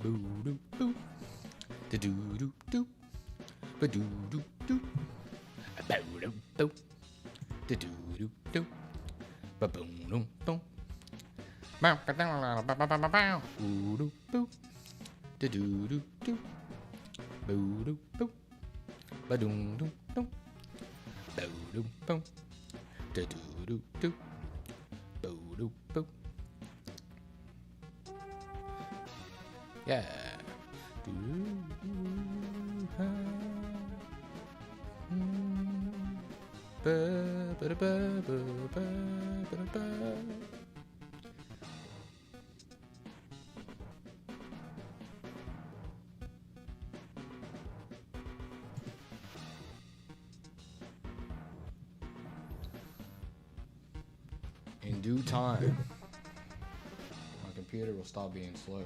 boo doo boo, da doo doo doo, ba doo doo doo, a boo doo boo, da doo doo doo, ba boom boom boom, bow ba down ba ba ba ba bow, boo doo boo, da doo doo doo, boo doo boo, ba doom doom doom, boo doo boom, da doo doo doo, boo doo boo. Yeah. In due time, my computer will stop being slow.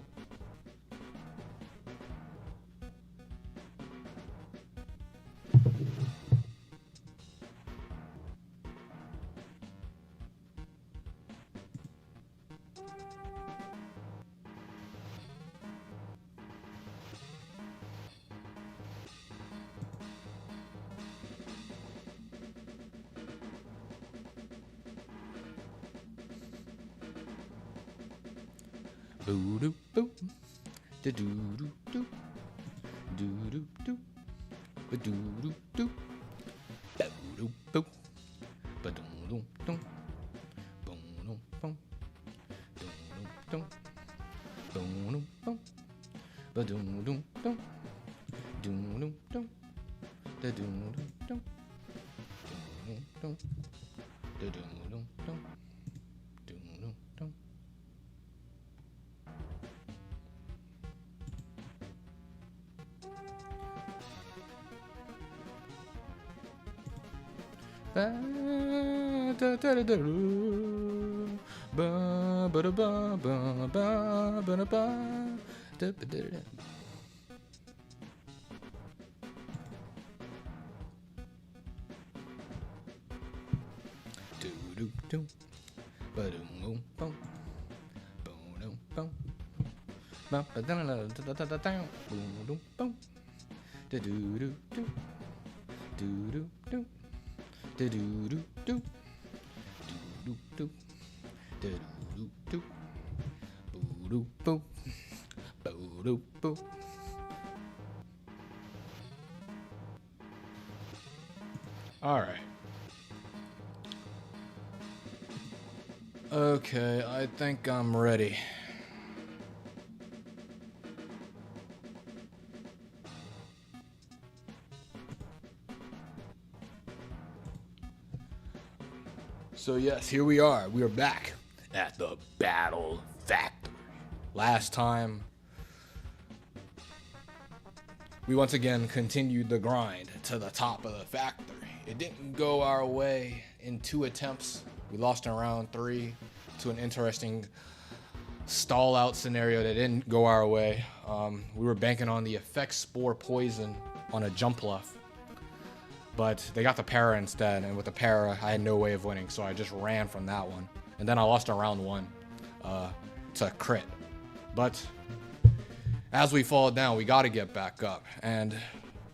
Boo doo boo, da doo doo doo, doo doo doo, ba doo doo doo, boo doo boo, ba doo doo doo, boom doo boom, doo doo doo, boom doo boom, ba doo doo doo, doo doo doo, da doo doo doo, doo doo doo, da doo doo doo, doo doo doo. Ba da da da da ba ba da ba ba ba ba da ba da ba da da. Do do do ba do boom boom boom boom ba ba da da da da da da boom boom da do do do do do do. Do do do do do do do do do boo doo boo boo doo boo. All right. Okay, I think I'm ready. So yes, here we are. We are back at the Battle Factory. Last time, we once again continued the grind to the top of the factory. It didn't go our way in 2 attempts. We lost in round 3 to an interesting stall out scenario that didn't go our way. We were banking on the effect spore poison on a jump left. But they got the para instead, and with the para, I had no way of winning, so I just ran from that one. And then I lost in round 1 to crit. But as we fall down, we got to get back up. And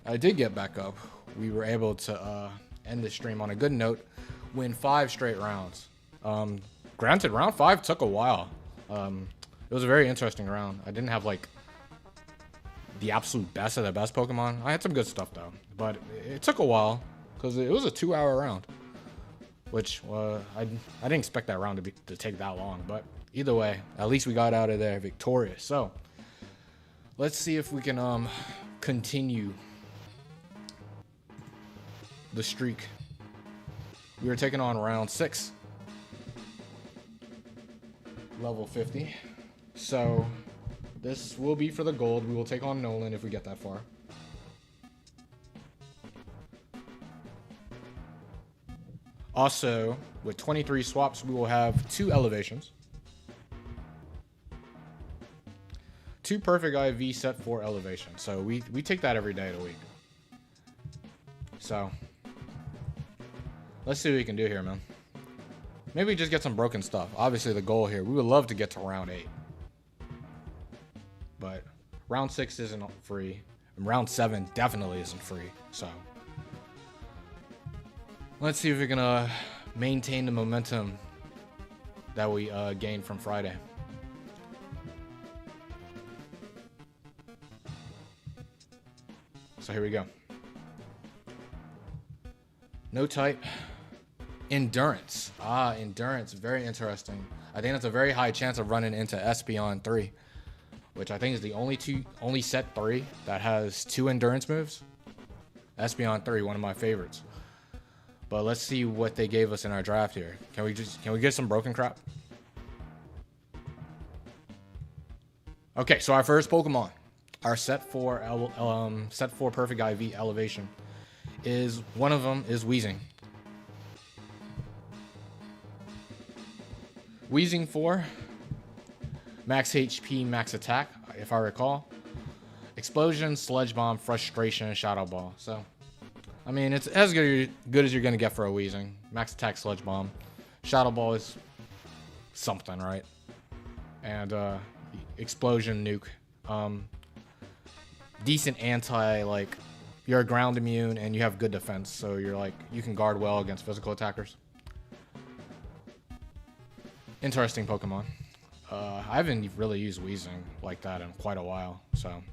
I did get back up. We were able to end the stream on a good note, win 5 straight rounds. Granted, round 5 took a while. It was a very interesting round. I didn't have, like, the absolute best of the best Pokemon. I had some good stuff though, but it took a while because it was a 2-hour round, which I didn't expect that round to take that long. But either way, at least we got out of there victorious. So let's see if we can continue the streak. We were taking on round 6, level 50. So this will be for the gold. We will take on Nolan if we get that far. Also, with 23 swaps, we will have 2 elevations. 2 perfect IV set 4 elevation. So we take that every day of the week. So let's see what we can do here, man. Maybe just get some broken stuff. Obviously the goal here, we would love to get to round 8. But Round 6 isn't free. And round 7 definitely isn't free. So let's see if we're gonna maintain the momentum that we gained from Friday. So here we go. No type. Endurance. Endurance. Very interesting. I think that's a very high chance of running into Espeon 3, which I think is the only set 3 that has 2 endurance moves. Espeon 3, one of my favorites. But let's see what they gave us in our draft here. Can we get some broken crap? Okay, so our first Pokemon, our set 4 perfect IV elevation, is one of them is Wheezing. Wheezing 4, max HP, max attack, if I recall. Explosion, Sludge Bomb, Frustration, Shadow Ball. So, I mean, it's as good as you're going to get for a Wheezing. Max attack, Sludge Bomb. Shadow Ball is something, right? And Explosion, Nuke. Decent anti, like, you're ground immune and you have good defense. So you're like, you can guard well against physical attackers. Interesting Pokemon. I haven't really used Wheezing like that in quite a while, so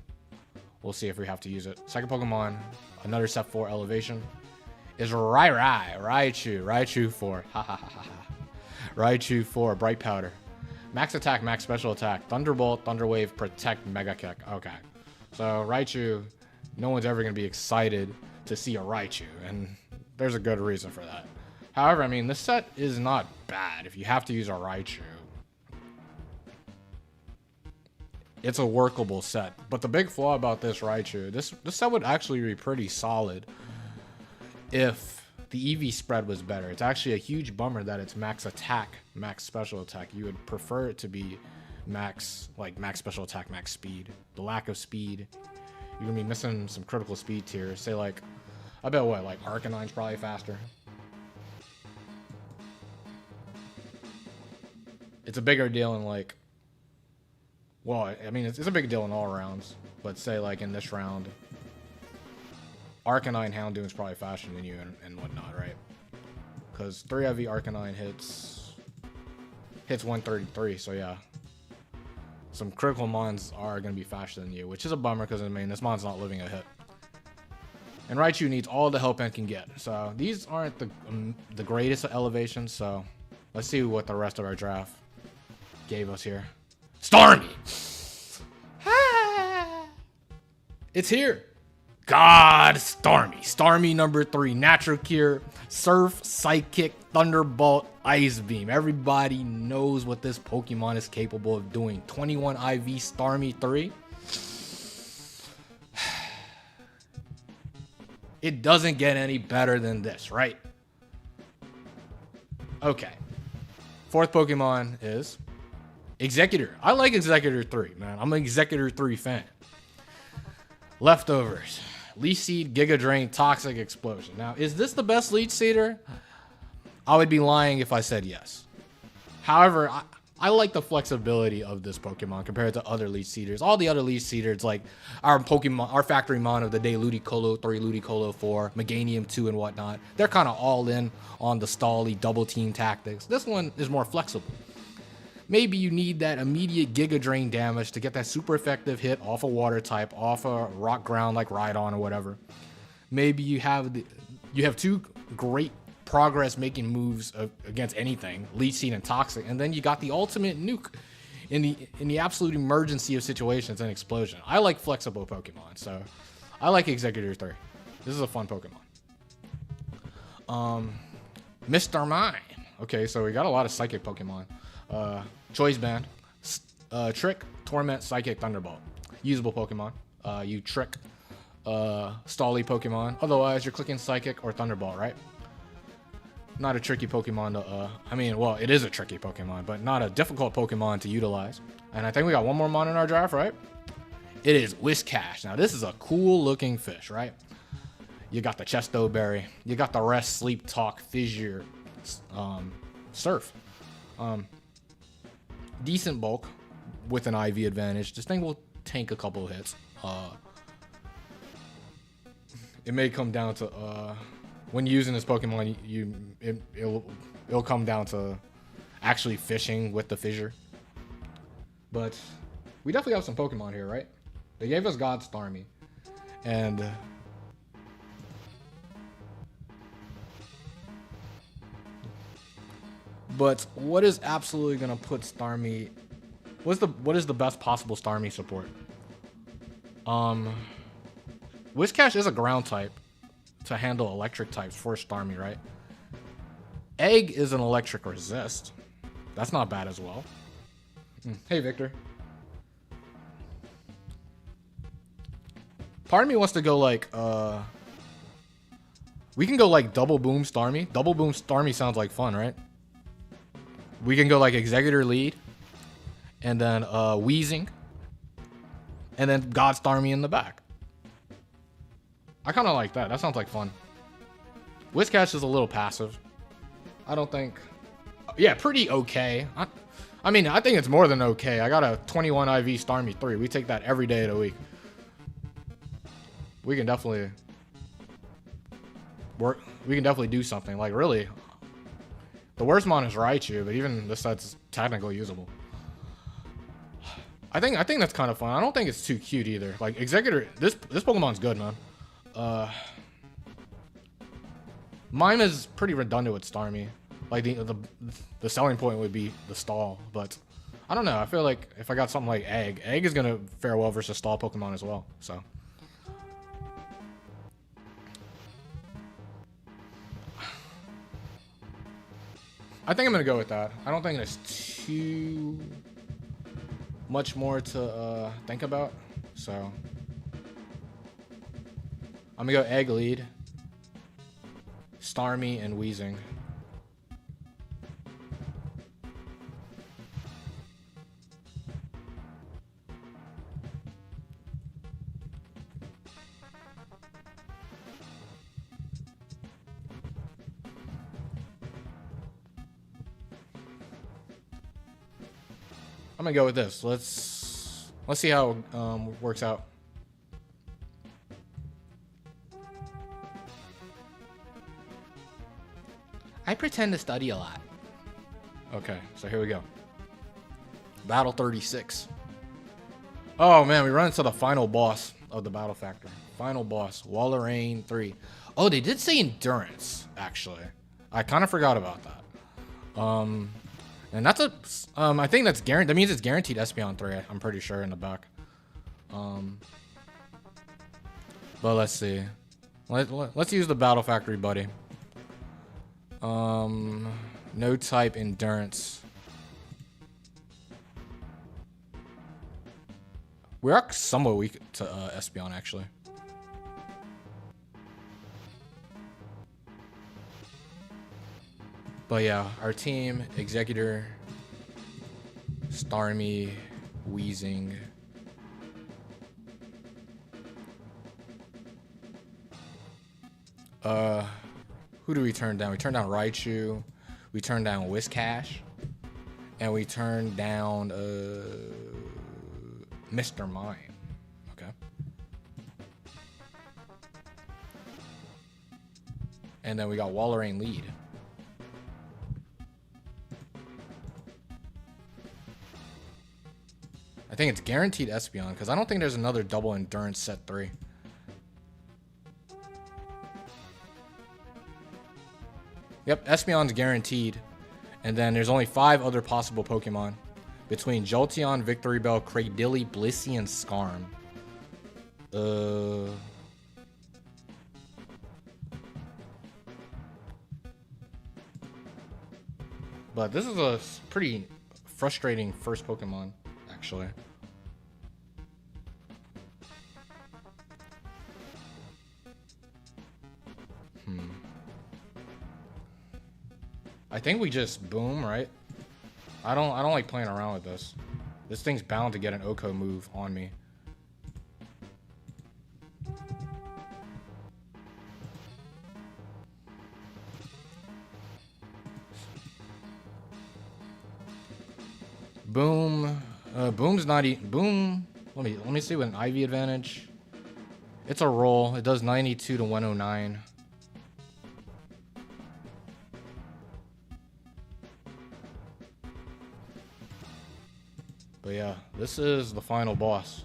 we'll see if we have to use it. Second Pokemon, another set 4 elevation, is Raichu 4. Raichu 4, Bright Powder. Max attack, max special attack, Thunderbolt, Thunder Wave, Protect, Mega Kick. Okay. So Raichu, no one's ever going to be excited to see a Raichu, and there's a good reason for that. However, I mean, this set is not bad if you have to use a Raichu. It's a workable set. But the big flaw about this Raichu, this set would actually be pretty solid if the EV spread was better. It's actually a huge bummer that it's max attack, max special attack. You would prefer it to be max special attack, max speed. The lack of speed, you're going to be missing some critical speed tiers. Say like, I bet what, like Arcanine's probably faster. It's a bigger deal in like, well, I mean, it's a big deal in all rounds, but say like in this round, Arcanine Houndoom is probably faster than you and whatnot, right? Because 3 IV Arcanine hits 133, so yeah. Some critical mons are going to be faster than you, which is a bummer because, I mean, this mon's not living a hit. And Raichu needs all the help it can get. So these aren't the greatest elevations, so let's see what the rest of our draft gave us here. Starmie! It's here. God, Starmie. Starmie number 3. Natural Cure, Surf, Psychic, Thunderbolt, Ice Beam. Everybody knows what this Pokemon is capable of doing. 21 IV Starmie 3. It doesn't get any better than this, right? Okay. Fourth Pokemon is Executor. I like Executor 3, man. I'm an Executor 3 fan. Leftovers. Leech Seed, Giga Drain, Toxic Explosion. Now, is this the best Leech Seeder? I would be lying if I said yes. However, I like the flexibility of this Pokemon compared to other Leech Seeders. All the other Leech Seeders, like our Pokemon, our factory mon of the day, Ludicolo 3, Ludicolo 4, Meganium 2, and whatnot, they're kind of all in on the stally double team tactics. This one is more flexible. Maybe you need that immediate Giga Drain damage to get that super effective hit off a water type, off a rock ground like Rhydon or whatever. Maybe you have 2 great progress making moves against anything, Leech Seed and Toxic, and then you got the ultimate nuke in the absolute emergency of situations and Explosion. I like flexible Pokemon, so I like Executor 3. This is a fun Pokemon. Mr. Mime. Okay, so we got a lot of Psychic Pokemon. Choice Band, Trick, Torment, Psychic, Thunderbolt. Usable Pokemon. You trick stally Pokemon. Otherwise, you're clicking Psychic or Thunderbolt, right? Not a tricky Pokemon to, I mean, well, it is a tricky Pokemon, but not a difficult Pokemon to utilize. And I think we got one more mon in our draft, right? It is Whiscash. Now, this is a cool looking fish, right? You got the Chesto Berry. You got the Rest, Sleep, Talk, Fissure, Surf. Decent bulk with an IV advantage. This thing will tank a couple of hits. It may come down to when using this Pokemon, it'll come down to actually fishing with the fissure. But we definitely have some Pokemon here, right? They gave us God Starmie, and but what is absolutely gonna put Starmie? What is the best possible Starmie support? Whiscash is a ground type to handle electric types for Starmie, right? Egg is an electric resist. That's not bad as well. Hey, Victor. Part of me wants to go like, we can go like double boom Starmie. Double boom Starmie sounds like fun, right? We can go like Executor Lead, and then Wheezing, and then God Starmie in the back. I kind of like that. That sounds like fun. Whiscash is a little passive. I don't think... Yeah, pretty okay. I mean, I think it's more than okay. I got a 21 IV Starmie 3. We take that every day of the week. We can definitely... We can definitely do something. Like, really... The worst mon is Raichu, but even this set's technically usable. I think that's kind of fun. I don't think it's too cute either. Like, Executor... This Pokemon's good, man. Mime is pretty redundant with Starmie. Like the selling point would be the stall, but I don't know. I feel like if I got something like Egg is gonna fare well versus stall Pokemon as well. So I think I'm gonna go with that. I don't think there's too much more to think about. So I'm gonna go Egg Lead, Starmie, and Wheezing. I'm gonna go with this. Let's see how it works out. I pretend to study a lot. Okay, so here we go. Battle 36. Oh man, we run into the final boss of the Battle Factory. Final boss, Walrein 3. Oh, they did say endurance, actually. I kind of forgot about that. And that's a, I think that's guaranteed. That means it's guaranteed Espeon 3. I'm pretty sure in the back. But let's see. Let's use the Battle Factory buddy. No type endurance. We are somewhat weak to Espeon actually. But yeah, our team, Executor, Starmie, Wheezing. Who do we turn down? We turned down Raichu, we turned down Whiscash, and we turned down Mr. Mime. Okay. And then we got Walrein Lead. I think it's guaranteed Espeon, because I don't think there's another double endurance set 3. Yep, Espeon's guaranteed. And then there's only 5 other possible Pokemon between Jolteon, Victory Bell, Cradily, Blissey, and Skarm. But this is a pretty frustrating first Pokemon, actually. I think we just boom, right? I don't like playing around with this. This thing's bound to get an Oko move on me. Boom. Boom's not boom. Let me see with an IV advantage. It's a roll. It does 92 to 109. But yeah, this is the final boss.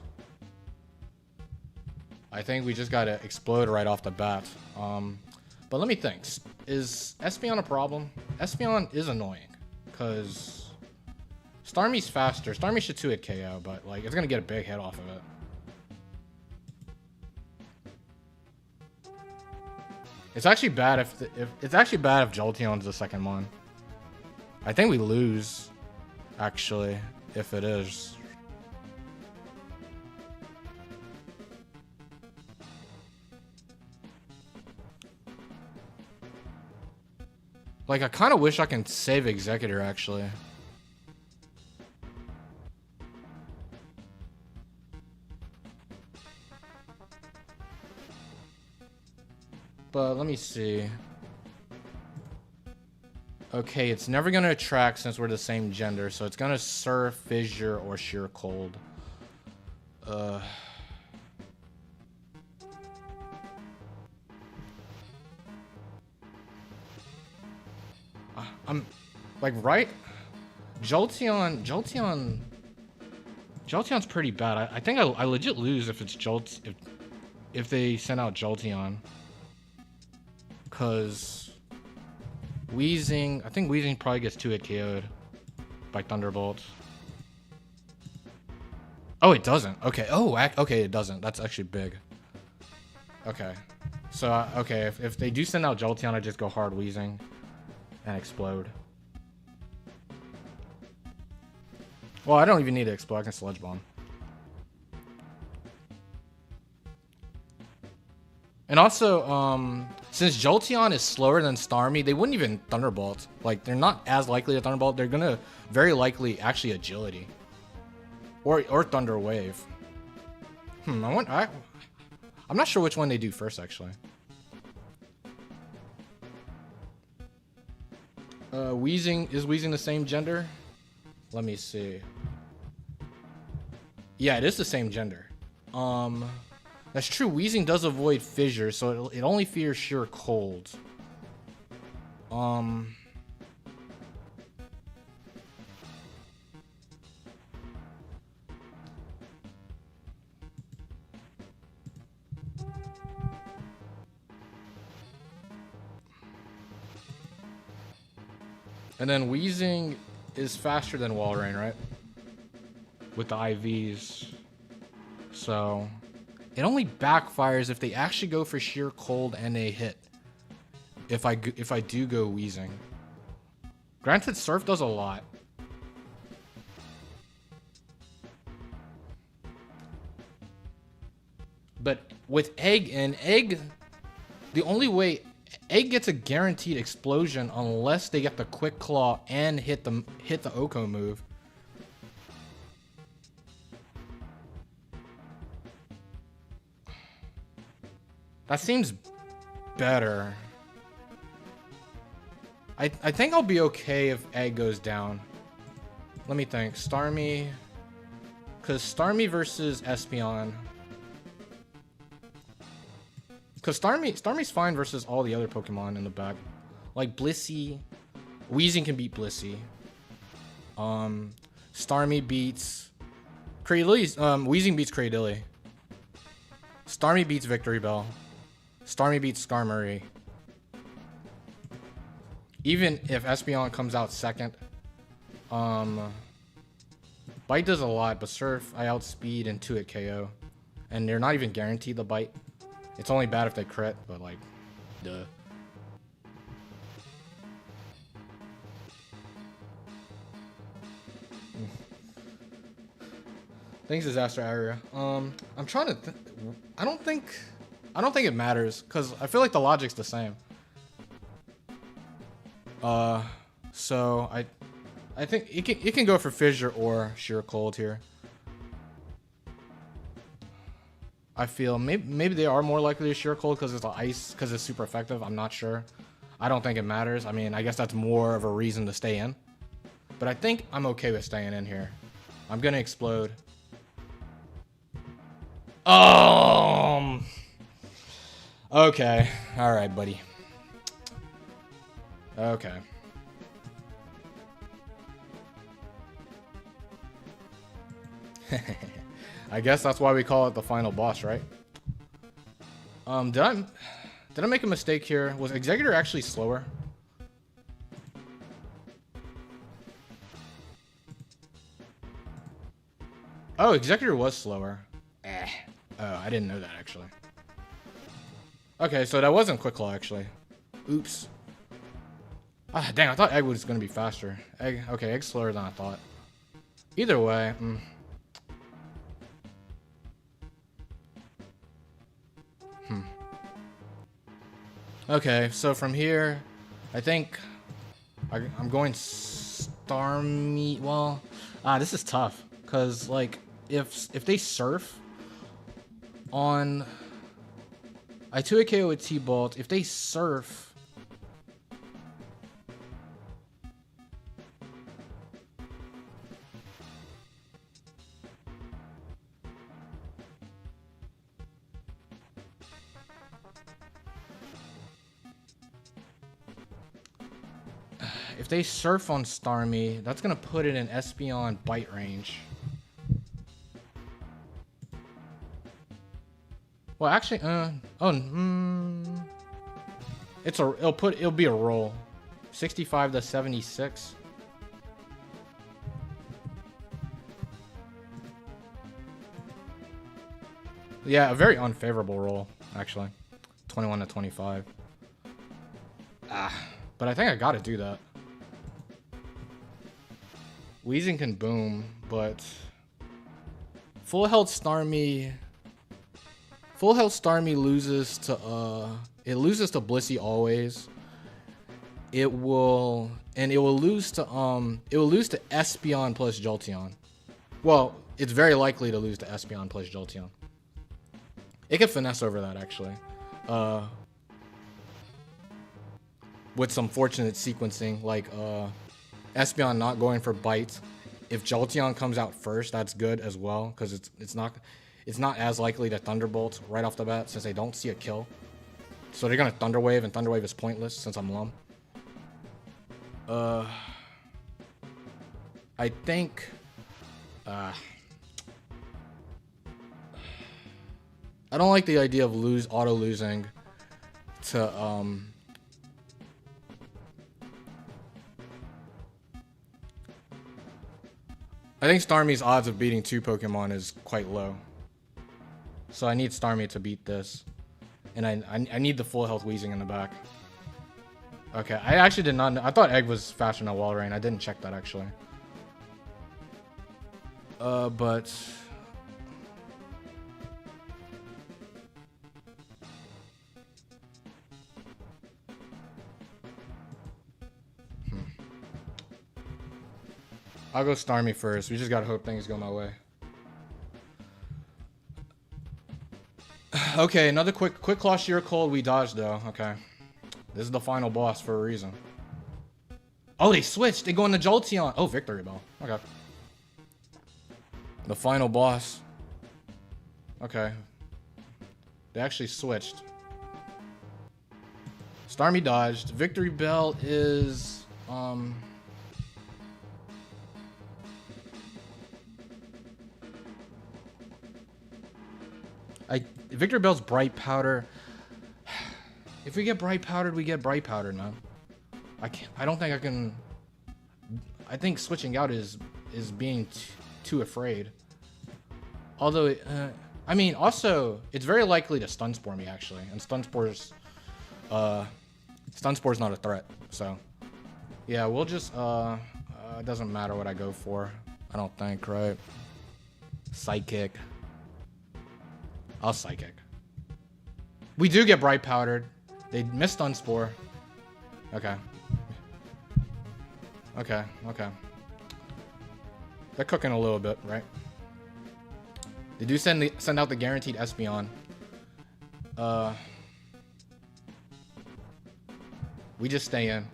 I think we just gotta explode right off the bat. But let me think. Is Espeon a problem? Espeon is annoying, because Starmie's faster. Starmie should 2-hit KO, but like it's gonna get a big hit off of it. It's actually bad if Jolteon's the second one. I think we lose, actually, if it is. Like, I kind of wish I can save Executor, actually. But let me see. Okay, it's never going to attract since we're the same gender, so it's going to Surf, Fissure, or Sheer Cold. I'm like, right? Jolteon's pretty bad. I think I legit lose if it's if they send out Jolteon. Cause I think Weezing probably gets 2-hit KO'd by Thunderbolt. Oh, it doesn't. Okay. Oh, okay, it doesn't. That's actually big. Okay. So, okay, if they do send out Jolteon, I just go hard Weezing and explode. Well, I don't even need to explode. I can Sludge Bomb. And also, since Jolteon is slower than Starmie, they wouldn't even Thunderbolt. Like, they're not as likely to Thunderbolt. They're gonna very likely actually Agility. Or Thunder Wave. I'm not sure which one they do first, actually. Is Weezing the same gender? Let me see. Yeah, it is the same gender. That's true. Weezing does avoid Fissure, so it only fears Sheer Cold. And then Weezing is faster than Walrein, right? With the IVs. So it only backfires if they actually go for Sheer Cold and they hit. If I do go Weezing. Granted, Surf does a lot. But with Egg, the only way Egg gets a guaranteed explosion unless they get the Quick Claw and hit the Oko move. That seems better. I think I'll be okay if Egg goes down. Let me think. Starmie. Because Starmie versus Espeon. Because Starmie's fine versus all the other Pokemon in the back. Like Blissey. Weezing can beat Blissey. Starmie beats Cradily. Weezing beats Cradily. Starmie beats Victory Bell. Starmie beats Skarmory. Even if Espeon comes out second. Bite does a lot, but Surf, I outspeed and 2-hit KO. And they're not even guaranteed the Bite. It's only bad if they crit, but like, duh. Thanks, Disaster Area. I'm trying to I don't think it matters, because I feel like the logic's the same. So I think it can go for Fissure or Sheer Cold here. I feel maybe they are more likely to Sheer Cold because it's ice, because it's super effective. I'm not sure. I don't think it matters. I mean, I guess that's more of a reason to stay in. But I think I'm okay with staying in here. I'm gonna explode. Okay. All right, buddy. Okay. I guess that's why we call it the final boss, right? Did I make a mistake here? Was Executor actually slower? Oh, Executor was slower. Oh, I didn't know that actually. Okay, so that wasn't Quick Claw actually. Oops. Ah, dang, I thought Egg was gonna be faster. Okay, Egg's slower than I thought. Either way, Okay, so from here, I think I'm going Starmie. Well, this is tough because like if they surf on, I 2 KO with T-Bolt. If they surf. If they surf on Starmie, that's gonna put it in Espeon bite range. Well, actually, it'll be a roll, 65 to 76. Yeah, a very unfavorable roll, actually, 21 to 25. But I think I gotta do that. Weezing can boom, but full health Starmie loses to Blissey always. It will lose to Espeon plus Jolteon. Well, it's very likely to lose to Espeon plus Jolteon. It can finesse over that actually. With some fortunate sequencing, like Espeon not going for bites. If Jolteon comes out first, that's good as well, because it's not as likely to Thunderbolt right off the bat since they don't see a kill. So they're gonna Thunder Wave, and Thunder Wave is pointless since I'm Lum. I think I don't like the idea of auto losing to I think Starmie's odds of beating 2 Pokemon is quite low. So I need Starmie to beat this. And I need the full health Weezing in the back. Okay, I actually did not know. I thought Egg was faster than Walrein. I didn't check that actually. But I'll go Starmie first. We just gotta hope things go my way. Okay, another quick Claw Sheer Cold. We dodged though. Okay, this is the final boss for a reason. Oh, they switched. They go into Jolteon. Oh, Victory Bell. Okay. The final boss. Okay. They actually switched. Starmie dodged. Victory Bell is Victory Bell's Bright Powder. If we get Bright Powdered, we get Bright Powdered now. I don't think I can. I think switching out is being too afraid. Although, I mean, also it's very likely to Stun Spore me actually, and Stun Spore's not a threat. So, yeah, we'll just it doesn't matter what I go for. I don't think, right? Psychic. I'll Psychic. We do get Bright Powdered. They missed Stun Spore. Okay. Okay. They're cooking a little bit, right? They do send out the guaranteed Espeon. We just stay in.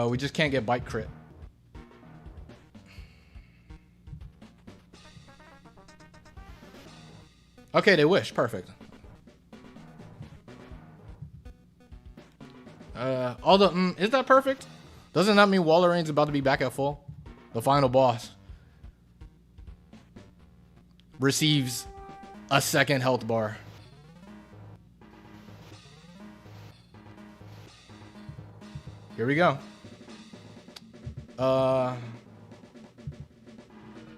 We just can't get Bite Crit. Okay, they wish. Perfect. Is that perfect? Doesn't that mean Walleraine's about to be back at full? The final boss receives a second health bar. Here we go.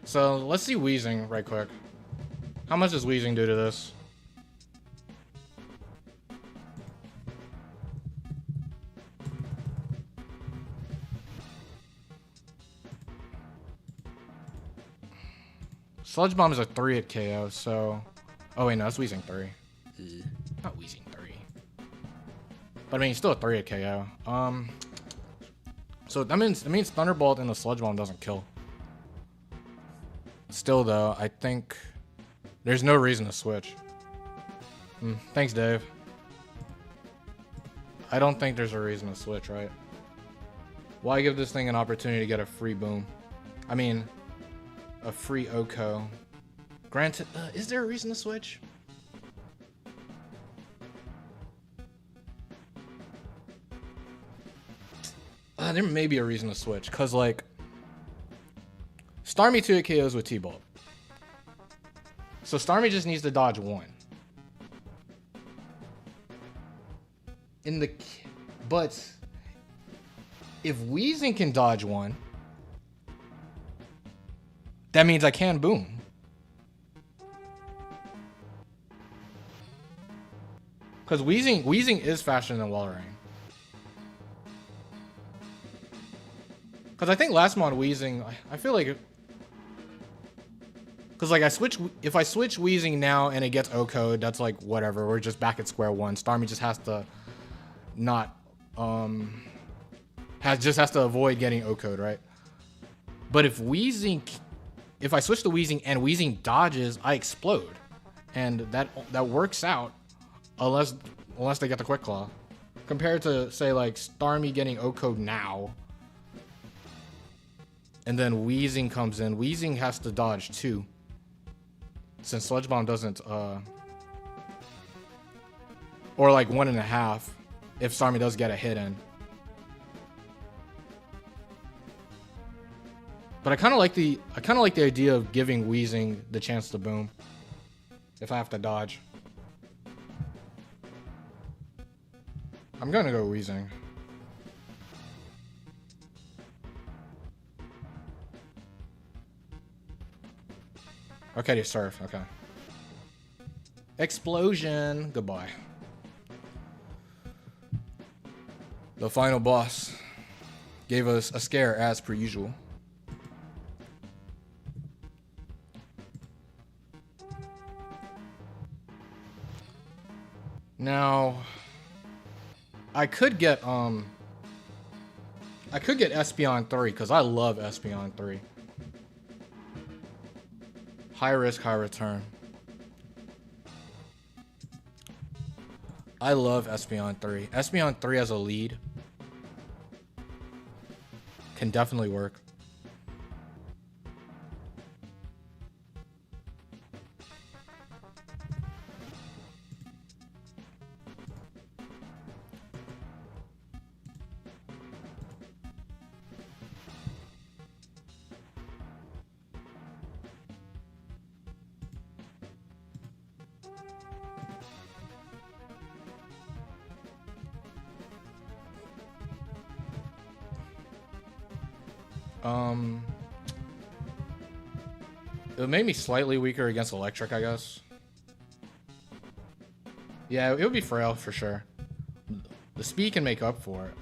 So let's see Wheezing right quick. How much does Wheezing do to this? Sludge Bomb is a 3 at KO, so... Oh wait, no, that's Wheezing 3. Not Wheezing 3. But I mean, still a 3 at KO. So that means Thunderbolt and the Sludge Bomb doesn't kill. Still though, I think there's no reason to switch. Thanks, Dave. I don't think there's a reason to switch, right? Why give this thing an opportunity to get a free boom? I mean, a free Oko. Granted, is there a reason to switch? There may be a reason to switch, cause like Starmie 2 KOs with T-Bolt. So Starmie just needs to dodge 1. But if Wheezing can dodge 1, that means I can boom. Because Wheezing is faster than Walrein. Because I think last mod Wheezing, I feel like... Because like if I switch Wheezing now and it gets O-code, that's like whatever. We're just back at square one. Starmie just has to not... just has to avoid getting O-code, right? But if I switch to Wheezing and Wheezing dodges, I explode. And that works out unless they get the Quick Claw. Compared to, say, like, Starmie getting O-code now. And then Wheezing comes in. Wheezing has to dodge 2. Since Sludge Bomb doesn't, or like 1.5 if Starmie does get a hit in. But I kind of like the idea of giving Wheezing the chance to boom if I have to dodge. I'm gonna go Wheezing. Okay, to surf. Okay. Explosion. Goodbye. The final boss gave us a scare as per usual. Now, I could get Espeon 3 because I love Espeon 3. High risk, high return. I love Espeon 3. Espeon 3 as a lead can definitely work. It made me slightly weaker against electric, I guess. Yeah, it would be frail for sure. The speed can make up for it.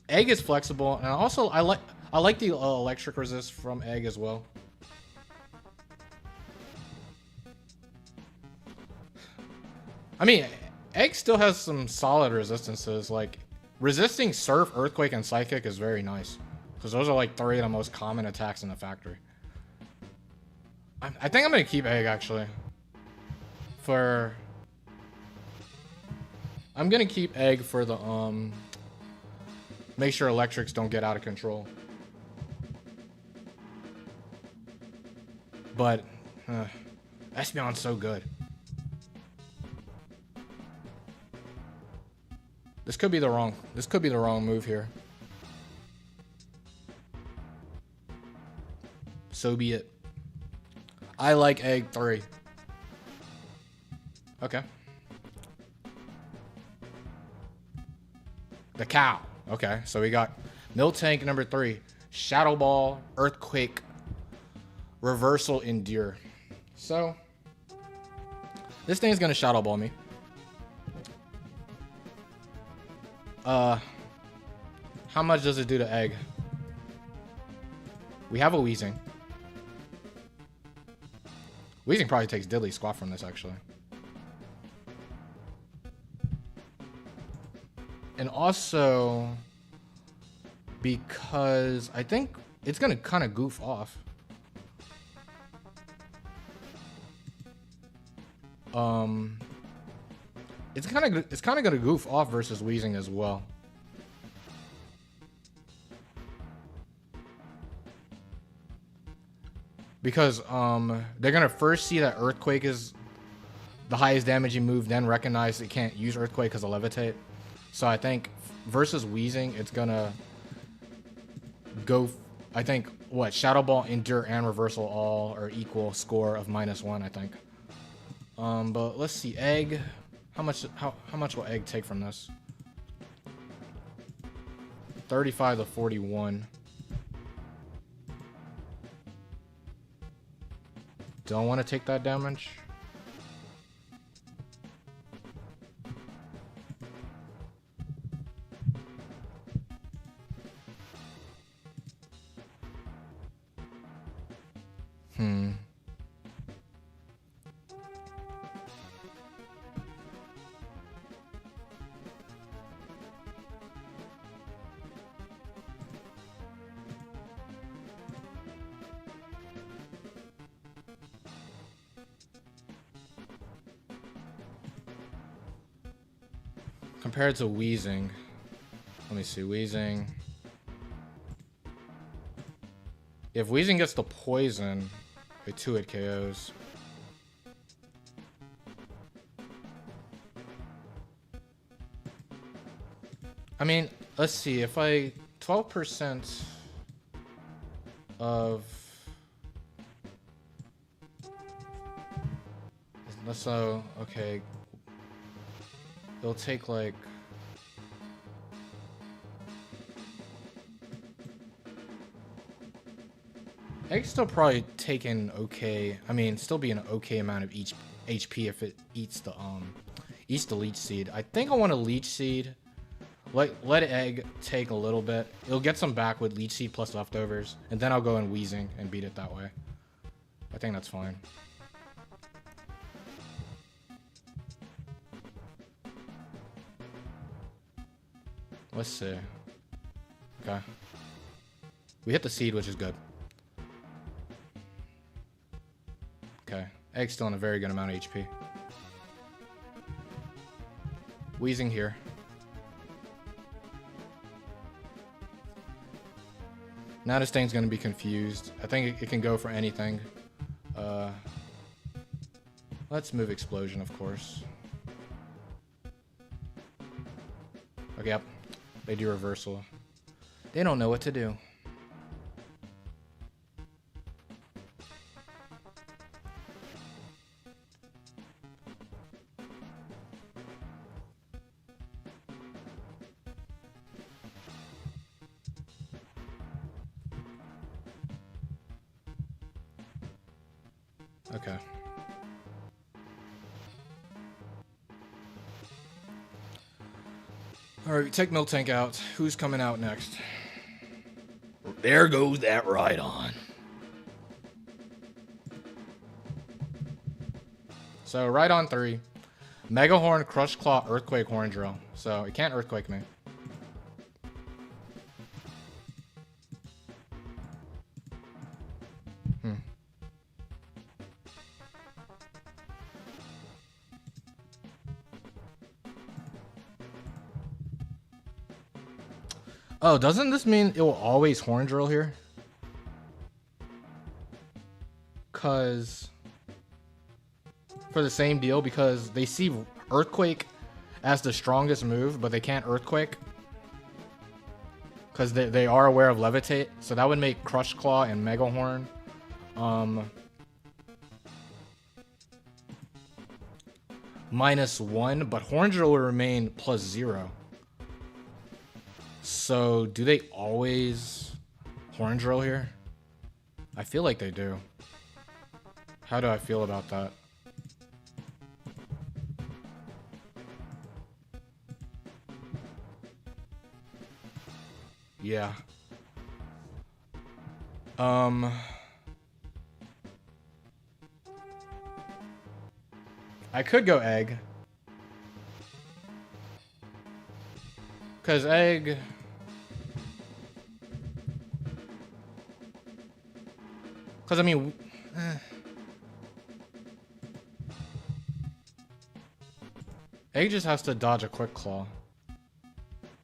Egg is flexible, and also I like the electric resist from Egg as well. I mean, Egg still has some solid resistances. Like resisting Surf, Earthquake, and Psychic is very nice because those are like 3 of the most common attacks in the factory. I think I'm gonna keep Egg actually. I'm gonna keep Egg for the make sure electrics don't get out of control. But Espeon's so good. This could be the wrong move here. So be it. I like egg 3. Okay. The cow. Okay, so we got Miltank number 3. Shadow Ball, Earthquake, Reversal, Endure. So, this thing's gonna Shadow Ball me. How much does it do to egg? We have a Weezing. Weezing probably takes Diddly Squat from this, actually. And also, because I think it's gonna kind of goof off. It's kind of gonna goof off versus Weezing as well. Because they're gonna first see that Earthquake is the highest damaging move, then recognize it can't use Earthquake because of Levitate. So I think versus Weezing, it's gonna go. I think what Shadow Ball, Endure, and Reversal all are equal score of -1. I think. But let's see, egg. How much will egg take from this? 35 to 41. Don't want to take that damage. Compared to Weezing, let me see, Weezing. If Weezing gets the poison, it 2-hit KOs. I mean, let's see, if I 12% of so okay. It'll take like Egg's still probably taking okay. I mean, still be an okay amount of each HP if it eats the Leech Seed. I think I want to Leech Seed. Let Egg take a little bit. It'll get some back with Leech Seed plus leftovers, and then I'll go in Weezing and beat it that way. I think that's fine. Let's see. Okay. We hit the seed, which is good. Okay. Egg's still in a very good amount of HP. Weezing here. Now this thing's going to be confused. I think it can go for anything. Let's move Explosion, of course. Okay, yep. They do Reversal. They don't know what to do. Okay. Alright, take Miltank out. Who's coming out next? There goes that Rhydon. So, Rhydon 3. Mega Horn, Crush Claw, Earthquake, Horn Drill. So, it can't Earthquake me. Oh, doesn't this mean it will always Horn Drill here? 'Cause for the same deal because they see Earthquake as the strongest move, but they can't Earthquake because they are aware of Levitate. So that would make Crush Claw and Mega Horn -1, but Horn Drill will remain +0. So do they always Horn Drill here? I feel like they do. How do I feel about that? Yeah. I could go Egg. Because Egg... Because, I mean... Egg just has to dodge a Quick Claw.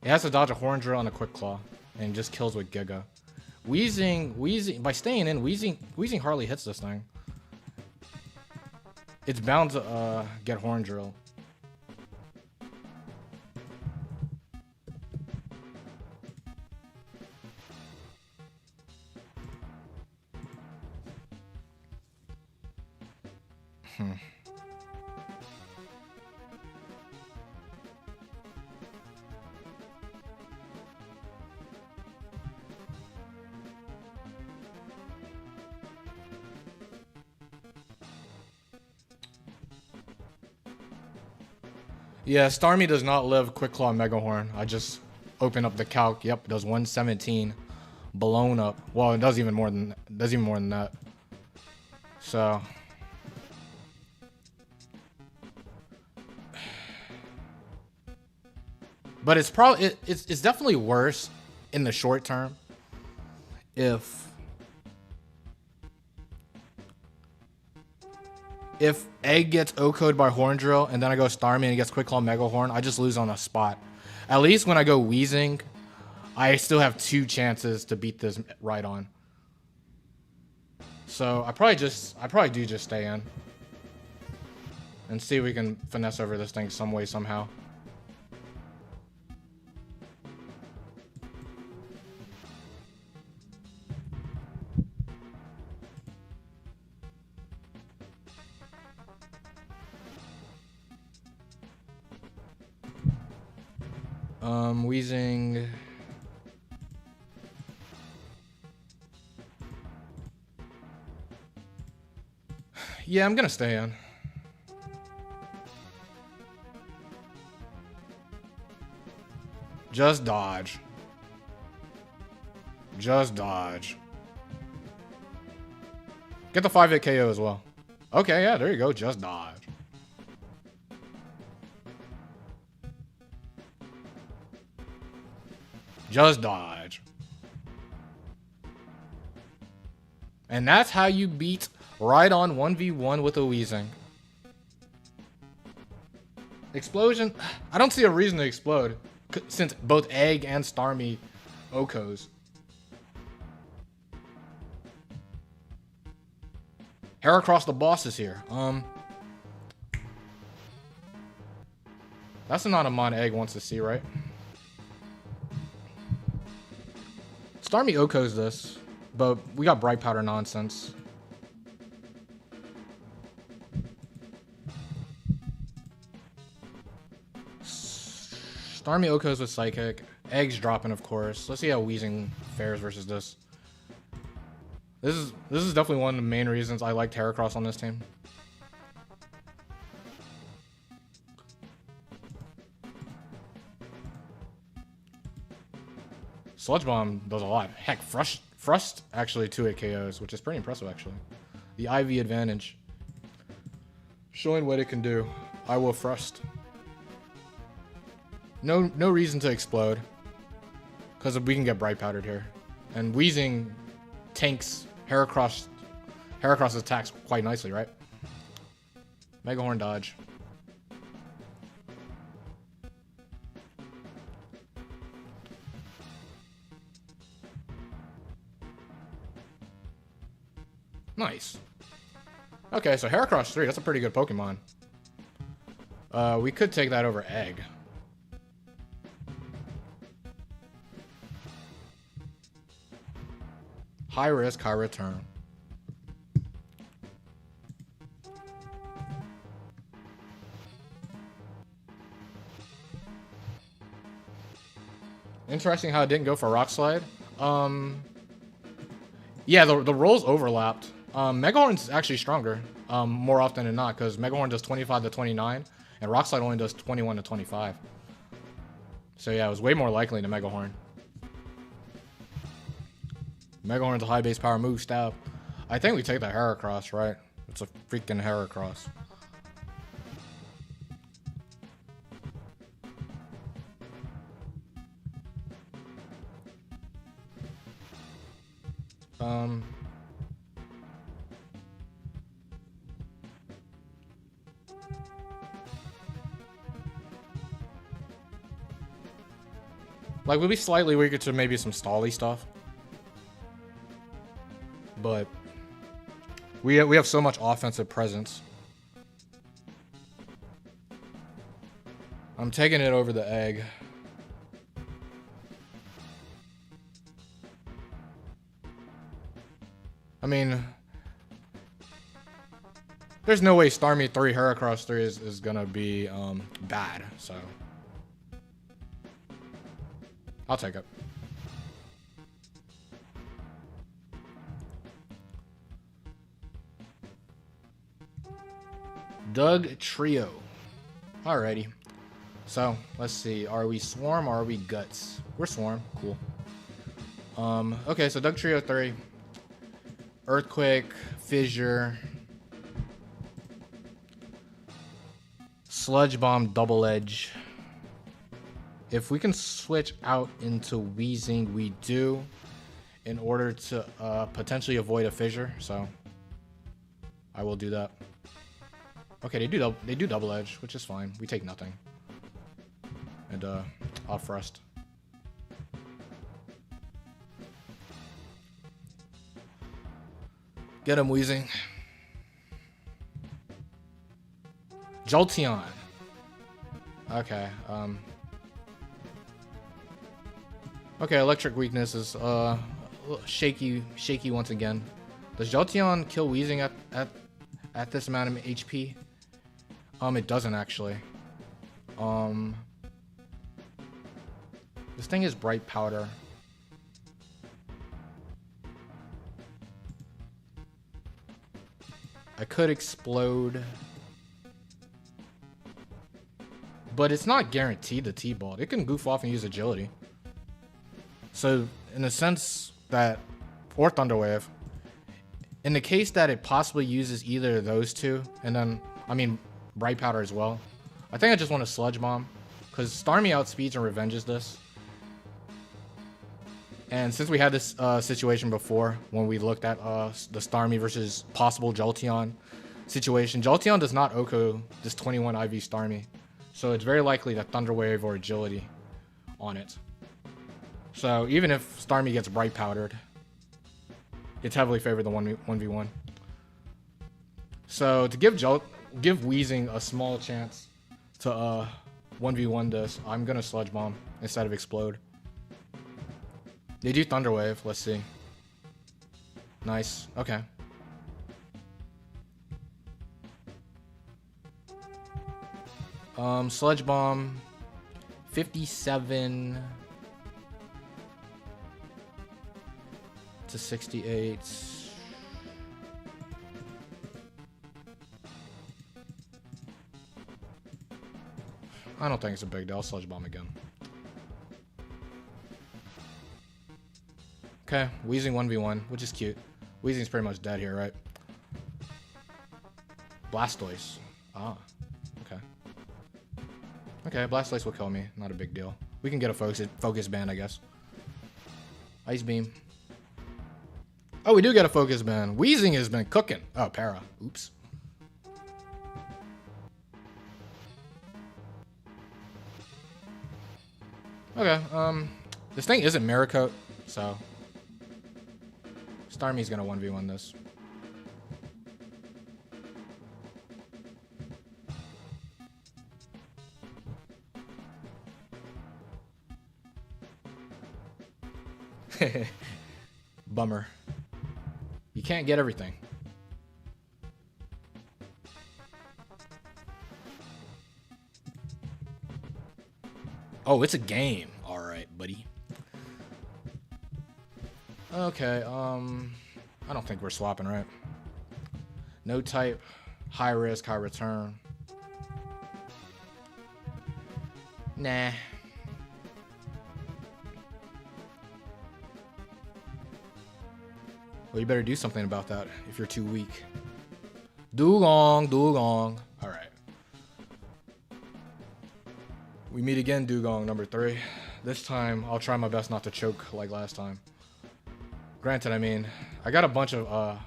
It has to dodge a Horn Drill and a Quick Claw. And just kills with Giga. Wheezing... By staying in, Wheezing hardly hits this thing. It's bound to get Horn Drill. Yeah, Starmie does not live Quick Claw Mega Horn. I just opened up the calc. Yep, it does 117 blown up. Well, it does even more than that. So but it's probably it's definitely worse in the short term if Egg gets O-code by Horn Drill and then I go Starmie and he gets Quick Claw Mega Horn, I just lose on the spot. At least when I go Wheezing, I still have 2 chances to beat this right on. So I probably do just stay in and see if we can finesse over this thing some way somehow. Wheezing. Yeah, I'm gonna stay in. Just dodge. Just dodge. Get the 5-hit KO as well. Okay, yeah, there you go. Just dodge. Just dodge. And that's how you beat right on 1v1 with a Wheezing. Explosion? I don't see a reason to explode since both Egg and Starmie Okos. Heracross the boss is here. That's not a mon Egg wants to see, right? Starmie Okos this, but we got Bright Powder nonsense. Starmie Okos with Psychic. Egg's dropping, of course. Let's see how Wheezing fares versus this. This is definitely one of the main reasons I liked Heracross on this team. Sludge Bomb does a lot. Heck, Frust actually 2-hit KOs, which is pretty impressive actually. The IV advantage. Showing what it can do. I will Frust. No reason to explode. Because we can get Bright Powdered here. And Wheezing tanks Heracross's attacks quite nicely, right? Mega Horn dodge. Nice. Okay, so Heracross 3, that's a pretty good Pokemon. We could take that over Egg. High risk, high return. Interesting how it didn't go for Rock Slide. Yeah, the rolls overlapped. Megahorn's actually stronger, more often than not, because Megahorn does 25 to 29, and Rock Slide only does 21 to 25. So yeah, it was way more likely to Megahorn. Megahorn's a high base power move, stab. I think we take the Heracross, right? It's a freaking Heracross. Like, we'll be slightly weaker to maybe some stally stuff. But we have so much offensive presence. I'm taking it over the Egg. I mean, there's no way Starmie 3 Heracross 3 is gonna be bad, so I'll take it. Doug Trio. Alrighty. So, let's see. Are we Swarm or are we Guts? We're Swarm. Cool. Okay, so Doug Trio 3. Earthquake, Fissure, Sludge Bomb, Double Edge. If we can switch out into Weezing, we do, in order to potentially avoid a Fissure. So I will do that. Okay, they do Double Edge, which is fine. We take nothing. And off Rust. Get him, Weezing. Jolteon. Okay, okay, electric weakness is shaky once again. Does Jolteon kill Weezing at this amount of HP? It doesn't actually. This thing is Bright Powder. I could Explode. But it's not guaranteed to T-Ball. It can goof off and use Agility. So, in the sense that... Or Thunder Wave. In the case that it possibly uses either of those two, and then, I mean, Bright Powder as well, I think I just want to Sludge Bomb. Because Starmie outspeeds and revenges this. And since we had this situation before, when we looked at the Starmie versus possible Jolteon situation, Jolteon does not Oko this 21 IV Starmie. So it's very likely that Thunder Wave or Agility on it. So even if Starmie gets Bright Powdered, it's heavily favored the 1v1. So to give Weezing a small chance to 1v1 this, I'm going to Sludge Bomb instead of Explode. They do Thunder Wave. Let's see. Nice. Okay. Sludge Bomb. 57 to 68. I don't think it's a big deal. I'll Sludge Bomb again. Okay, Weezing 1v1, which is cute. Weezing's pretty much dead here, right? Blastoise. Ah, okay. Okay, Blastoise will kill me. Not a big deal. We can get a focus band, I guess. Ice Beam. Oh, we do get a focus band. Weezing has been cooking. Oh, Para. Oops. Okay, this thing isn't Mirror Coat, so... Starmie's gonna 1v1 this. Bummer. You can't get everything. Oh, it's a game. All right, buddy. Okay, I don't think we're swapping, right? No type, high risk, high return. Nah. Well, you better do something about that if you're too weak. Dugong, Dugong. All right. We meet again, Dugong number 3. This time, I'll try my best not to choke like last time. Granted, I mean, I got a bunch of,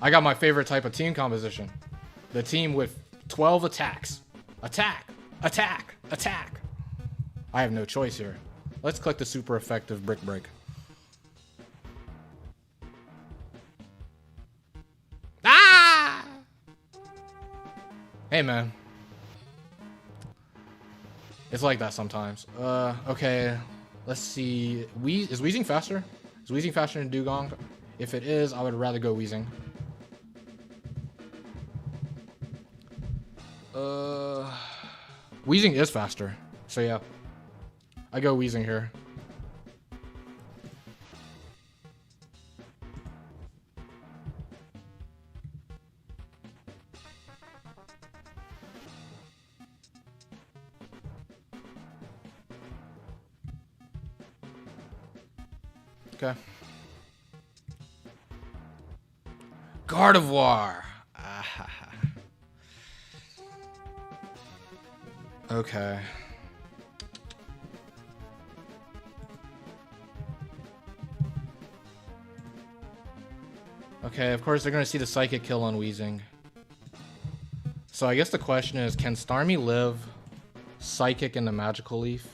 I got my favorite type of team composition. The team with 12 attacks. Attack, attack, attack. I have no choice here. Let's click the super effective brick break. Ah! Hey, man. It's like that sometimes. Okay. Let's see. Is Weezing faster? Is Weezing faster than Dugong? If it is, I would rather go Weezing. Weezing is faster. So yeah. I go Weezing here. Okay. Gardevoir. Okay. Okay, of course they're going to see the Psychic kill on Weezing. So I guess the question is, can Starmie live Psychic in the Magical Leaf?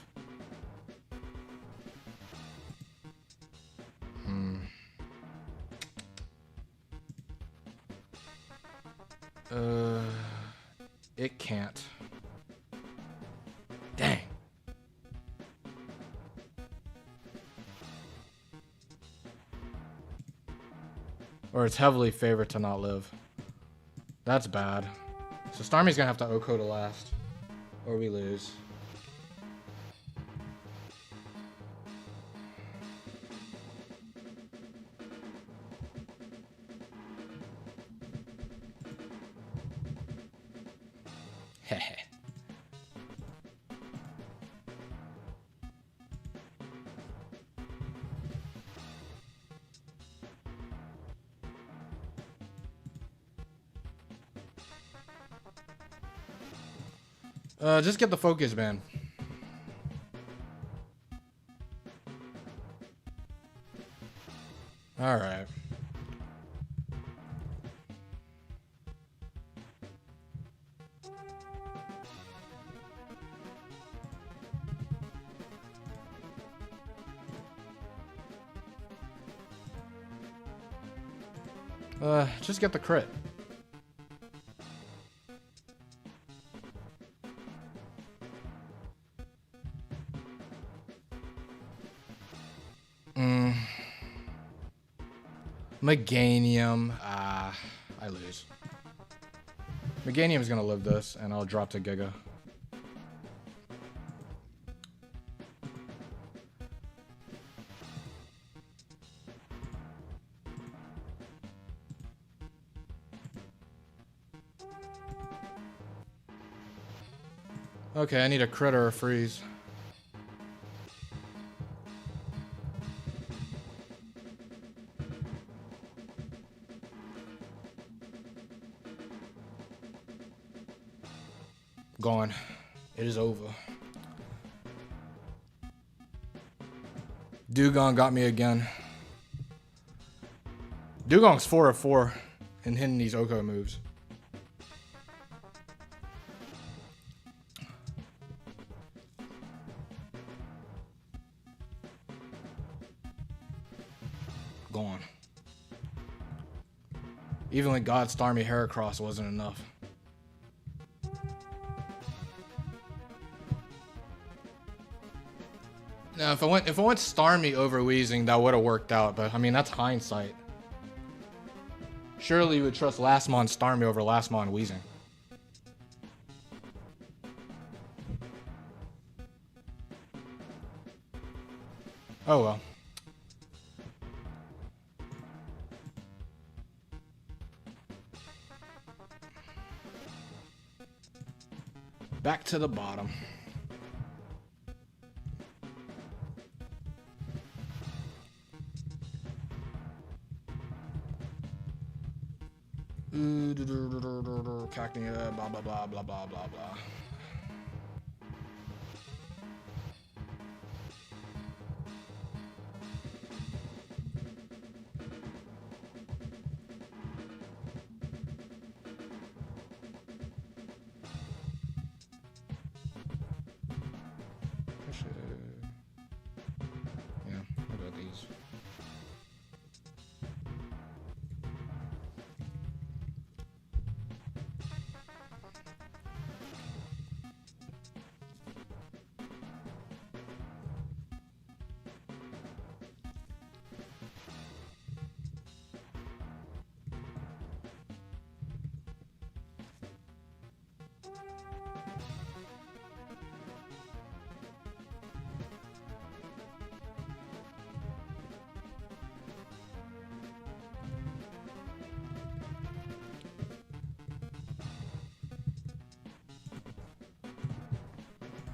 It can't. Dang. Or it's heavily favored to not live. That's bad. So Starmie's gonna have to OHKO to last. Or we lose. Heh. Just get the focus, man. All right. Just get the crit. Meganium. I lose. Meganium's gonna live this, and I'll drop to Giga. Okay, I need a crit or a freeze. Gone. It is over. Dugong got me again. Dugong's 4 of 4 in hitting these OHKO moves. Gone. Even like God Starmie Heracross wasn't enough. Now, if I went Starmie over Weezing, that would have worked out. But I mean, that's hindsight. Surely you would trust Lastmon Starmie over Lastmon Weezing. Oh well. Back to the bottom. Cacnea, blah blah blah blah blah blah blah. Yeah, what about these?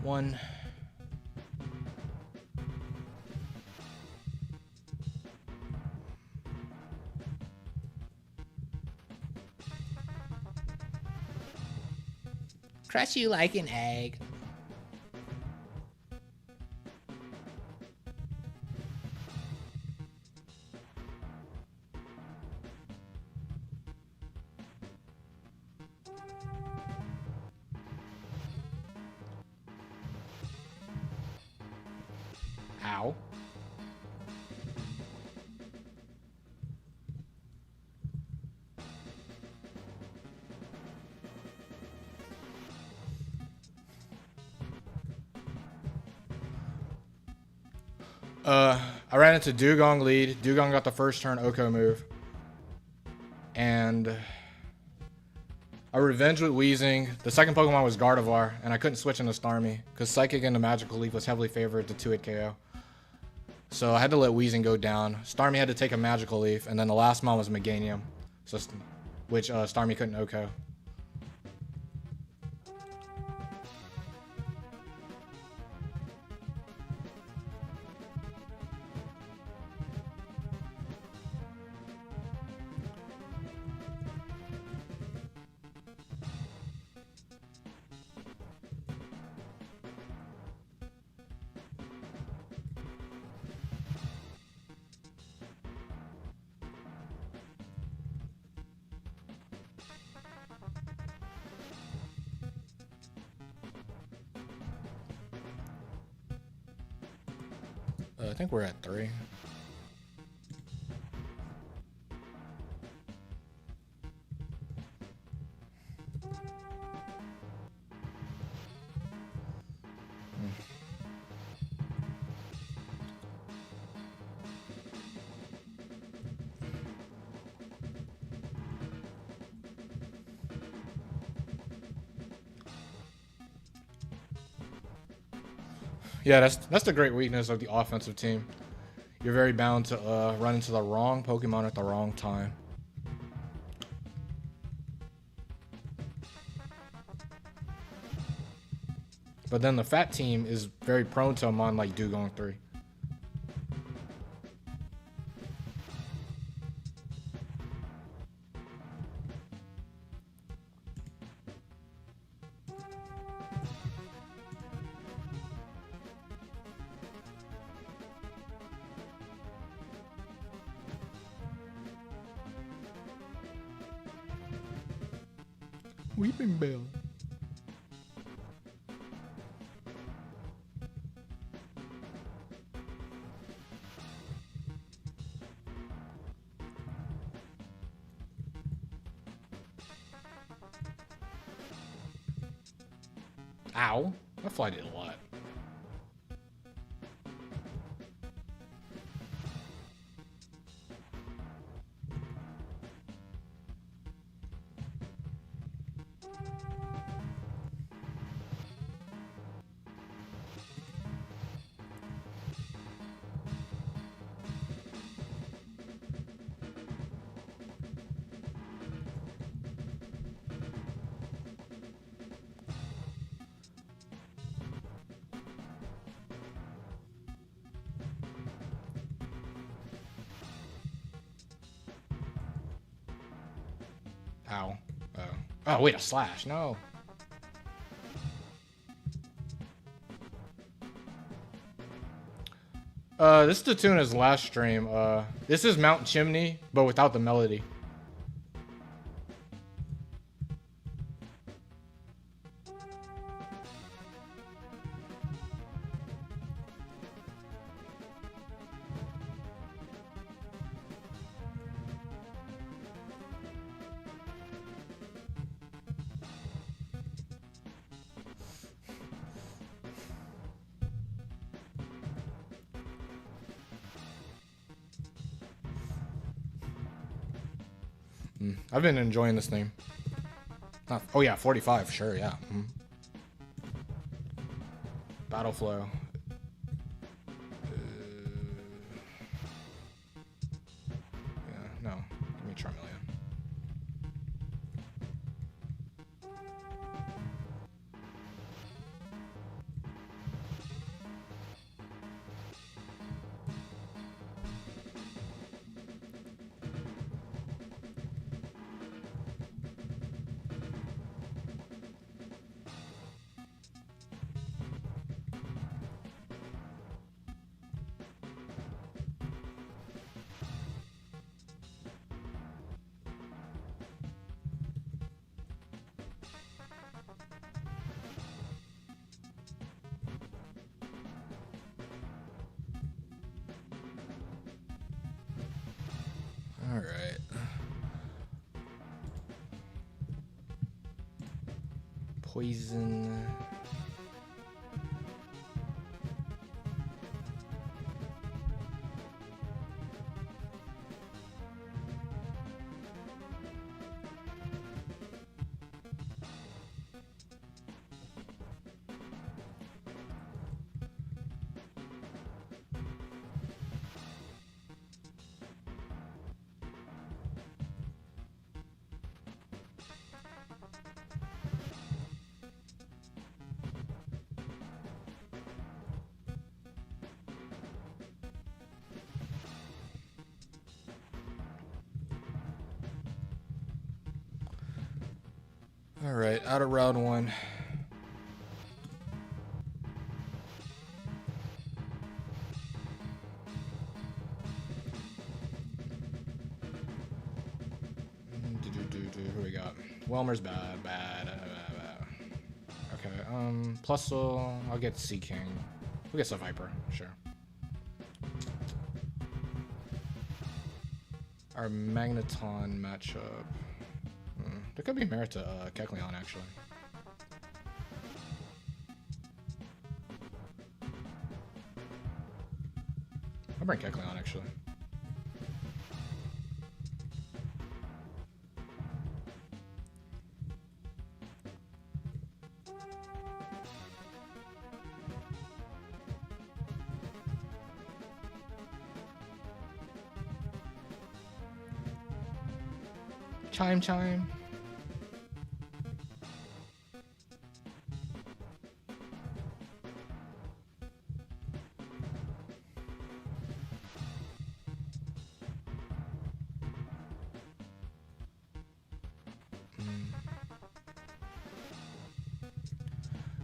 One. Crush you like an egg. Ow. I ran into Dugong lead. Dugong got the first turn Oko move. And I revenged with Weezing. The second Pokemon was Gardevoir, and I couldn't switch into Starmie because Psychic into Magical Leaf was heavily favored to 2-hit KO. So I had to let Weezing go down. Starmie had to take a Magical Leaf, and then the last mon was Meganium, so which Starmie couldn't Oko. I think we're at 3. Yeah, that's the great weakness of the offensive team. You're very bound to run into the wrong Pokemon at the wrong time. But then the fat team is very prone to a mon like Dugong 3. Weeping Bell. Ow. That fly did a lot. Ow. Oh, wait, a slash. No. This is the tune his last stream. This is Mount Chimney, but without the melody. I've been enjoying this theme. Oh yeah, 45, sure, yeah. Battle flow. Yeah, no. Give me Charmeleon. All right. Poison. All right, out of round one. Who we got? Welmer's bad. Okay, Plusle, I'll get Sea King. We'll get a Viper, sure. Our Magneton matchup. There could be merit to Kecleon, actually. I'll bring Kecleon, actually. Chime.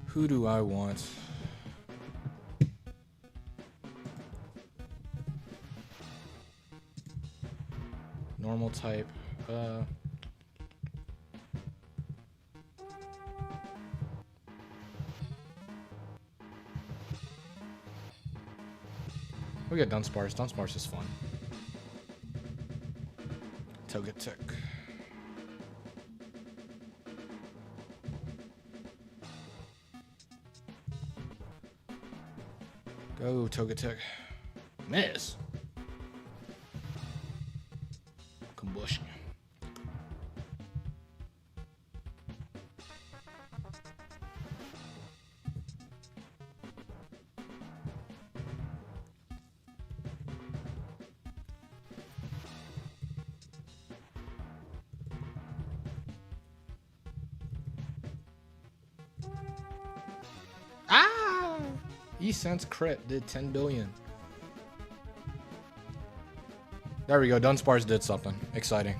Who do I want? Normal type. We got Dunsparce. Dunsparce is fun. Togetic. Go, Togetic. Miss. Combustion. E-Sense crit did 10 billion. There we go. Dunsparce did something exciting.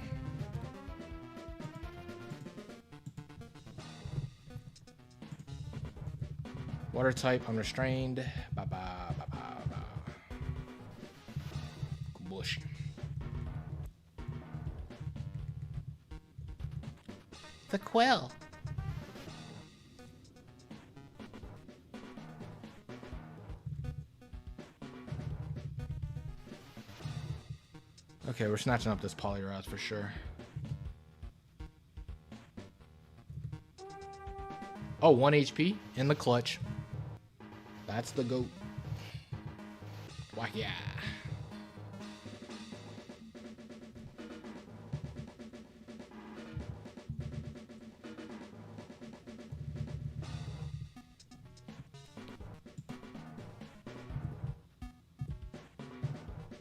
Water type, unrestrained. Ba ba ba ba ba. Bush. The quill. Okay, we're snatching up this Polyrath for sure. Oh, 1 HP in the clutch. That's the goat. Why, yeah.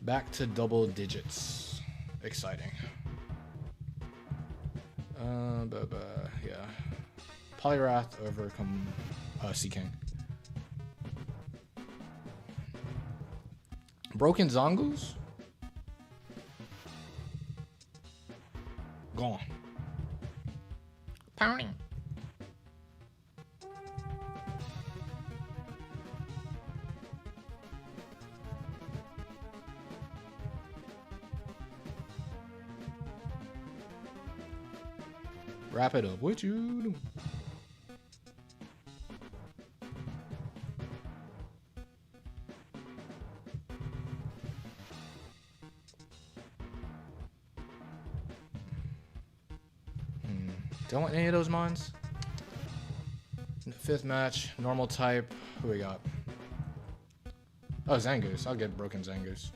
Back to double digits. Exciting. Yeah. Polyrath over Sea King. Broken Zongoose? Gone. Pounding. Wrap it up. What you do? Don't want any of those mons. Fifth match, normal type. Who we got? Oh, Zangoose. I'll get Broken Zangoose.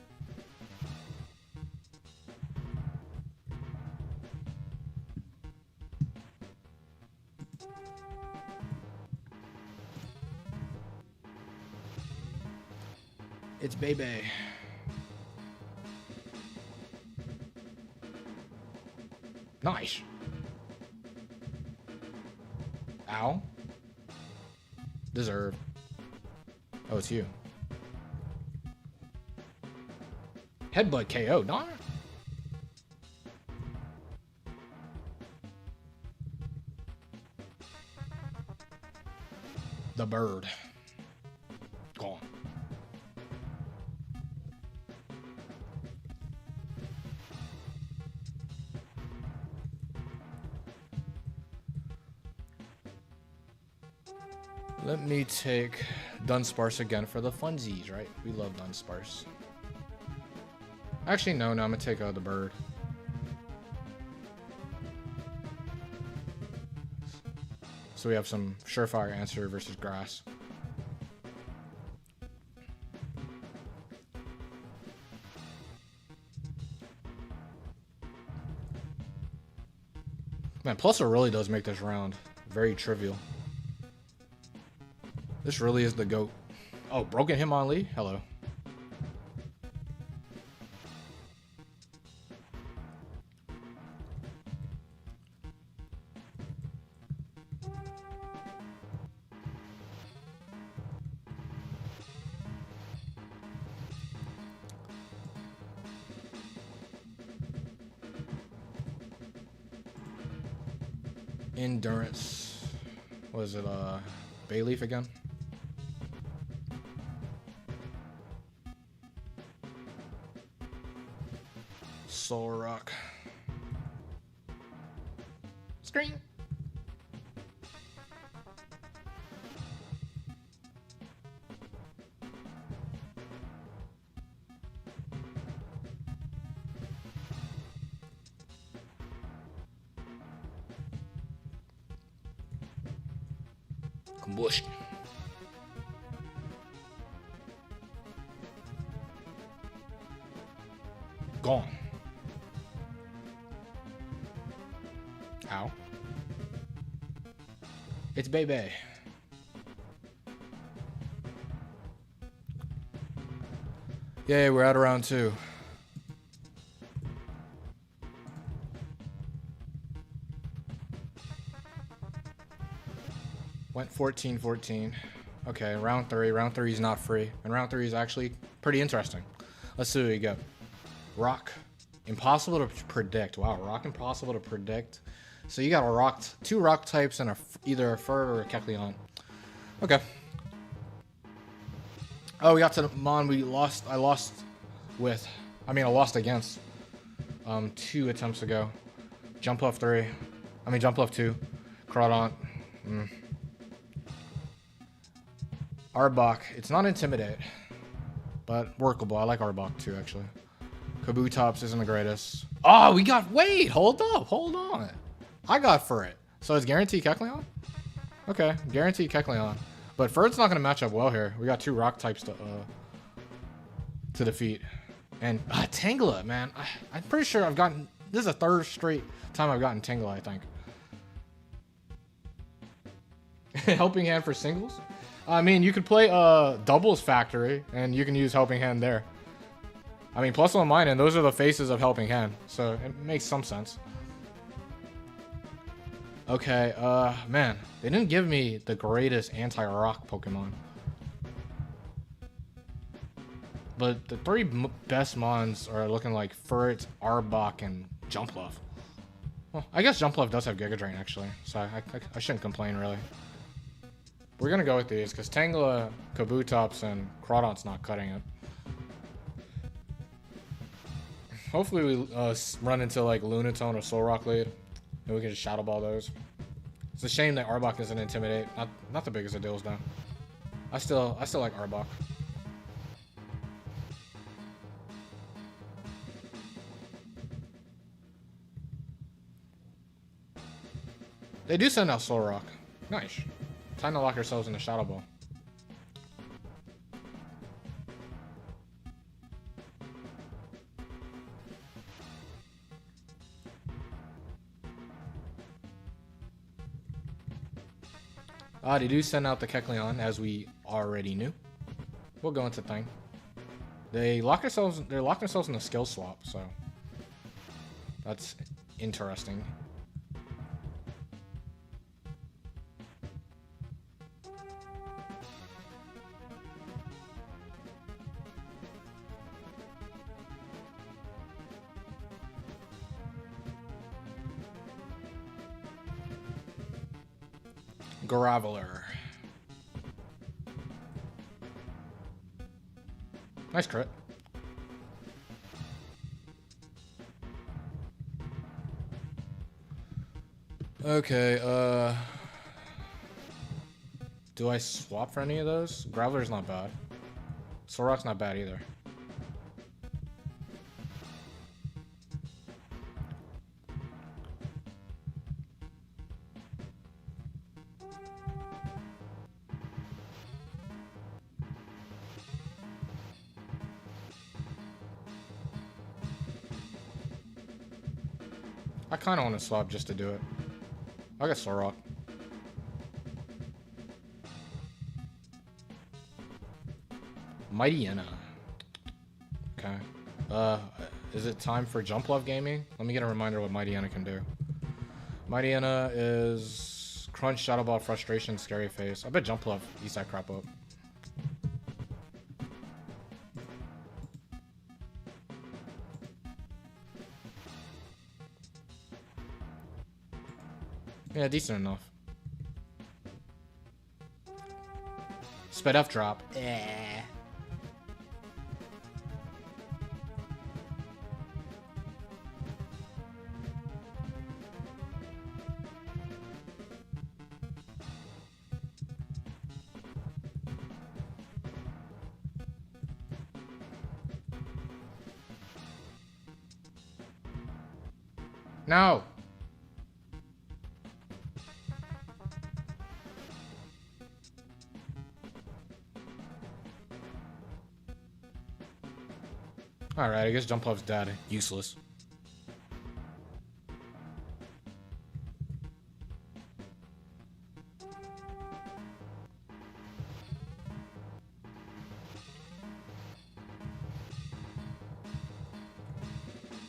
It's Bebe. Nice. Ow. Deserve. Oh, it's you. Headbutt KO. Darn. The bird. Gone. Let me take Dunsparce again for the funsies, right? We love Dunsparce. Actually, no, I'm gonna take the bird. So we have some surefire answer versus grass. Man, Plusle really does make this round very trivial. This really is the GOAT. Oh, Broken Hitmonlee? Hello. Endurance. Was it Bayleaf again? Soul Rock. Screen. Combustion. Gone. Ow. It's Bebe. Yay, we're at round 2. Went 14-14. Okay, round 3. Round 3 is not free. And round 3 is actually pretty interesting. Let's see what we got. Rock. Impossible to predict. Wow, rock impossible to predict. So you got two rock types and either a Fur or a Kecleon. Okay. Oh, we got to the Mon. I lost against 2 attempts ago. Jump left 3. Jump left 2. Crawdaunt. Arbok. It's not Intimidate, but workable. I like Arbok too, actually. Kabutops isn't the greatest. Oh, we got... Wait, hold on. I got Furret. So it's guaranteed Kecleon? Okay, guaranteed Kecleon. But Furret's not going to match up well here. We got 2 rock types to defeat. And Tangela, man. I'm pretty sure I've gotten... This is the 3rd straight time I've gotten Tangela, I think. Helping Hand for singles? You could play Doubles Factory, and you can use Helping Hand there. Plus 1 mine, and those are the faces of Helping Hand. So it makes some sense. Okay, man. They didn't give me the greatest anti-rock Pokemon. But the 3 best mons are looking like Furret, Arbok, and Jumpluff. Well, I guess Jumpluff does have Giga Drain, actually. So I shouldn't complain, really. We're going to go with these, because Tangela, Kabutops, and Crawdaunt's not cutting it. Hopefully we run into, like, Lunatone or Solrock lead. And we can just Shadow Ball those. It's a shame that Arbok doesn't Intimidate. Not the biggest of deals, though. I still like Arbok. They do send out Solrock. Nice. Time to lock ourselves in the Shadow Ball. They do send out the Kecleon, as we already knew. We'll go into thing. They're locked themselves in the skill swap, so that's interesting. Graveler. Nice crit. Okay, do I swap for any of those? Graveler's not bad. Solrock's not bad either. I kind of want to swap just to do it. I got Solrock. Mightyena. Okay. Is it time for Jumpluff gaming? Let me get a reminder what Mightyena can do. Mightyena is Crunch, Shadow Ball, Frustration, Scary Face. I bet Jumpluff eats that crap up. Yeah, decent enough. Sped up drop. No. Alright, I guess Jumpluff's dead. Useless.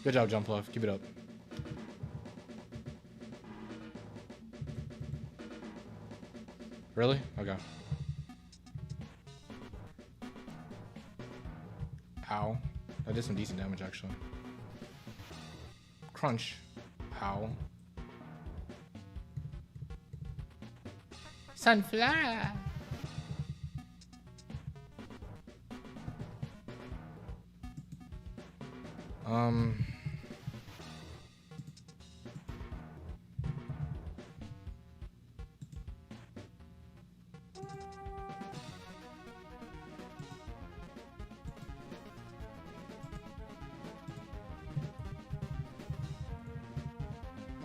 Good job, Jumpluff. Keep it up. Really? Okay. Ow. I did some decent damage, actually. Crunch. Ow. Sunflower.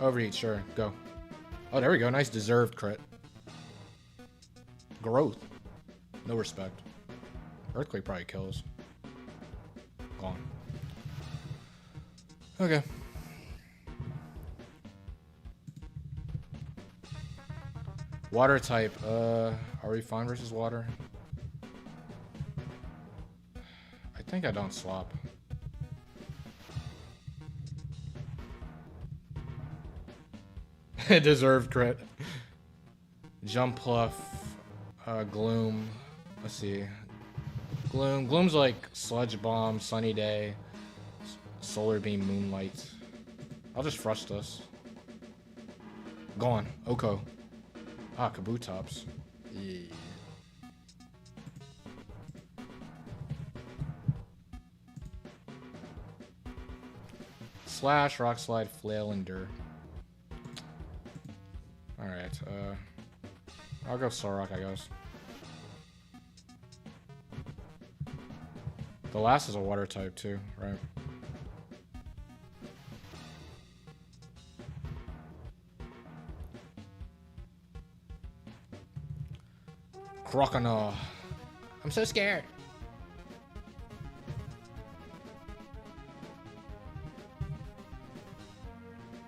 Overheat, sure. Go. Oh, there we go. Nice deserved crit. Growth. No respect. Earthquake probably kills. Gone. Okay. Water type. Are we fine versus water? I think I don't swap. Deserved crit. Jump pluff. Gloom. Let's see. Gloom's like Sludge Bomb, Sunny Day, Solar Beam, Moonlight. I'll just frush this. Gone. Oko. Ah, Kabutops. Yeah. Slash, Rock Slide, Flail, Endure. Alright, I'll go Solrock, I guess. The last is a water type too, right? Croconaw. I'm so scared.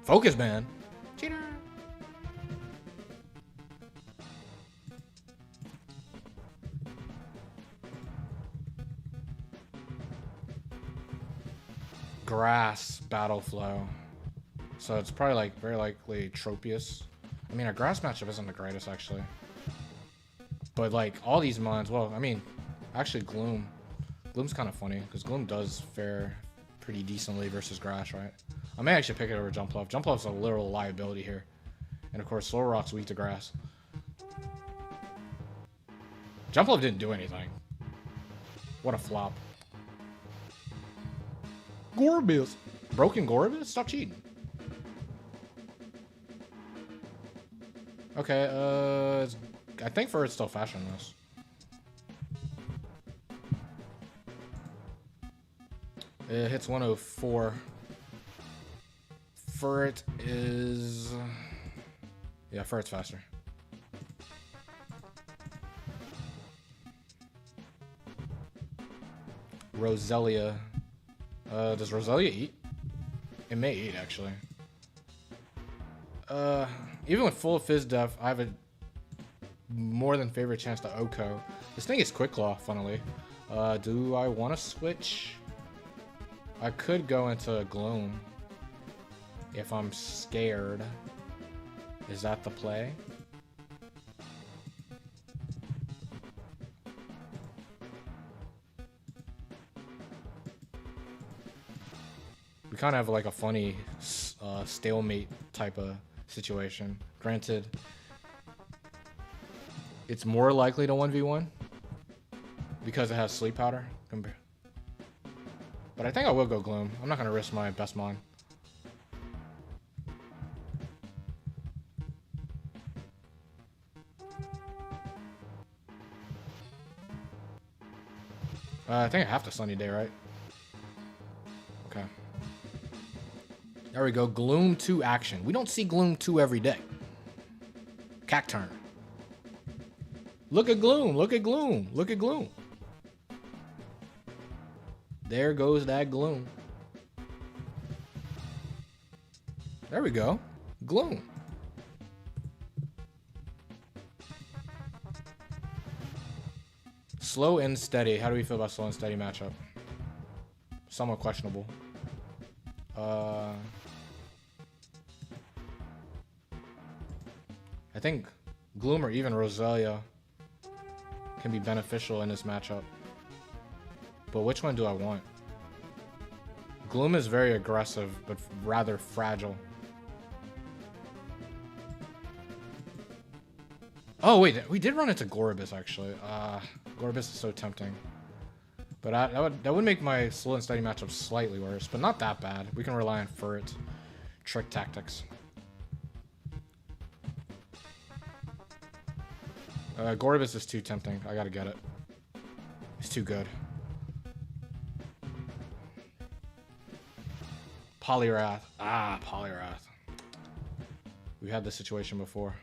Focus, man. Cheater. Grass battle flow. So it's probably like very likely Tropius. I mean, our grass matchup isn't the greatest actually. But like all these mons, well, I mean, actually Gloom. Gloom's kind of funny because Gloom does fare pretty decently versus grass, right? I may actually pick it over Jump Bluff. Jump Bluff's a literal liability here. And of course, Solrock's weak to grass. Jump Bluff didn't do anything. What a flop. Gorebyss. Broken Gorebyss? Stop cheating. Okay, I think Furret's still fashioning this. It hits 104. Furret is... Yeah, Furret's faster. Roselia. Does Roselia eat? It may eat, actually. Even with full Fizz Def, I have a more than favorite chance to Oko. This thing is Quick Claw, funnily. Do I want to switch? I could go into Gloom. If I'm scared. Is that the play? We kind of have like a funny stalemate type of situation. Granted, it's more likely to 1v1 because it has Sleep Powder. But I think I will go Gloom. I'm not going to risk my best mon. I think I have to Sunny Day, right? Okay. There we go. Gloom 2 action. We don't see Gloom 2 every day. Cacturn. Look at Gloom. Look at Gloom. Look at Gloom. There goes that Gloom. There we go. Gloom. Slow and steady. How do we feel about slow and steady matchup? Somewhat questionable. I think Gloom or even Roselia can be beneficial in this matchup. But which one do I want? Gloom is very aggressive, but rather fragile. Oh, wait. We did run into Gorebyss, actually. Gorebyss is so tempting. But that would make my slow and steady matchup slightly worse, but not that bad. We can rely on Furret trick tactics. Gorbis is too tempting. I gotta get it. It's too good. Poliwrath. Ah, Poliwrath. We had this situation before.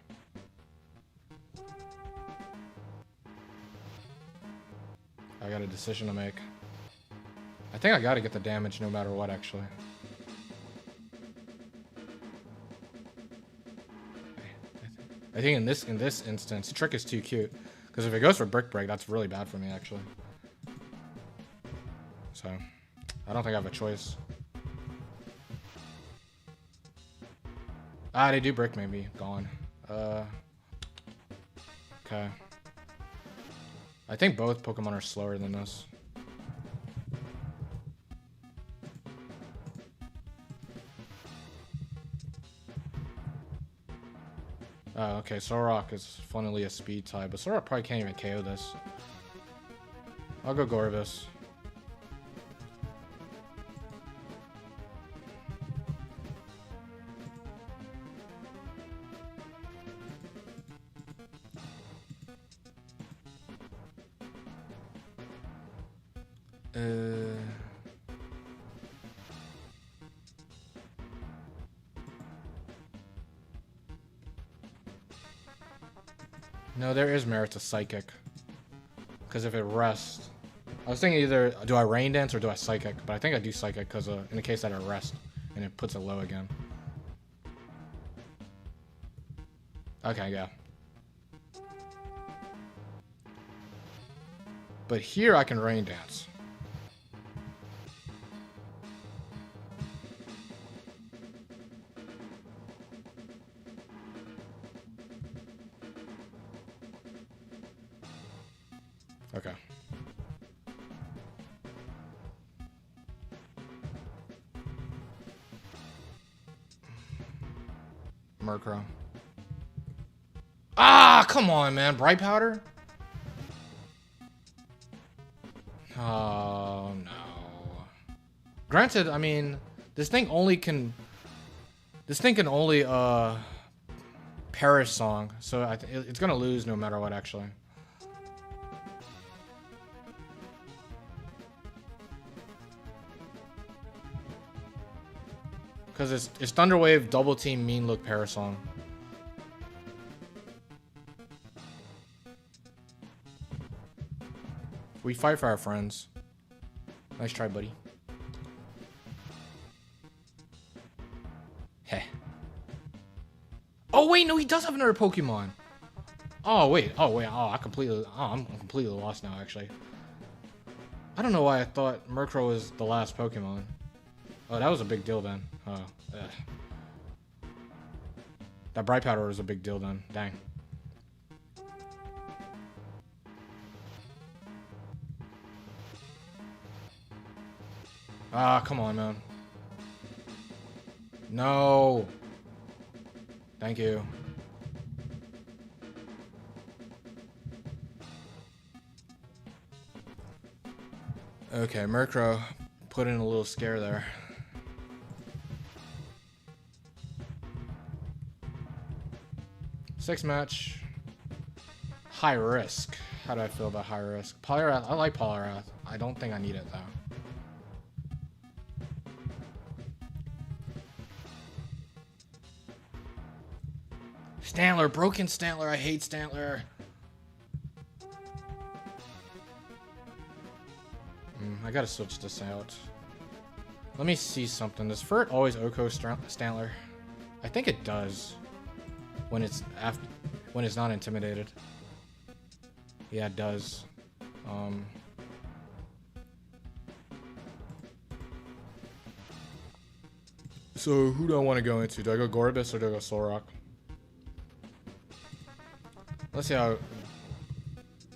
I got a decision to make. I think I gotta get the damage no matter what, actually. I think in this instance, Trick is too cute. Because if it goes for Brick Break, that's really bad for me, actually. So, I don't think I have a choice. Ah, they do Brick, maybe. Gone. Okay. I think both Pokemon are slower than this. Oh, okay. Solrock is funnily a speed type, but Solrock probably can't even KO this. I'll go Gorbis. No, there is merit to Psychic. Because if it rests... I was thinking either do I Rain Dance or do I Psychic, but I think I do Psychic because in the case that it rests and it puts it low again. Okay, yeah. But here I can Rain Dance. Okay. Murkrow. Ah, come on, man. Bright Powder? Oh, no. Granted, I mean, this thing can only, Perish Song, so it's gonna lose no matter what, actually. Because it's Thunder Wave, Double Team, Mean Look, Parasong. We fight for our friends. Nice try, buddy. Heh. Oh wait, no, he does have another Pokemon. Oh wait, I'm completely lost now. Actually, I don't know why I thought Murkrow was the last Pokemon. Oh, that was a big deal then. Oh, ugh. That Bright Powder was a big deal then. Dang. Ah, come on, man. No. Thank you. Okay, Murkrow put in a little scare there. Six match. High risk. How do I feel about high risk? Poliwrath. I like Poliwrath. I don't think I need it though. Stantler. Broken Stantler. I hate Stantler. I gotta switch this out. Let me see something. Does Furt always Oko Stantler? I think it does. When it's not intimidated. Yeah, it does. So who do I want to go into? Do I go Gorbis or do I go Solrock? Let's see how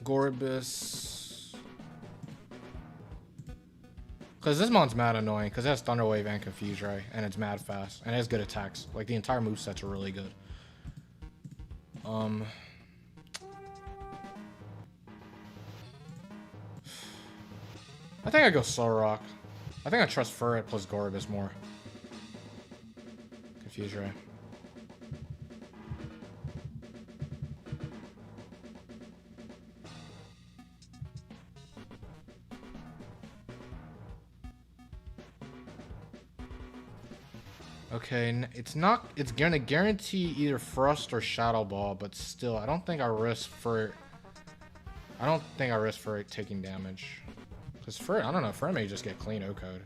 Gorbis. Because this mon's mad annoying because it has Thunder Wave and Confuse Ray, and it's mad fast, and it has good attacks. Like the entire movesets are really good. I think I go Soul Rock. I think I trust Furret plus Gorbis more. Confuse Ray. Okay, it's not. It's gonna guarantee either Frost or Shadow Ball, but still, I don't think I risk for. I don't think I risk for it taking damage. Cause Furret, I don't know. Furret may just get clean O-code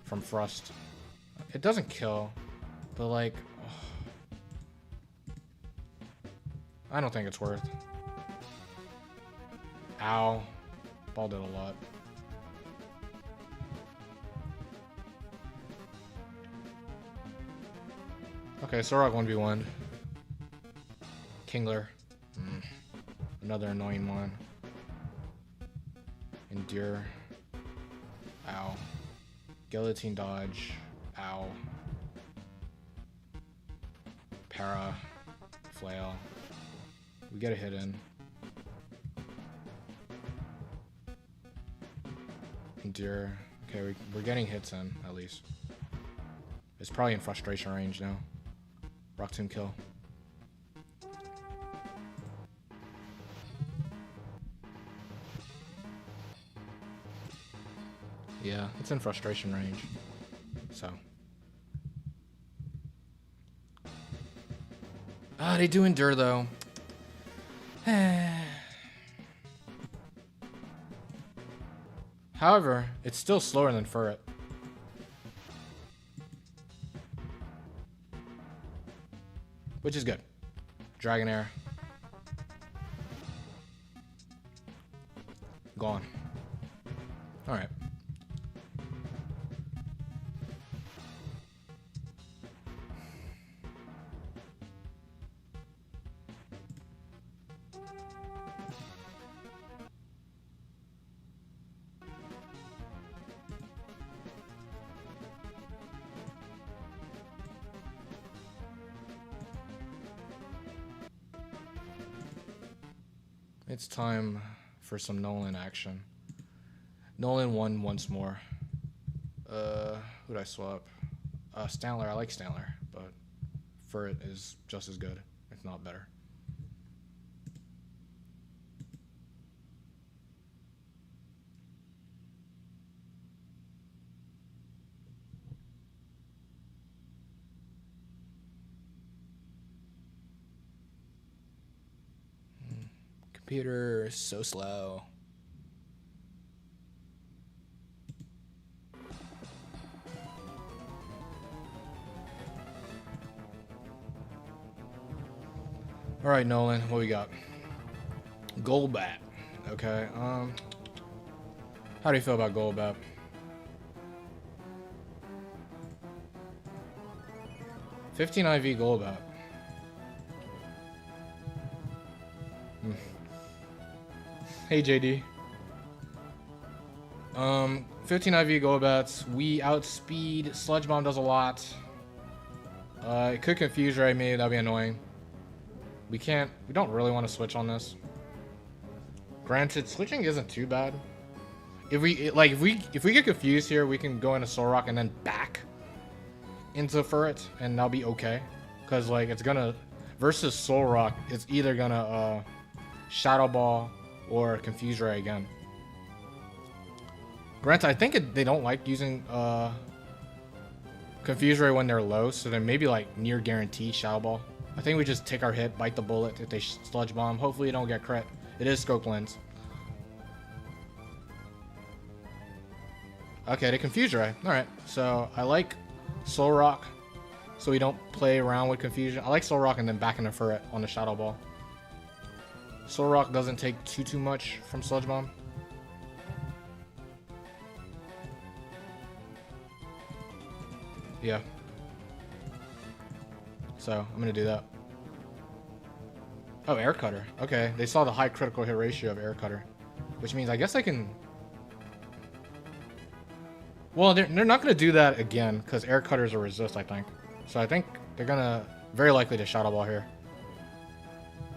from Frost. It doesn't kill, but like, I don't think it's worth. Ow, ball did a lot. Okay, Sorok 1v1. Kingler. Another annoying one. Endure. Ow. Guillotine dodge. Ow. Para. Flail. We get a hit in. Endure. Okay, we're getting hits in, at least. It's probably in frustration range now. Rock Tomb kill. Yeah, it's in frustration range. So. Ah, they do endure though. However, it's still slower than Furret. Which is good. Dragonair. Gone. Alright. It's time for some Nolan action. Nolan won once more. Who'd I swap? Stantler. I like Stantler, but Furret is just as good, if not better. Computer is so slow. All right, Nolan, what we got? Golbat. Okay. How do you feel about Golbat? $15 IV Golbat. Hey JD. 15 IV Golbats. We outspeed. Sludge Bomb does a lot. It could confuse Ray me. That'd be annoying. We don't really want to switch on this. Granted, switching isn't too bad. If we get confused here, we can go into Soul Rock and then back into Furret, and that'll be okay. Cause like it's gonna versus Soul Rock, it's either gonna Shadow Ball or Confuse Ray again. Granted, I think they don't like using Confuse Ray when they're low, so then maybe like near guarantee Shadow Ball. I think we just take our hit, bite the bullet if they Sludge Bomb. Hopefully you don't get crit. It is Scope Lens. Okay, they Confuse Ray. Alright, so I like Soul Rock, so we don't play around with confusion. I like Soul Rock and then back into Furret on the Shadow Ball. Soul Rock doesn't take too much from Sludge Bomb. Yeah. So, I'm gonna do that. Oh, Air Cutter. Okay, they saw the high critical hit ratio of Air Cutter. Which means I guess I can... Well, they're not gonna do that again, because Air Cutters are resist, I think. So I think they're gonna... Very likely to Shadow Ball here.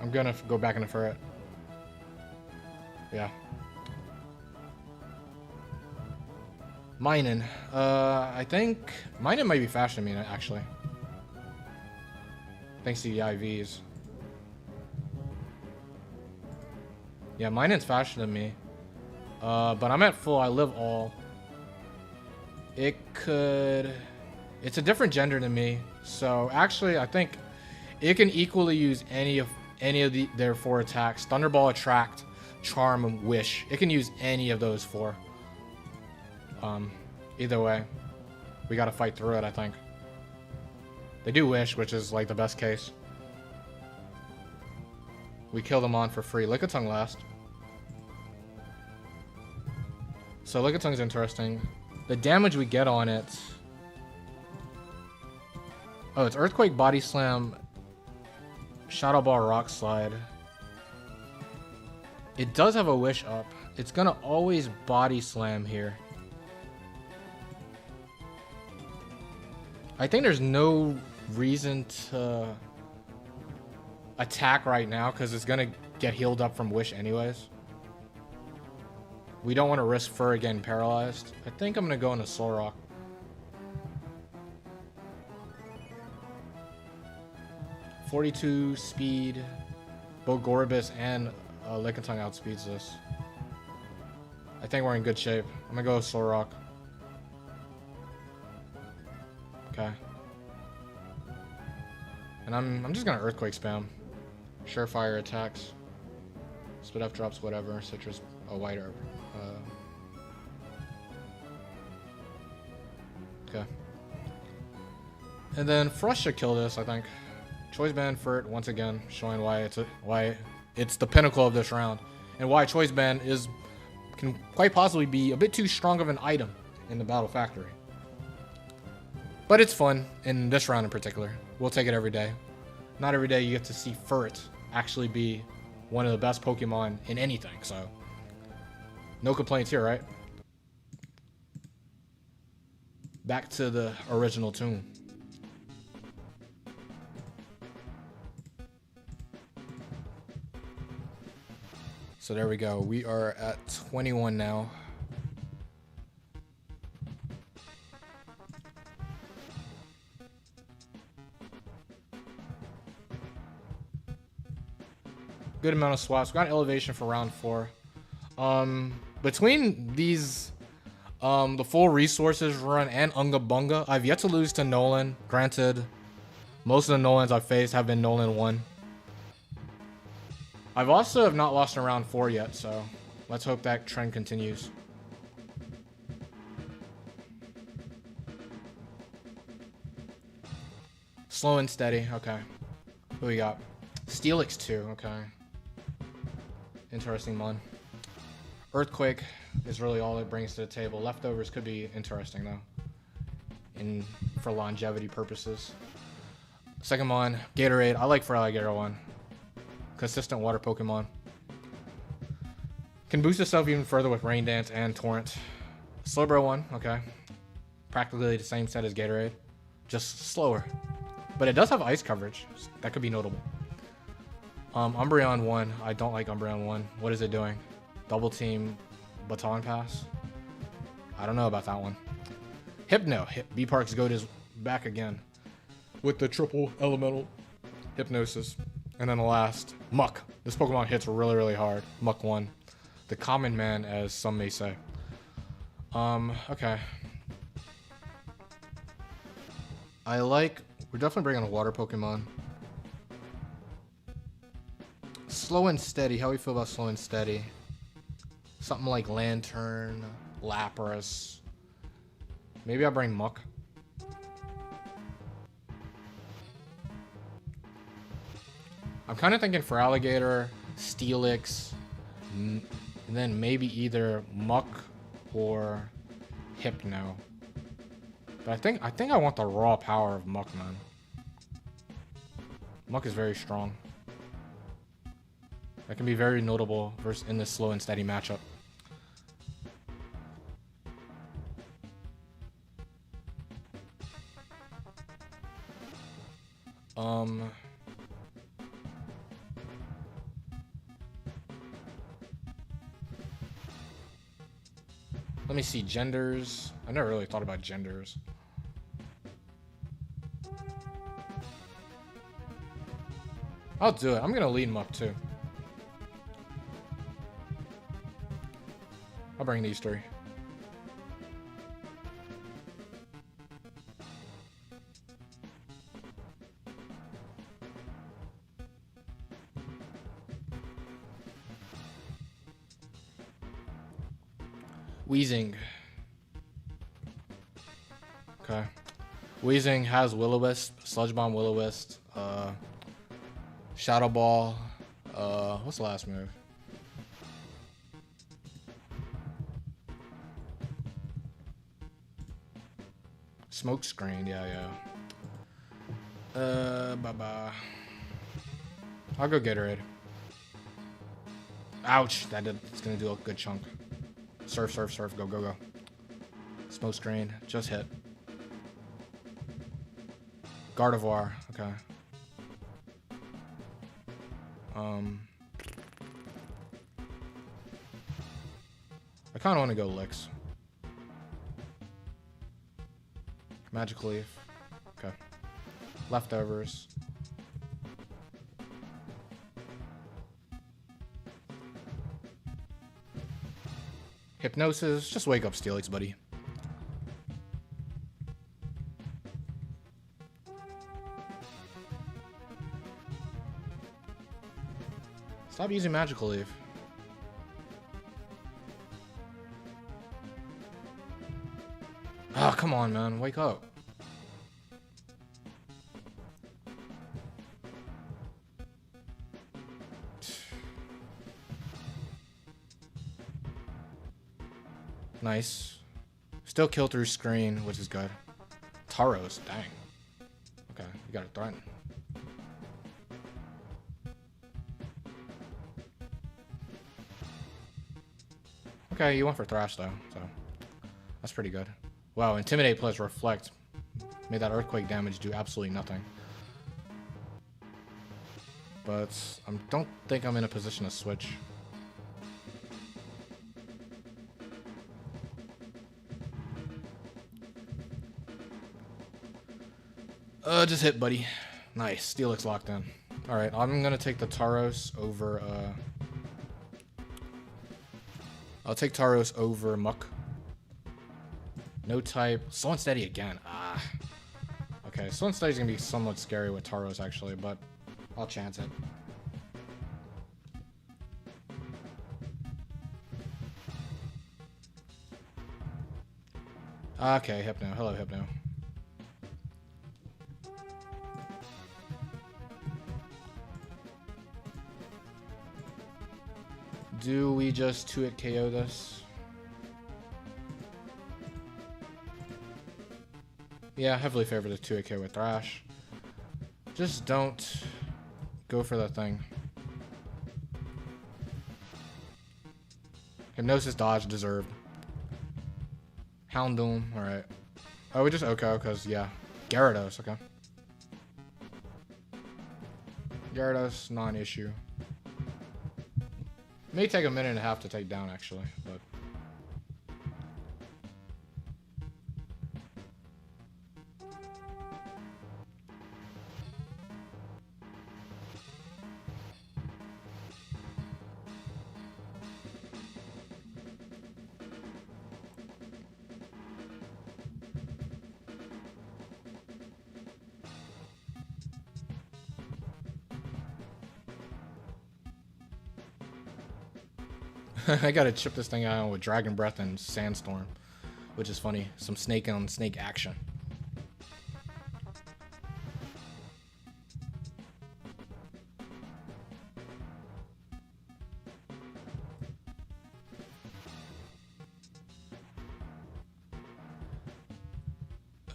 I'm gonna go back into Furret. Yeah. Minin. I think Minin might be faster than me, actually. Thanks to the IVs. Yeah, Minin's faster than me. But I'm at full. I live all. It could... It's a different gender than me. So, actually, I think it can equally use any of their 4 attacks. Thunderball, Attract, Charm, and Wish. It can use any of those 4. Either way, we gotta fight through it, I think. They do Wish, which is like the best case. We kill them on for free. Lickitung last. So Lickitung's interesting. The damage we get on it... Oh, it's Earthquake, Body Slam, Shadow Ball, Rock Slide. It does have a Wish up. It's gonna always Body Slam here. I think there's no reason to attack right now because it's gonna get healed up from Wish anyways. We don't want to risk Fur getting paralyzed. I think I'm gonna go into Soul Rock. .42 speed. Both Goribus and Lickitung outspeeds this. I think we're in good shape. I'm gonna go with Soul Rock. Okay. And I'm just gonna Earthquake spam. Surefire attacks. Spit up drops, whatever. Citrus, a White Herb. Okay. And then Frost should kill this, I think. Choice Band Furt once again, showing why it's the pinnacle of this round, and why Choice Band can quite possibly be a bit too strong of an item in the Battle Factory. But it's fun in this round in particular. We'll take it every day. Not every day you get to see Furt actually be one of the best Pokemon in anything, so no complaints here, right? Back to the original tune. So there we go. We are at 21 now. Good amount of swaps. We got elevation for round 4. Between these, the full resources run and Unga Bunga, I've yet to lose to Nolan. Granted, most of the Nolans I've faced have been Nolan 1. I've also have not lost in round 4 yet, so let's hope that trend continues. Slow and steady, okay. Who we got? Steelix 2, okay. Interesting one. Earthquake is really all it brings to the table. Leftovers could be interesting though, for longevity purposes. Second one, Gatorade. I like Feraligatr 1. Consistent water Pokemon. Can boost itself even further with Rain Dance and Torrent. Slowbro 1, okay. Practically the same set as Gatorade, just slower. But it does have ice coverage. That could be notable. Umbreon 1. I don't like Umbreon 1. What is it doing? Double Team Baton Pass? I don't know about that one. Hypno. B-Park's Goat is back again with the triple elemental Hypnosis. And then the last, Muck. This Pokemon hits really, really hard. Muck 1. The common man, as some may say. Okay. We're definitely bringing a water Pokemon. Slow and steady. How do we feel about slow and steady? Something like Lantern, Lapras. Maybe I'll bring Muck. I'm kind of thinking Feraligatr, Steelix, and then maybe either Muck or Hypno. But I think I want the raw power of Muck, man. Muck is very strong. That can be very notable in this slow and steady matchup. Let me see, genders. I never really thought about genders. I'll do it. I'm gonna lead him up too. I'll bring these three. Wheezing. Okay. Wheezing has Will-O-Wisp, Sludge Bomb, Will-O-Wisp, Shadow Ball. What's the last move? Smoke Screen, yeah. Bye-bye. I'll go Gatorade. Ouch, it's gonna do a good chunk. Surf, go. Smoke Screen, just hit. Gardevoir, okay. I kinda wanna go Licks. Magic Leaf. Okay. Leftovers. Hypnosis. Just wake up, Steelix, buddy. Stop using Magical Leaf. Oh, come on, man. Wake up. Nice. Still kill through screen, which is good. Tauros, dang. Okay, you gotta threaten. Okay, you went for Thrash though, so that's pretty good. Wow, Intimidate plus Reflect made that Earthquake damage do absolutely nothing. But I don't think I'm in a position to switch. Just hit, buddy. Nice. Steelix locked in. Alright, I'm gonna take the Tauros over, I'll take Tauros over Muck. No type. Slow and Steady again. Ah. Okay, Slow and Steady's gonna be somewhat scary with Tauros, actually, but I'll chance it. Okay, Hypno. Hello, Hypno. Do we just 2-hit KO this? Yeah, heavily favor the 2-hit KO with Thrash. Just don't go for that thing. Hypnosis dodge deserved. Houndoom, alright. Oh, we just OHKO, because, yeah. Gyarados, okay. Gyarados, non-issue. May take a minute and a half to take down, actually, but... I gotta chip this thing out with Dragon Breath and Sandstorm, which is funny. Some snake on snake action.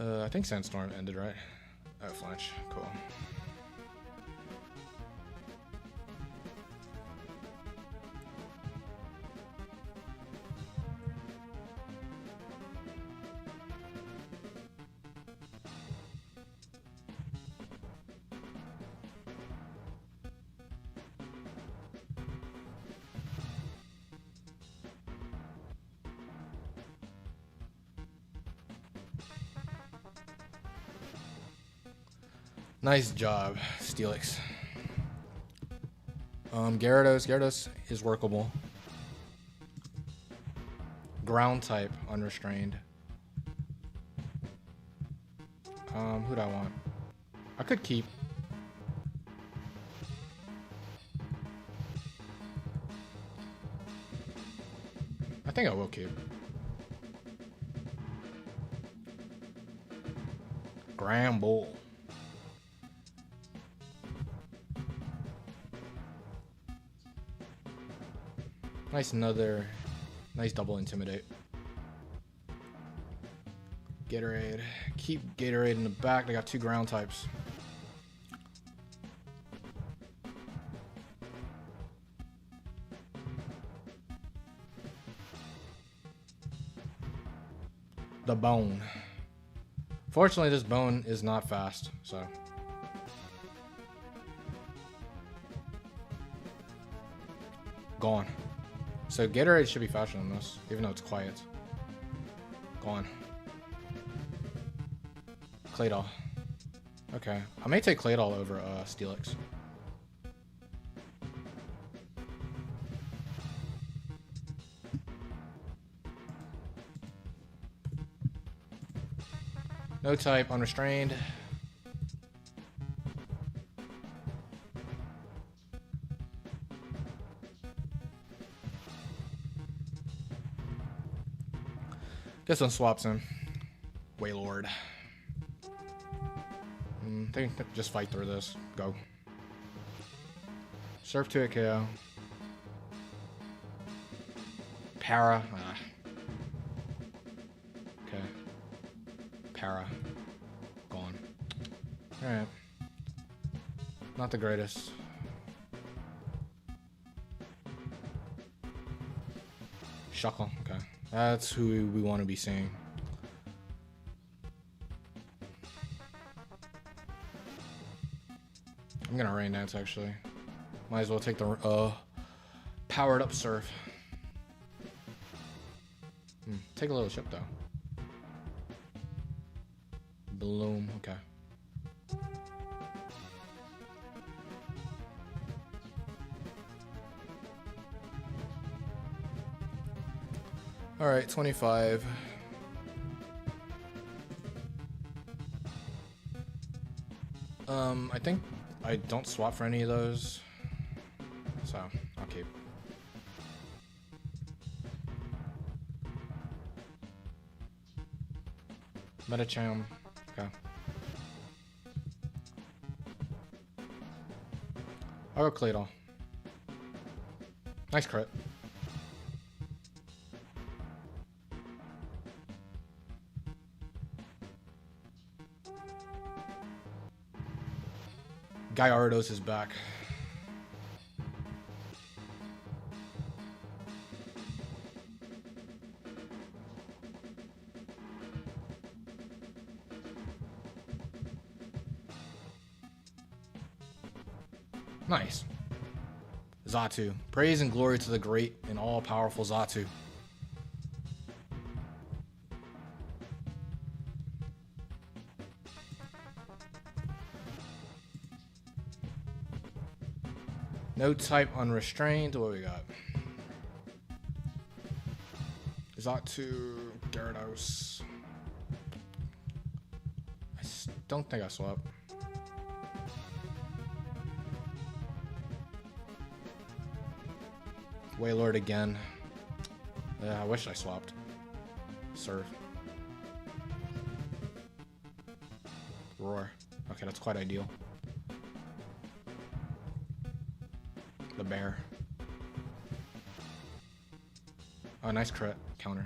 I think Sandstorm ended, right? Oh, flinch. Cool. Nice job, Steelix. Gyarados is workable. Ground type, unrestrained. Who do I want? I could keep. I think I will keep. Gramble. Nice double intimidate. Gatorade. Keep Gatorade in the back. They got 2 ground types. The bone. Fortunately, this bone is not fast, so. Gone. So Gatorade should be faster than this, even though it's quiet. Gone. Claydol. Okay. I may take Claydol over Steelix. No type, unrestrained. This one swaps him. Wailord. I think just fight through this. Go. Surf to a KO. Para. Okay. Para. Gone. Alright. Not the greatest. Shuckle. Okay. That's who we want to be seeing. I'm gonna rain dance actually. Might as well take the powered up surf. Take a little chip though. Bloom. Okay. All right, 25. I think I don't swap for any of those, so I'll keep. Metacham. Okay. I'll go Claydol. Nice crit. Gyarados is back. Nice. Xatu. Praise and glory to the great and all-powerful Xatu. No type unrestrained. What we got? Xatu, Gyarados. I don't think I swap. Wailord again. Yeah, I wish I swapped. Surf. Roar. Okay, that's quite ideal. The bear. Oh, nice crit. Counter.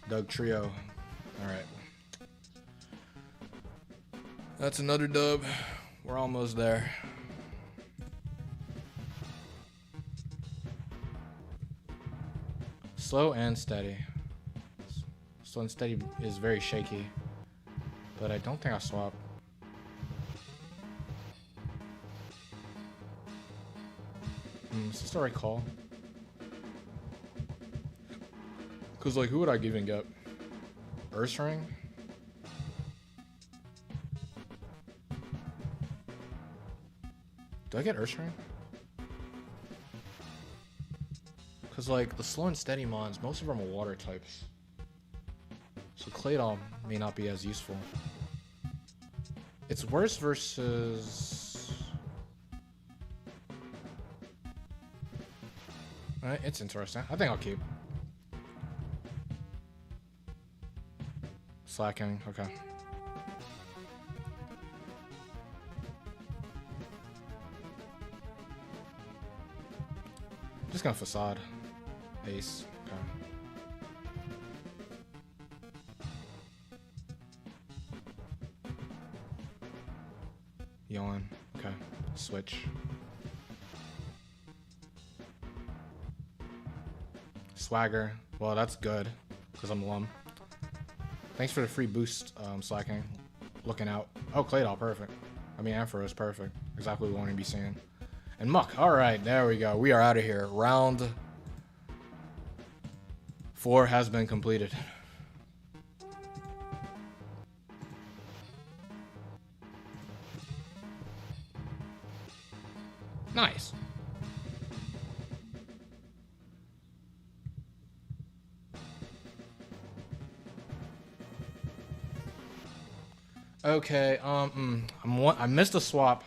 Doug Trio. Alright. That's another dub. We're almost there. Slow and steady. Slow and steady is very shaky. But I don't think I'll swap. Is this the right call? Because, like, who would I even get? Ursaring? Do I get Earthstrain? Because, like, the slow and steady mons, most of them are water types. So Claydol may not be as useful. It's worse versus... Alright, it's interesting. I think I'll keep. Slacking, okay. Just gonna Facade. Ace, okay. Yawn, okay. Switch. Swagger, well that's good, because I'm Lum. Thanks for the free boost, Slacking. Looking out. Oh, Claydol, perfect. I mean, Ampharos, perfect. Exactly what we want to be seeing. And Muck, alright, there we go. We are out of here. Round 4 has been completed. Nice. Okay, I missed a swap.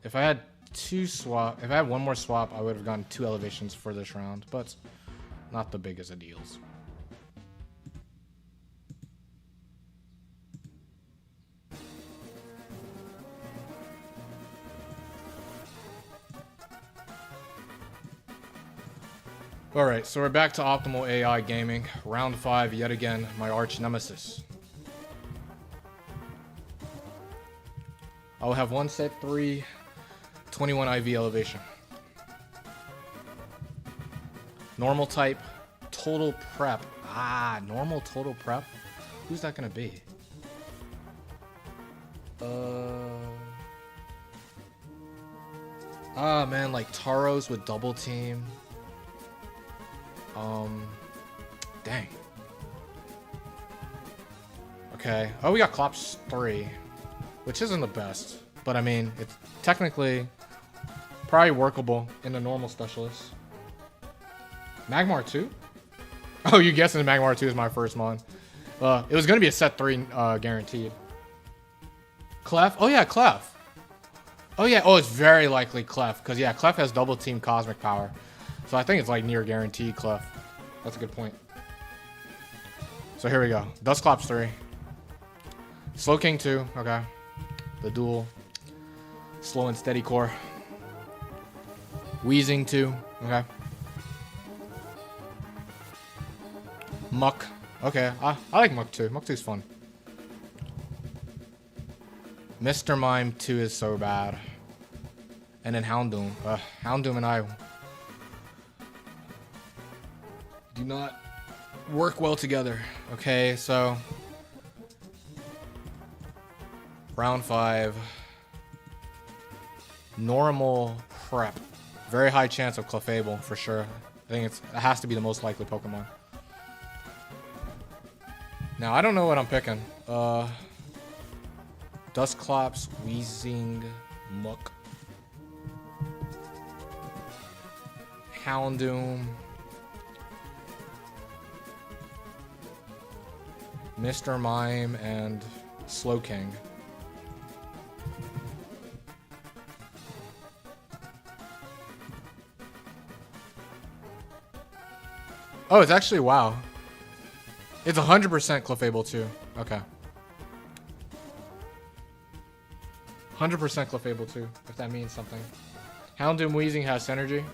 If I had one more swap, I would have gotten 2 elevations for this round, but not the biggest of deals. Alright, so we're back to Optimal AI Gaming. Round 5, yet again, my arch nemesis. I'll have 1 set 3, 21 IV elevation. Normal type, total prep. Ah, normal total prep? Who's that gonna be? Ah, man, like Taros with double team. Dang. Okay. Oh, we got Clops 3. Which isn't the best, but I mean, it's technically probably workable in a normal specialist. Magmar 2? Oh, you guessing Magmar 2 is my first mon. It was going to be a set 3 guaranteed. Clef? Oh yeah, Clef. Oh yeah, oh it's very likely Clef, because yeah, Clef has double team cosmic power. So I think it's like near guaranteed Clef. That's a good point. So here we go. Dusclops 3. Slowking 2, okay. The dual. Slow and steady core. Wheezing 2. Okay. Muck. Okay. I like Muck 2. Muck 2 is fun. Mr. Mime 2 is so bad. And then Houndoom. Houndoom and I do not work well together. Okay, so round 5. Normal prep. Very high chance of Clefable for sure. I think it has to be the most likely Pokemon. Now I don't know what I'm picking. Dusclops, Wheezing, Muck, Houndoom, Mr. Mime, and Slowking. Oh, it's actually wow. It's 100% Clefable too. Okay. 100% Clefable too, if that means something. Houndoom Wheezing has synergy.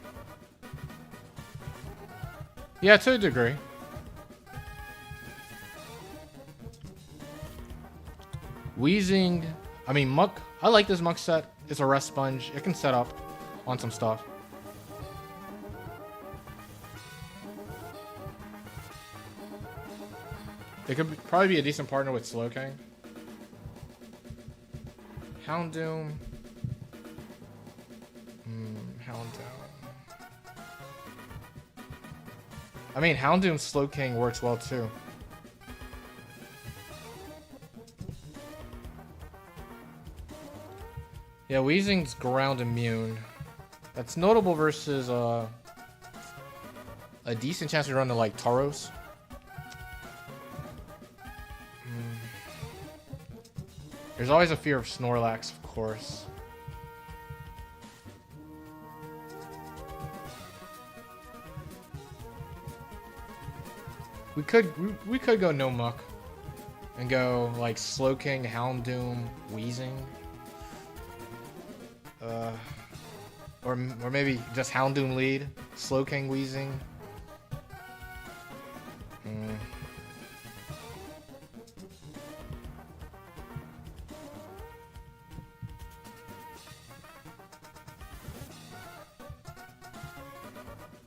Yeah, to a degree. Wheezing, I mean Muck. I like this Muck set. It's a rest sponge. It can set up on some stuff. It could probably be a decent partner with Slowking. Houndoom. Houndoom. I mean, Houndoom Slowking works well too. Yeah, Weezing's ground immune. That's notable versus a decent chance we run to like Tauros. There's always a fear of Snorlax, of course. We could go no muck and go like Slowking, Houndoom, Weezing. Or maybe just Houndoom lead, Slowking, Weezing.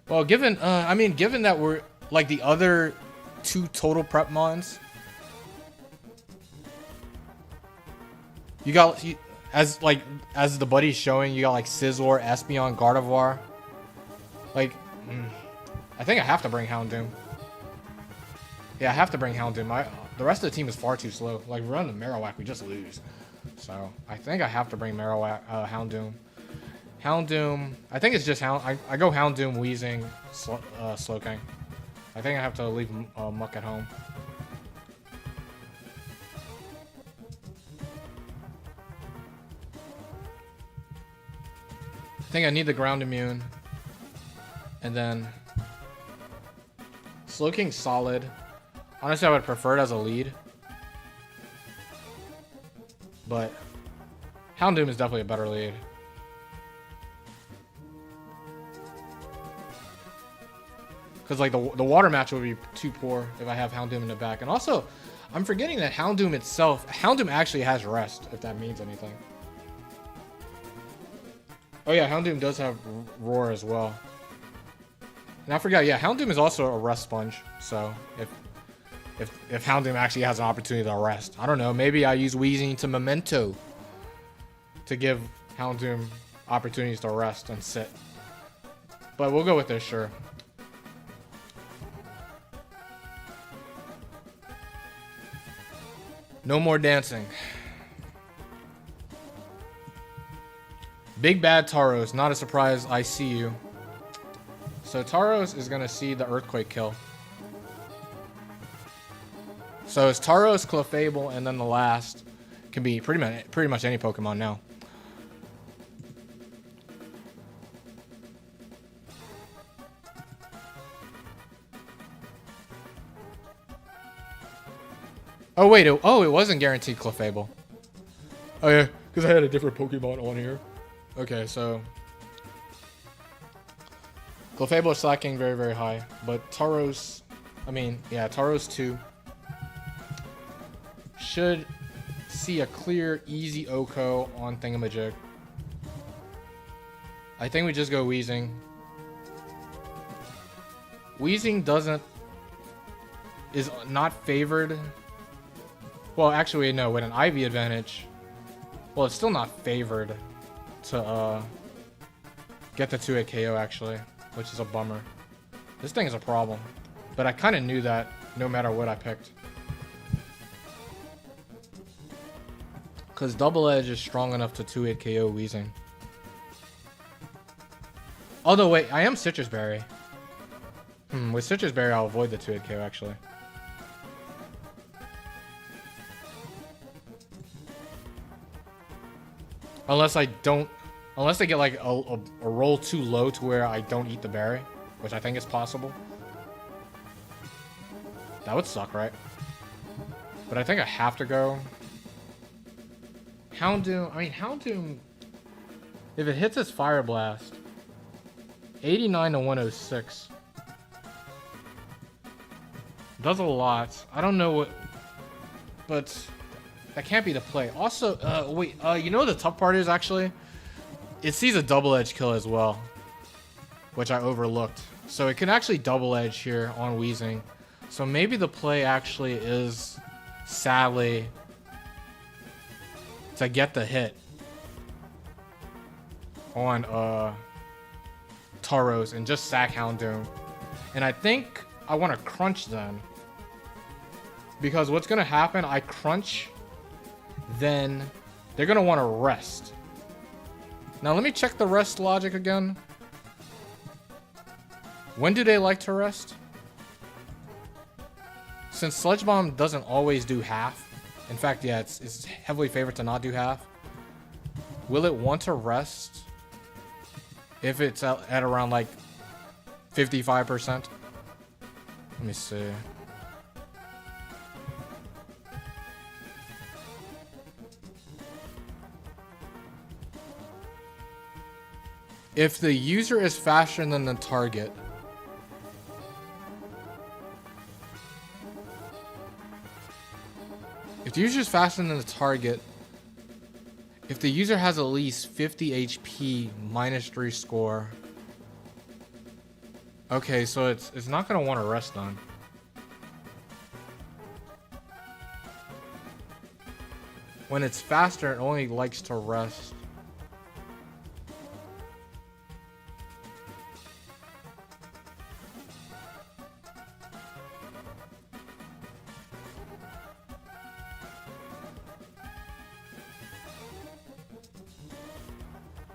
Well, given given that we're like the other two total prep mons, you got as the buddy's showing, you got like Scizor, Espeon, Gardevoir. Like, I think I have to bring Houndoom. Yeah, I have to bring Houndoom. The rest of the team is far too slow. Like, we run the Marowak, we just lose. So I think I have to bring Houndoom. Houndoom. I think it's just I go Houndoom, Weezing, Slowking. I think I have to leave Muck at home. I think I need the ground immune. And then Slowking's solid. Honestly, I would prefer it as a lead. But Houndoom is definitely a better lead. Because like the water match would be too poor if I have Houndoom in the back. And also, I'm forgetting that Houndoom itself, Houndoom actually has rest, if that means anything. Oh yeah, Houndoom does have Roar as well. And I forgot, yeah, Houndoom is also a rest sponge. So if Houndoom actually has an opportunity to rest, I don't know, maybe I use Weezing to Memento to give Houndoom opportunities to rest and sit. But we'll go with this, sure. No more dancing. Big bad Tauros. Not a surprise. I see you. So Tauros is going to see the Earthquake kill. So it's Tauros, Clefable, and then the last can be pretty much any Pokemon now. Oh wait, it wasn't guaranteed Clefable. Oh yeah, because I had a different Pokemon on here. Okay, so Clefable is slacking very, very high, but Tauros, Tauros 2 should see a clear, easy Oko on Thingamajig. I think we just go Weezing. Weezing is not favored. Well, actually, no, with an Ivy advantage. Well, it's still not favored to get the 2-hit KO, actually, which is a bummer. This thing is a problem. But I kind of knew that no matter what I picked. Because Double Edge is strong enough to 2-hit KO Weezing. Although, wait, I am Citrus Berry. With Citrus Berry, I'll avoid the 2-hit KO, actually. Unless I get like a roll too low to where I don't eat the berry, which I think is possible. That would suck, right? But I think I have to go Houndoom. Houndoom, if it hits its Fire Blast, 89 to 106. Does a lot. I don't know what, but that can't be the play. Also, wait, you know what the tough part is, actually? It sees a double edge kill as well, which I overlooked. So it can actually double edge here on Weezing. So maybe the play actually is, sadly, to get the hit on Tauros and just sack Houndoom. And I think I want to crunch then. Because what's going to happen, I crunch, then they're going to want to rest. Now let me check the rest logic again. When do they like to rest? Since Sludge Bomb doesn't always do half. In fact, yeah, it's heavily favored to not do half. Will it want to rest if it's at around like 55%? Let me see. If the user is faster than the target, if the user is faster than the target, if the user has at least 50 HP -3 score. Okay, so it's not gonna want to rest on. When it's faster, it only likes to rest.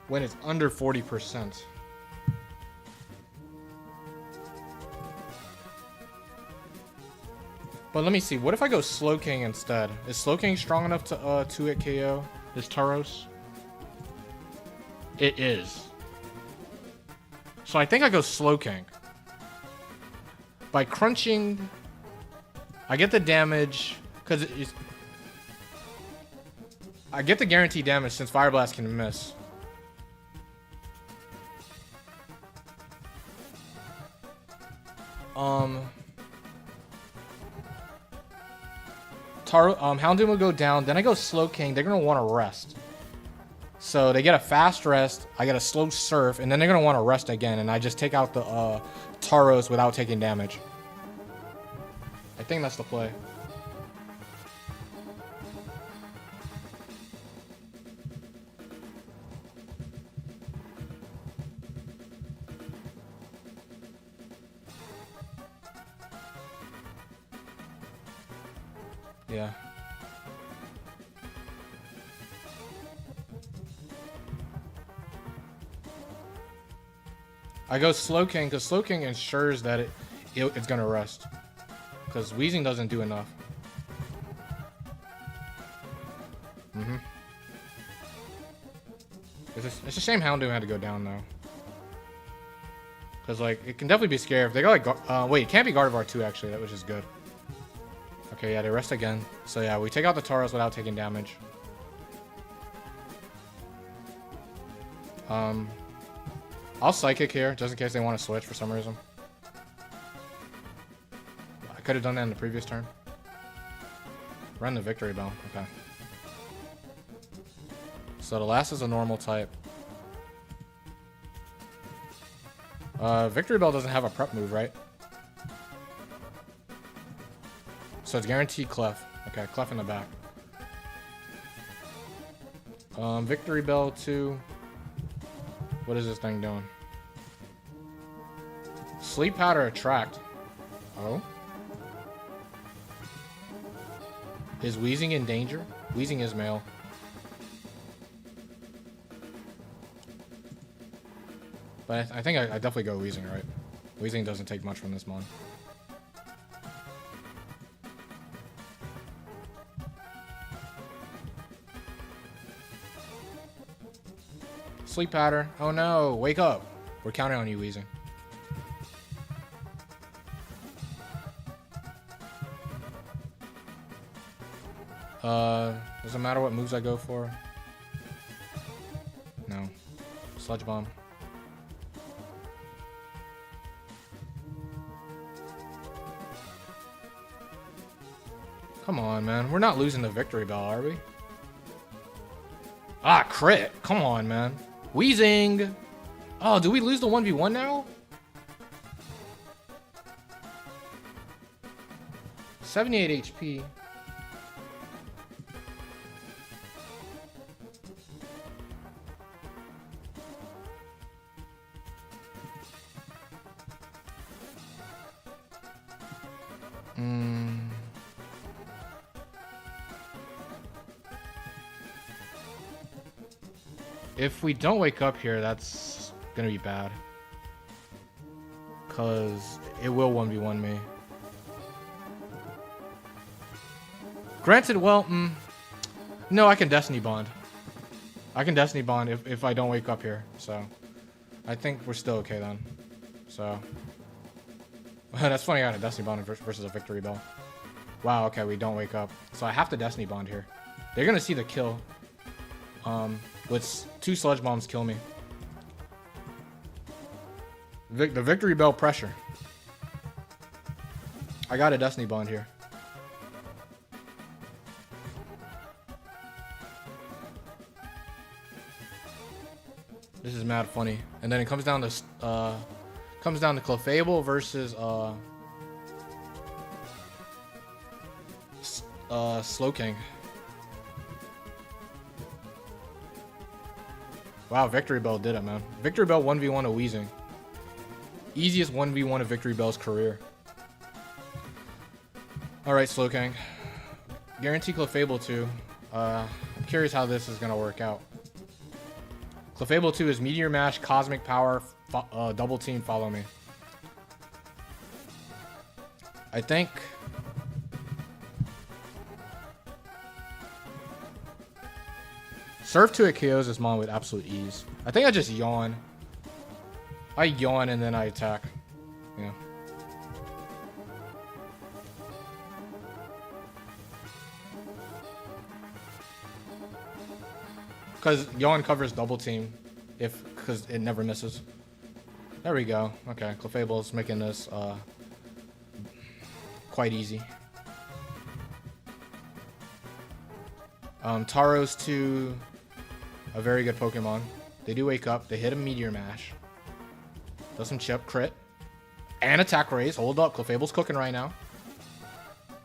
When it's under 40%. But let me see. What if I go Slow King instead? Is Slow King strong enough to 2-hit KO this Tauros? It is. So I think I go Slow King. By crunching, I get the damage because I get the guaranteed damage since Fire Blast can miss. Houndoom will go down. Then I go Slow King. They're gonna want to rest. So they get a fast rest. I get a slow surf, and then they're gonna want to rest again. And I just take out the Tauros without taking damage. I think that's the play. Yeah. I go Slow King because Slow King ensures that it's gonna rest. Because Wheezing doesn't do enough. It's a shame Houndoom had to go down though. Because like it can definitely be scary if they go like wait, it can't be Gardevoir 2 actually, that was just good. Okay, yeah, they rest again. So yeah, we take out the Tauros without taking damage. I'll Psychic here, just in case they want to switch for some reason. I could have done that in the previous turn. Run the Victory Bell, okay. So the last is a normal type. Victory Bell doesn't have a prep move, right? So it's guaranteed Clef. Okay, Clef in the back. Victory Bell 2. What is this thing doing? Sleep Powder Attract. Oh? Is Wheezing in danger? Wheezing is male. But I think I definitely go Wheezing, right? Wheezing doesn't take much from this mon. Sleep Powder. Oh no, wake up. We're counting on you, Wheezing. Doesn't matter what moves I go for. No. Sludge Bomb. Come on, man. We're not losing the Victory Bell, are we? Ah, crit. Come on, man. Wheezing. Oh, do we lose the 1v1 now? 78 HP. If we don't wake up here, that's gonna be bad. Cause it will 1v1 me. Granted, well, no, I can Destiny Bond. I can Destiny Bond if I don't wake up here, so I think we're still okay then. So that's funny, I got a Destiny Bond versus a Victory Bell. Wow, okay, we don't wake up. So I have to Destiny Bond here. They're gonna see the kill. With 2 Sludge Bombs kill me. The Victory Bell pressure. I got a Destiny Bond here. This is mad funny. And then it comes down to Clefable versus Slowking. Wow, Victory Bell did it, man. Victory Bell 1v1 a Weezing. Easiest 1v1 of Victory Bell's career. Alright, Slowking. Guarantee Clefable 2. I'm curious how this is going to work out. Clefable 2 is Meteor Mash, Cosmic Power, Double Team, follow me. I think... Surf 2 at KOs this mon with absolute ease. I think I just yawn. I yawn and then I attack. Yeah. Because yawn covers double team, because it never misses. There we go. Okay, Clefable's making this quite easy. Tauros 2, a very good Pokemon. They do wake up. They hit a Meteor Mash. Does some chip, crit, and attack raise. Hold up, Clefable's cooking right now.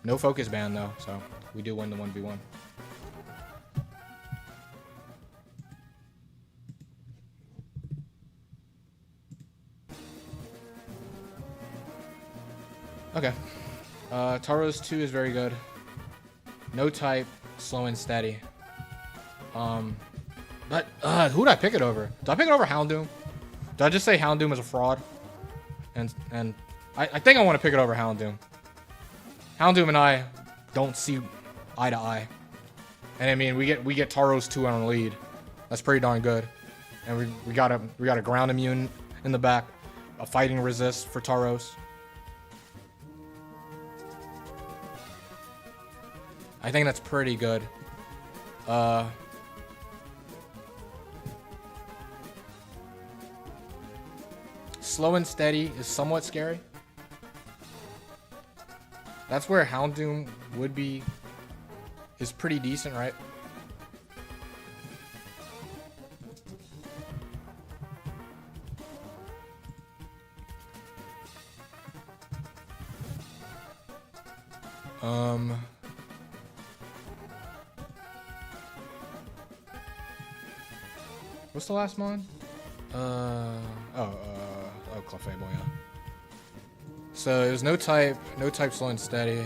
No focus ban though, so we do win the 1v1. Okay. Tauros 2 is very good. No type, slow and steady. But who did I pick it over? Did I pick it over Houndoom? Did I just say Houndoom is a fraud? And I think I want to pick it over Houndoom. Houndoom and I don't see eye to eye. And I mean we get Tauros 2 on the lead. That's pretty darn good. And we got a ground immune in the back, a fighting resist for Tauros. I think that's pretty good. Slow and steady is somewhat scary. That's where Houndoom would be, is pretty decent, right? What's the last mon? Clefable, yeah. So it was no type slow and steady.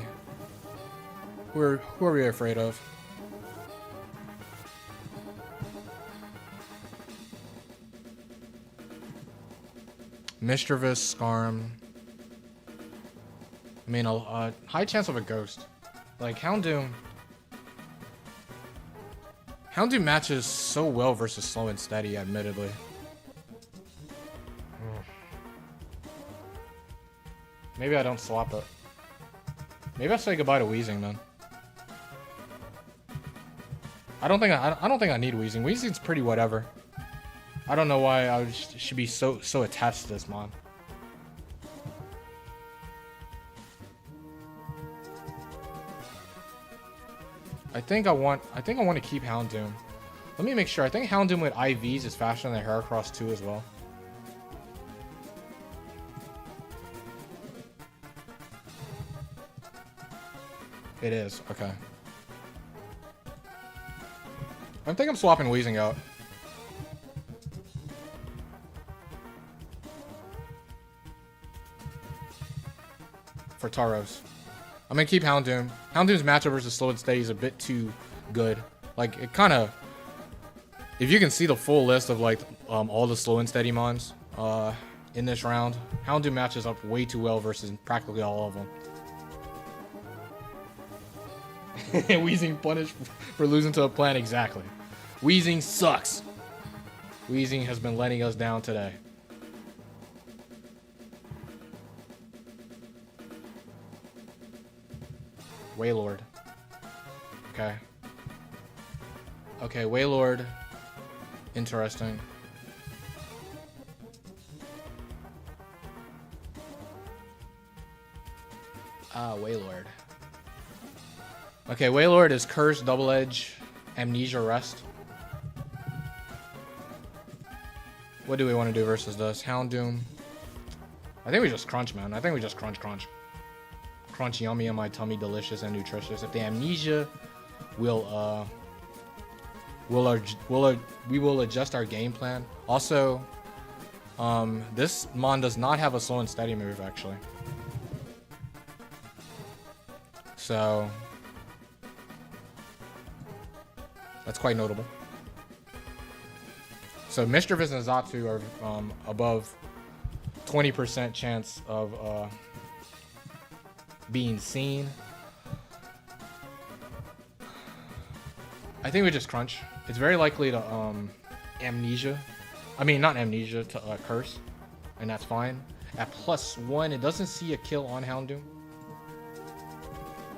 Who are we afraid of? Mischievous, Scarm. I mean, a high chance of a ghost. Like Houndoom matches so well versus slow and steady, admittedly. Maybe I don't swap it. Maybe I say goodbye to Weezing then. I don't think I need Weezing. Weezing's pretty whatever. I don't know why I should be so attached to this mon. I think I want to keep Houndoom. Let me make sure. I think Houndoom with IVs is faster than Heracross 2 as well. It is. Okay. I think I'm swapping Weezing out. For Tauros. I'm gonna keep Houndoom. Houndoom's matchup versus slow and steady is a bit too good. Like, it kind of If you can see the full list of like all the slow and steady mons in this round, Houndoom matches up way too well versus practically all of them. Weezing punished for losing to a plan, exactly. Weezing sucks. Weezing has been letting us down today. Waylord. Okay. Okay, Waylord. Interesting. Waylord. Okay, Waylord is Curse, Double Edge, Amnesia, Rest. What do we want to do versus this? Houndoom. I think we just crunch, man. I think we just crunch. Crunch, yummy in my tummy, delicious and nutritious. If the Amnesia, we will adjust our game plan. Also, this mon does not have a slow and steady move, actually. So that's quite notable. So Mischievous and Zatu are above 20% chance of being seen. I think we just crunch. It's very likely to Amnesia. I mean, not Amnesia, to Curse. And that's fine. At +1, it doesn't see a kill on Houndoom.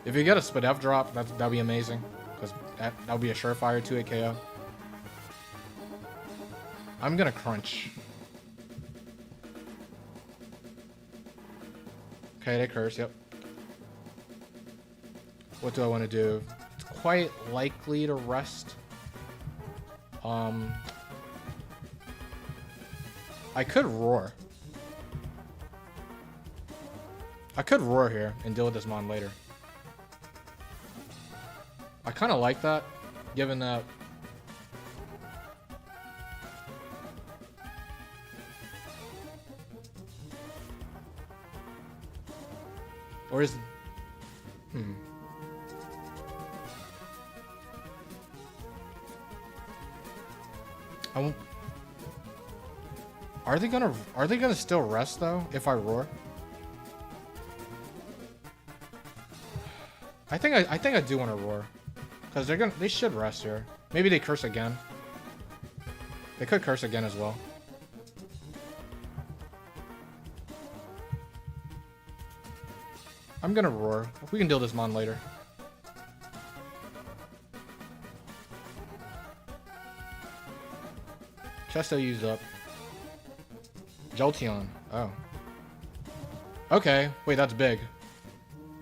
If you get a Spadef drop, that'd be amazing. Because that'll be a surefire 2-hit KO. I'm gonna crunch. Okay, they curse, yep. What do I want to do? It's quite likely to rest. I could roar. I could roar here and deal with this mon later. I kind of like that, given that or is Are they gonna still rest though if I roar? I think I do want to roar. Because they should rest here. Maybe they curse again. They could curse again as well. I'm gonna roar. We can deal this mon later. Chesto used up. Jolteon. Oh. Okay. Wait, that's big.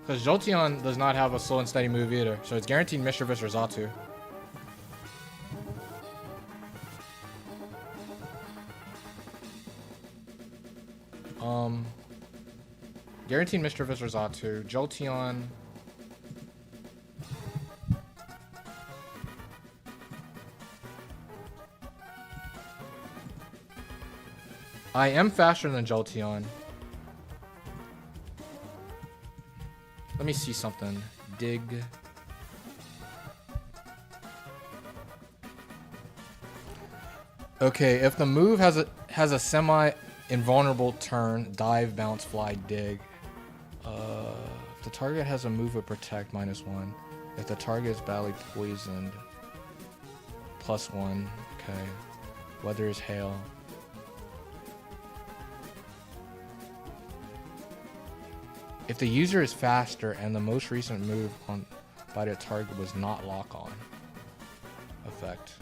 Because Jolteon does not have a slow and steady move either. So it's guaranteed Mischievous or Zatu. Guaranteed Mischievous or Zatu. Jolteon. I am faster than Jolteon. Let me see something. Dig. Okay, if the move has a semi-invulnerable turn, dive, bounce, fly, dig. If the target has a move with protect, -1. If the target is badly poisoned, +1. Okay. Weather is hail. If the user is faster and the most recent move by the target was not lock on effect.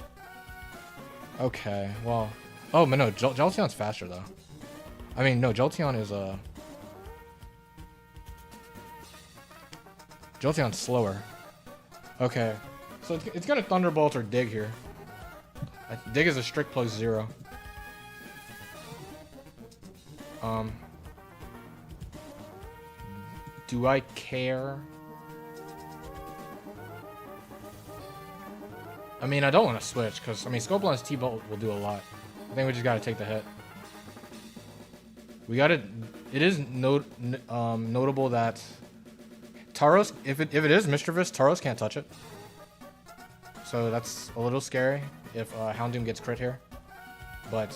Okay, well. Oh, but no, Jolteon's faster though. I mean, no, Jolteon is Jolteon's slower. Okay, so it's gonna Thunderbolt or Dig here. Dig is a strict +0. Do I care? I mean, I don't want to switch because I mean, Scopeland's T-Bolt will do a lot. I think we just gotta take the hit. We gotta. It is notable that if it is Mischievous, Tauros can't touch it. So that's a little scary. if Houndoom gets crit here. But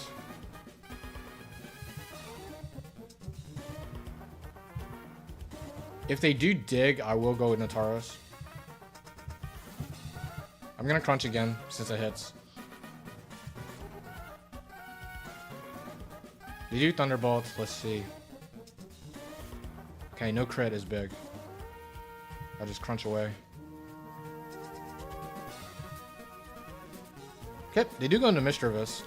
if they do dig, I will go with Nataros. I'm gonna crunch again since it hits. They do Thunderbolt. Let's see. Okay, no crit is big. I'll just crunch away. Okay, they do go into Mischievous.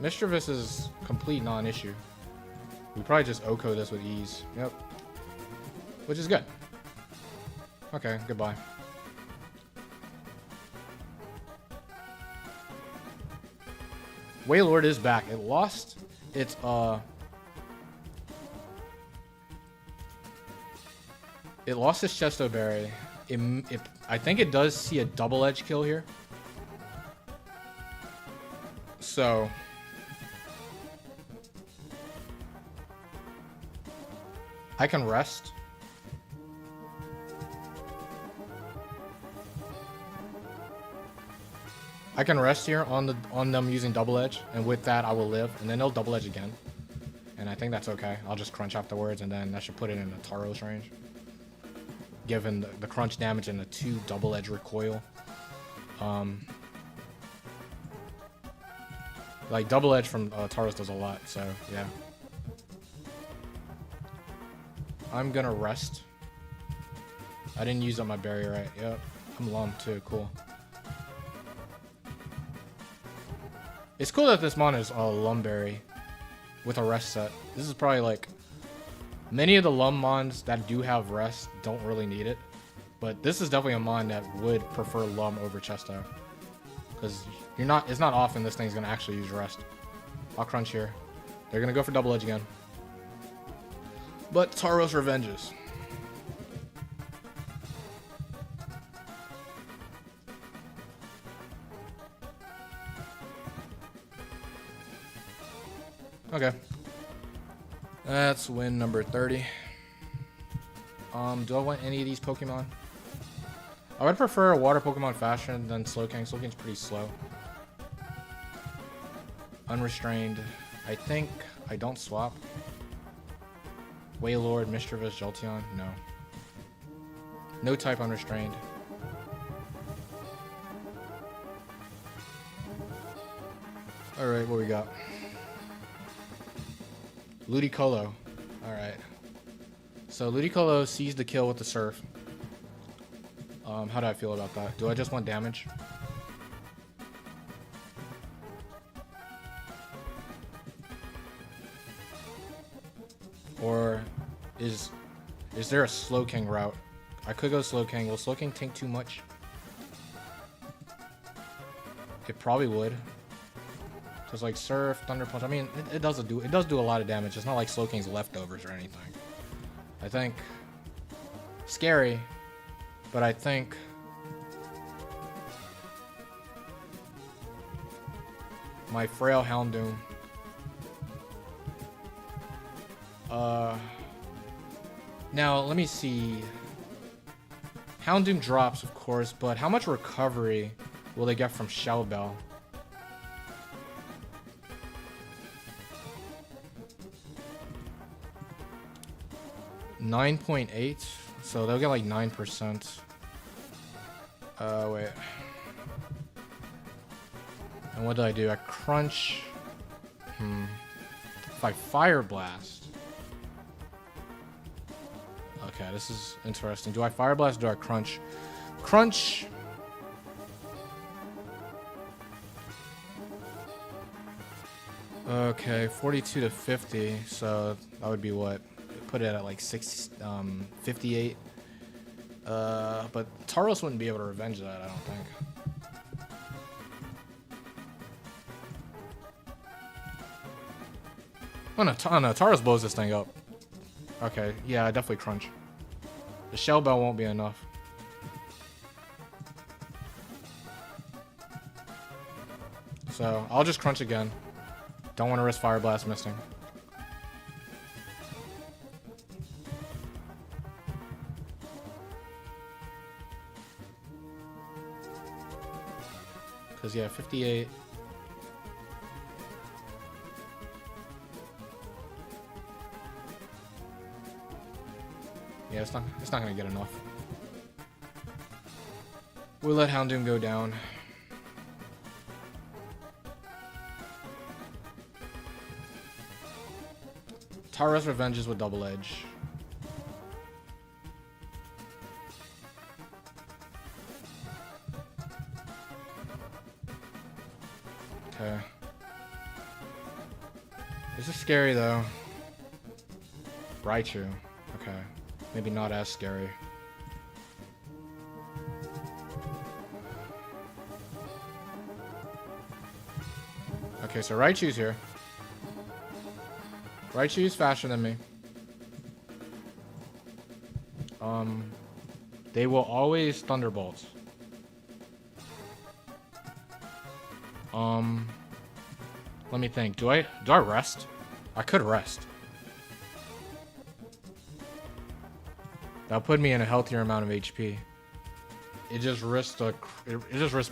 Mischievous is complete non-issue. We probably just Oko this with ease. Yep. Which is good. Okay, goodbye. Wailord is back. It lost its it lost its Chesto Berry. I think it does see a double edge kill here. So I can rest. I can rest here on them using double edge, and with that I will live, and then they'll double edge again. And I think that's okay. I'll just crunch afterwards, and then that should put it in the Taros range. Given the crunch damage and the 2 double edge recoil. Like double edge from Taros does a lot, so yeah. I'm gonna rest. I didn't use up my berry right. Yep. I'm Lum too, cool. It's cool that this mon is a Lumberry with a rest set. This is probably like many of the Lum mons that do have rest don't really need it, but this is definitely a mon that would prefer Lum over Chesto because it's not often this thing's gonna actually use rest. I'll crunch here. They're gonna go for double edge again, but Taros revenges. Okay. That's win number 30. Do I want any of these Pokemon? I would prefer a water Pokemon faster than Slowking. Slowking's pretty slow. Unrestrained. I think I don't swap. Wailord, Mischievous, Jolteon. No. No type unrestrained. Alright, what we got? Ludicolo. Alright. So Ludicolo sees the kill with the Surf. How do I feel about that? Do I just want damage? Or is there a Slowking route? I could go Slowking. Will Slowking tank too much? It probably would. Because like Surf, Thunder Punch, I mean, it does do a lot of damage. It's not like Slowking's leftovers or anything. I think scary, but I think my frail Houndoom. Now let me see. Houndoom drops, of course, but how much recovery will they get from Shell Bell? .8, so they'll get like 9%. Wait. And what do? I crunch. If I Fire Blast. Okay, this is interesting. Do I Fire Blast or do I crunch? Crunch. Okay, 42 to 50, so that would be what? Put it at like 58. But Taros wouldn't be able to revenge that, I don't think. Oh no, Taros blows this thing up. Okay, yeah, I definitely crunch. The Shell Bell won't be enough. So, I'll just crunch again. Don't want to risk Fire Blast missing. Because, yeah, 58. Yeah, it's not going to get enough. We'll let Houndoom go down. Tara's Revenge is with Double Edge. Okay. This is scary though. Raichu. Okay. Maybe not as scary. Okay, so Raichu's here. Raichu's faster than me. They will always Thunderbolts. Let me think. Do I rest? I could rest. That'll put me in a healthier amount of HP. It just risks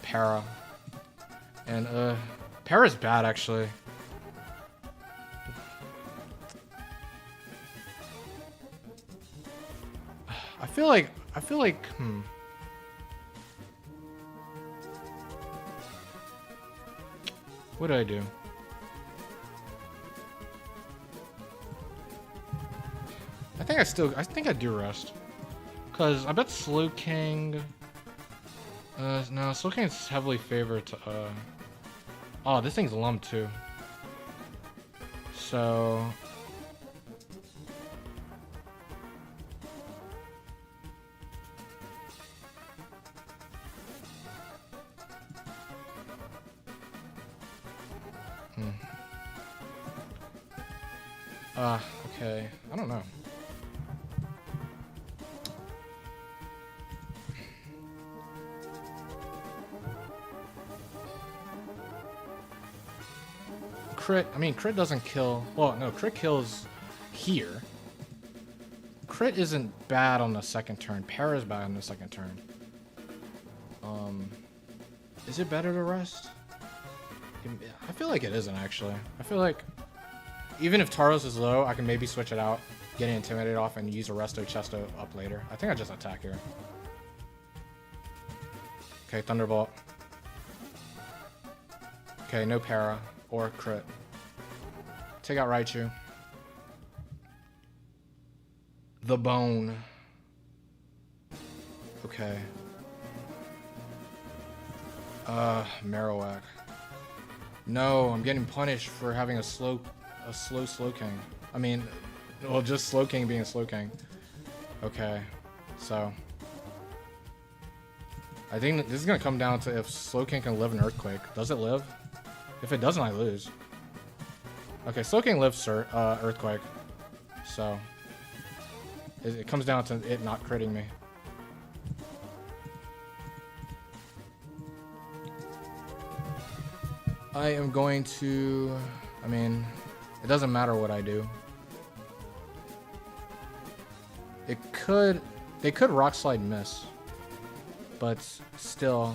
Para. And Para's bad actually. I feel like what did I do? I think I do rest. Cause I bet Slowking no, Slowking's heavily favored to oh, this thing's lumped too. So okay. I don't know. Crit doesn't kill. Well, no, crit kills here. Crit isn't bad on the second turn. Para's bad on the second turn. Is it better to rest? I feel like it isn't actually. I feel like even if Tauros is low, I can maybe switch it out, get an Intimidate off, and use a Resto Chesto up later. I think I just attack here. Okay, Thunderbolt. Okay, no Para or crit. Take out Raichu. The Bone. Okay. Marowak. No, I'm getting punished for having a slow Slowking. I mean, well, just Slowking being a Slowking. Okay, so I think this is gonna come down to if Slowking can live an Earthquake. Does it live? If it doesn't, I lose. Okay, Slowking lives Earthquake, so it comes down to it not critting me. I am going to, I mean, it doesn't matter what I do. They could Rock Slide miss, but still,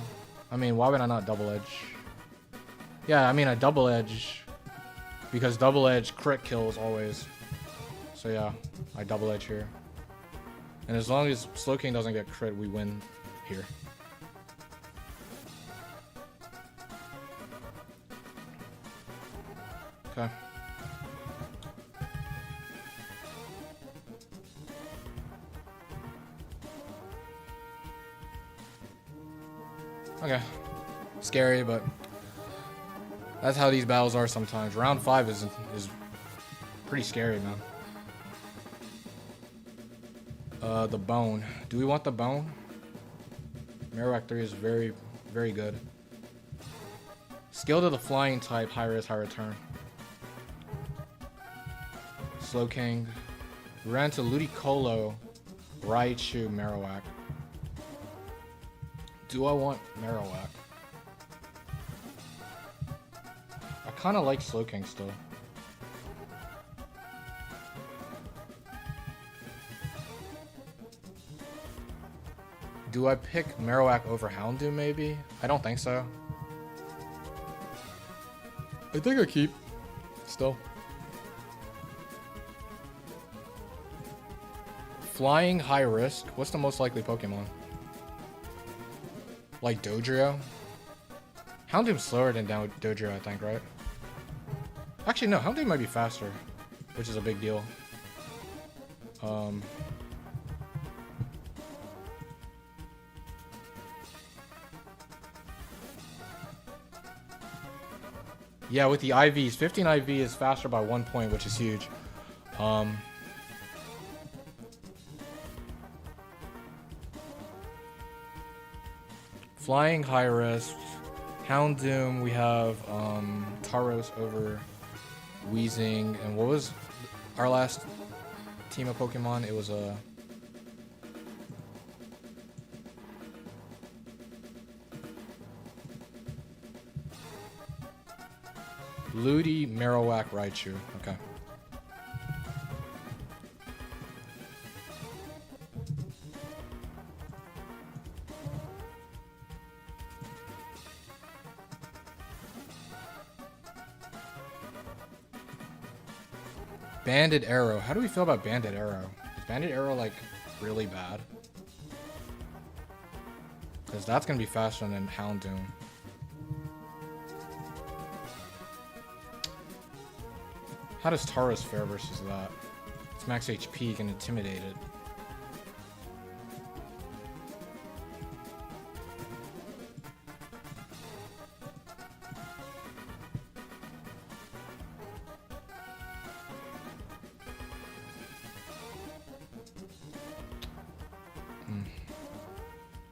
I mean, why would I not Double Edge? Yeah, I mean, I Double Edge because Double Edge crit kills always. So yeah, I Double Edge here. And as long as Slowking doesn't get crit, we win here. Okay. Okay. Scary, but that's how these battles are sometimes. Round 5 is pretty scary, man. The Bone. Do we want the Bone? Marowak 3 is very, very good. Skill to the Flying type, high risk, high return. Slowking. Ran to Ludicolo, Raichu, Marowak. Do I want Marowak? I kind of like Slowking still. Do I pick Marowak over Houndoom maybe? I don't think so. I think I keep. Still. Flying high risk. What's the most likely Pokemon? Like Dodrio? Houndoom's slower than Dodrio, I think, right? Actually, no. Houndoom might be faster, which is a big deal. Yeah, with the IVs, 15 IV is faster by 1 point, which is huge. Flying high risk. Houndoom, we have Tauros over Weezing, and what was our last team of Pokemon? It was a Ludi, Marowak, Raichu. Okay. Banded Arrow. How do we feel about Banded Arrow? Is Banded Arrow like really bad? Because that's gonna be faster than Houndoom. How does Tauros fare versus that? It's max HP, can intimidate it.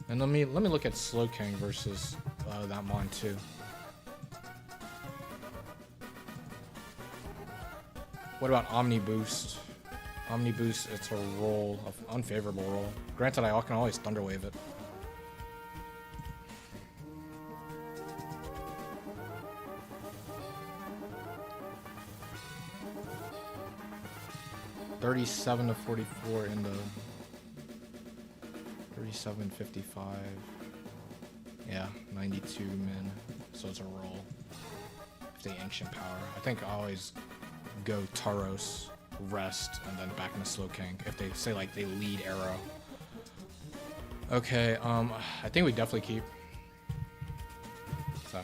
And let me look at Slowking versus that Mon too. What about Omni Boost? Omni Boost, it's a roll, of unfavorable roll. Granted, I can always Thunder Wave it. $37 to 44 in the 37.55. Yeah, 92 min. So it's a roll. If they Ancient Power, I think I always go Tauros, rest, and then back into Slowking. If they say like they lead Arrow. Okay, I think we definitely keep. So.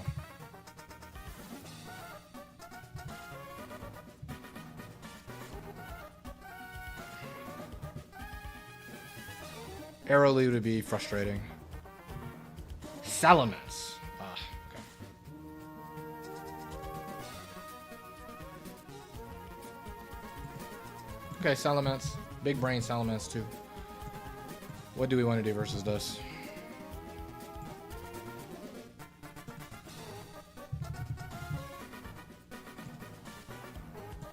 Arrow lead would be frustrating. Salamence. Okay. Okay, Salamence. Big brain Salamence too. What do we want to do versus this?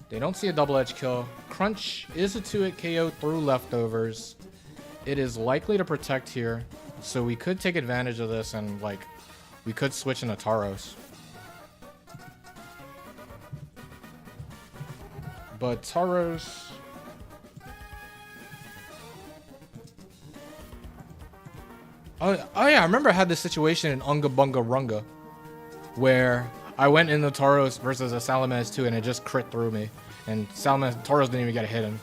They don't see a double edge kill. Crunch is a 2-hit KO through leftovers. It is likely to protect here, so we could take advantage of this and like we could switch into Tauros. But Tauros, oh yeah, I remember I had this situation in Unga Bunga Runga where I went in the Tauros versus a Salamence 2 and it just crit through me, and Tauros didn't even get a hit in.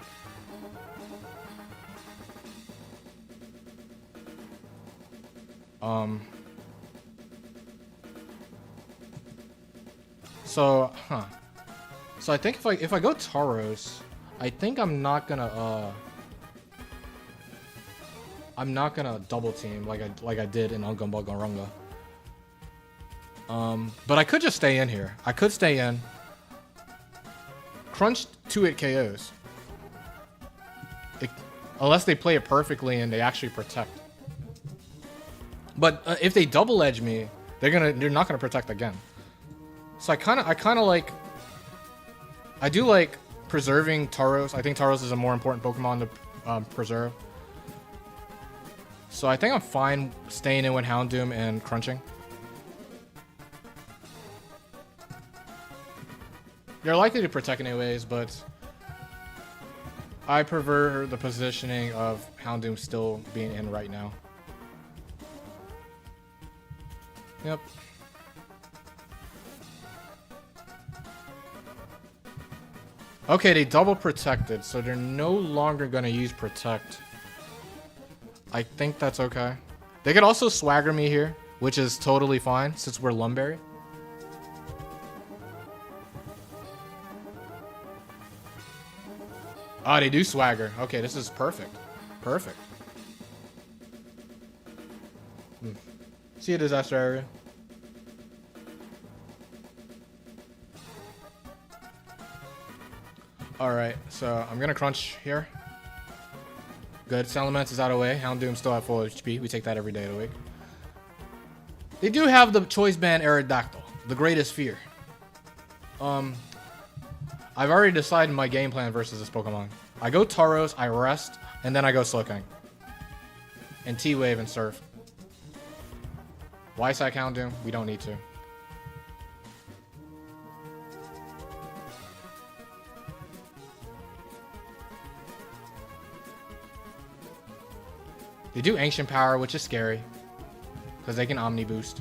So I think if I go Tauros, I think I'm not gonna double team like I did in Unga Bunga Runga. But I could just stay in here. I could stay in. Crunch 2-hit KOs. Unless they play it perfectly and they actually protect. But if they double edge me, they're not gonna protect again. So I kind of like. I do like preserving Tauros. I think Tauros is a more important Pokemon to preserve. So I think I'm fine staying in with Houndoom and crunching. They're likely to protect anyways, but I prefer the positioning of Houndoom still being in right now. Yep. Okay, they double protected, so they're no longer gonna use protect. I think that's okay. They could also swagger me here, which is totally fine since we're Lumberry. Oh, they do swagger. Okay, this is perfect. Perfect. See a disaster area. Alright, so I'm gonna crunch here. Good. Salamence is out of the way. Houndoom still at full HP. We take that every day of the week. They do have the choice band Aerodactyl, the greatest fear. I've already decided my game plan versus this Pokemon. I go Tauros, I rest, and then I go Slowking. And T-Wave and Surf. Y-Sack Houndoom, we don't need to. They do Ancient Power, which is scary. Because they can Omni Boost.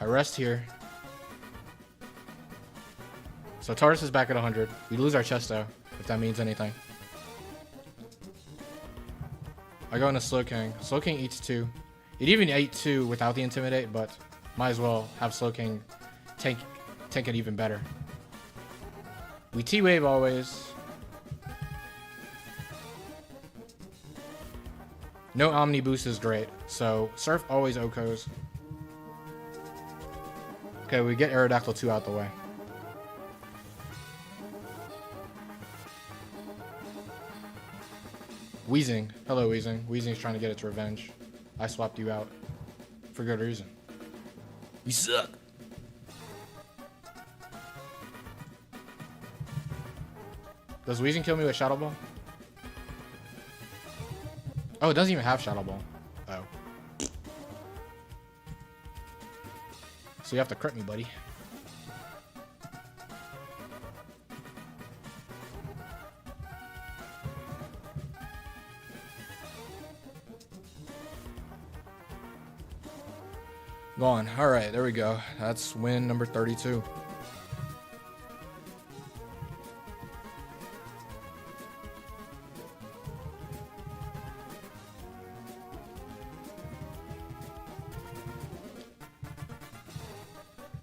I rest here. So Tauros is back at 100. We lose our Chesto, if that means anything. I go into Slowking. Slowking eats 2. It even ate 2 without the Intimidate, but might as well have Slowking tank it even better. We T-Wave always. No Omni Boost is great, so Surf always OHKOs. Okay, we get Aerodactyl 2 out the way. Weezing. Hello, Weezing. Weezing's trying to get its revenge. I swapped you out. For good reason. You suck. Does Weezing kill me with Shadow Ball? Oh, it doesn't even have Shadow Ball. Oh. So you have to crit me, buddy. Gone. Alright, there we go. That's win number 32.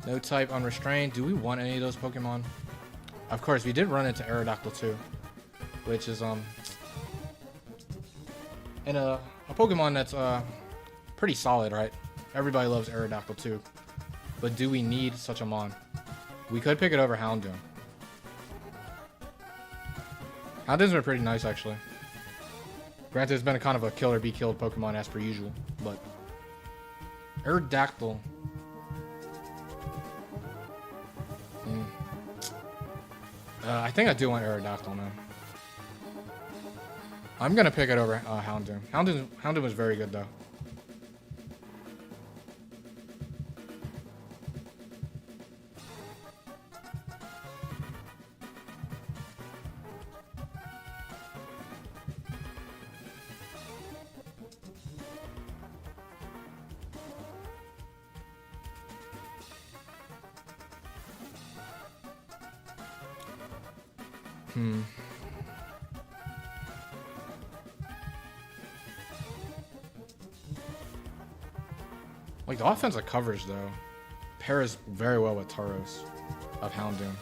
No type unrestrained. Do we want any of those Pokemon? Of course, we did run into Aerodactyl too, which is and a Pokemon that's pretty solid, right? Everybody loves Aerodactyl too, but do we need such a mon? We could pick it over Houndoom. Houndoom's been pretty nice actually. Granted, it's been a kind of a kill or be killed Pokemon as per usual, but Aerodactyl. I think I do want Aerodactyl, man. I'm gonna pick it over Houndoom. Houndoom is very good though. Like, the offensive coverage, though, pairs very well with Tauros of Houndoom.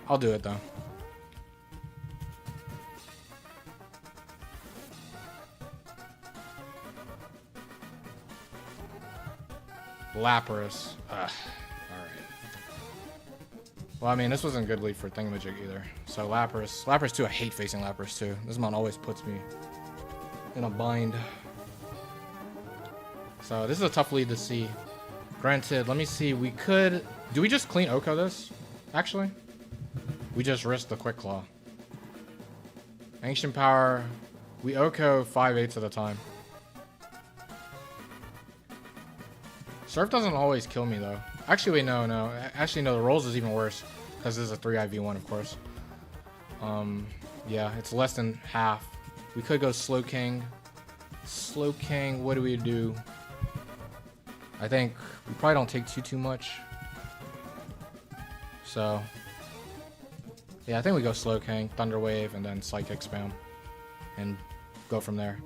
I'll do it, though. Lapras. Alright. Well, I mean, this wasn't good lead for Thingamajig either. So Lapras. Lapras too, I hate facing Lapras too. This mon always puts me in a bind. So this is a tough lead to see. Granted, let me see. We could... Do we just clean OHKO this? Actually? We just risk the Quick Claw. Ancient Power. We OHKO 5/8 at a time. Surf doesn't always kill me though. Actually, wait, no. Actually, no, the rolls is even worse. Because this is a 3IV1, of course. Yeah, it's less than half. We could go Slow King. Slow King, what do we do? I think we probably don't take too much. So, yeah, I think we go Slow King, Thunder Wave, and then Psychic Spam. And go from there.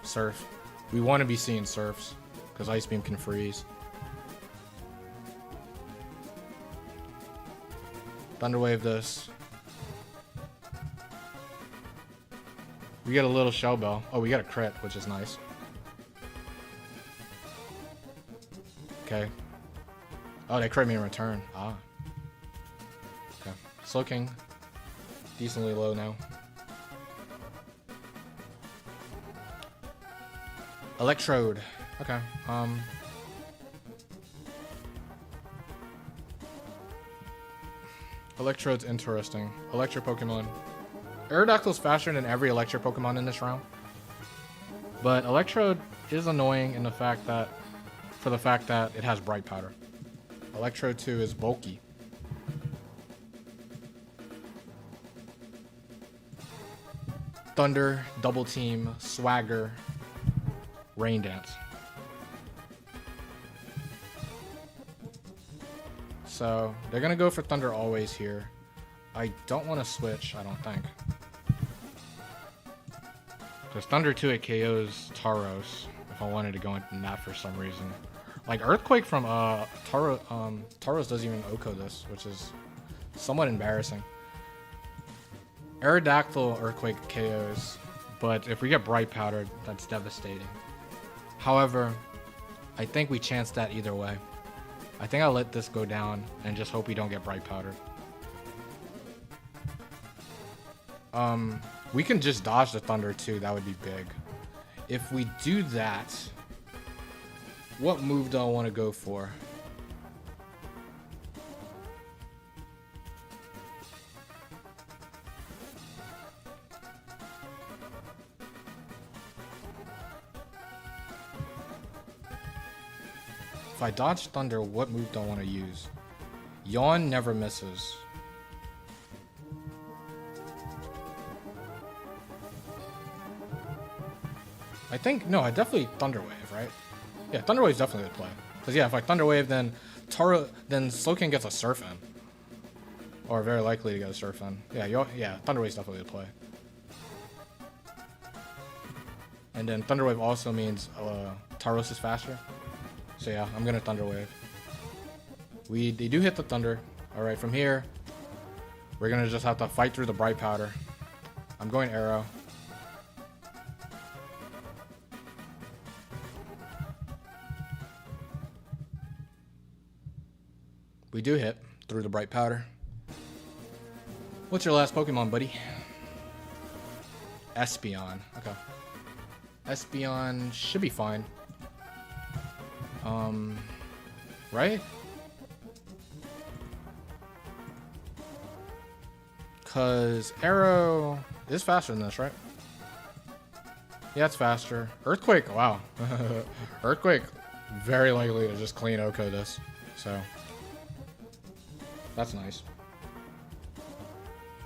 Surf. We want to be seeing Surfs, because Ice Beam can freeze. Thunder Wave this. We get a little Shell Bell. Oh, we got a crit, which is nice. Okay. Oh, they crit me in return. Ah. Okay. Slow King. Decently low now. Electrode. Okay. Electrode's interesting. Electro Pokemon. Aerodactyl's faster than every Electro Pokemon in this round. But Electrode is annoying in the fact that, for the fact that it has Bright Powder. Electrode 2 is bulky. Thunder, Double Team, Swagger, Rain Dance. So they're gonna go for Thunder always here. I don't want to switch, I don't think. Because Thunder 2 it KOs Tauros if I wanted to go into that for some reason. Like Earthquake from Tauros doesn't even OHKO this, which is somewhat embarrassing. Aerodactyl Earthquake KOs, but if we get Bright Powder, that's devastating. However, I think we chance that either way. I think I'll let this go down and just hope we don't get Bright Powder. We can just dodge the Thunder too, that would be big. If we do that, what move do I want to go for? If I dodge Thunder, what move do I want to use? Yawn never misses. I think, no, I definitely Thunder Wave, right? Yeah, Thunder Wave's definitely the play. Because yeah, if I Thunder Wave, then Slowking gets a Surf in. Or very likely to get a Surf in. Yeah, Thunder Wave's definitely the play. And then Thunder Wave also means Tauros is faster. So yeah, I'm gonna Thunder Wave. They do hit the Thunder. Alright, from here, we're gonna just have to fight through the Bright Powder. I'm going Arrow. We do hit through the Bright Powder. What's your last Pokemon, buddy? Espeon. Okay. Espeon should be fine. Right? Cause Arrow is faster than this, right? Yeah, it's faster. Earthquake, wow. Earthquake, very likely to just clean OHKO this. So, that's nice.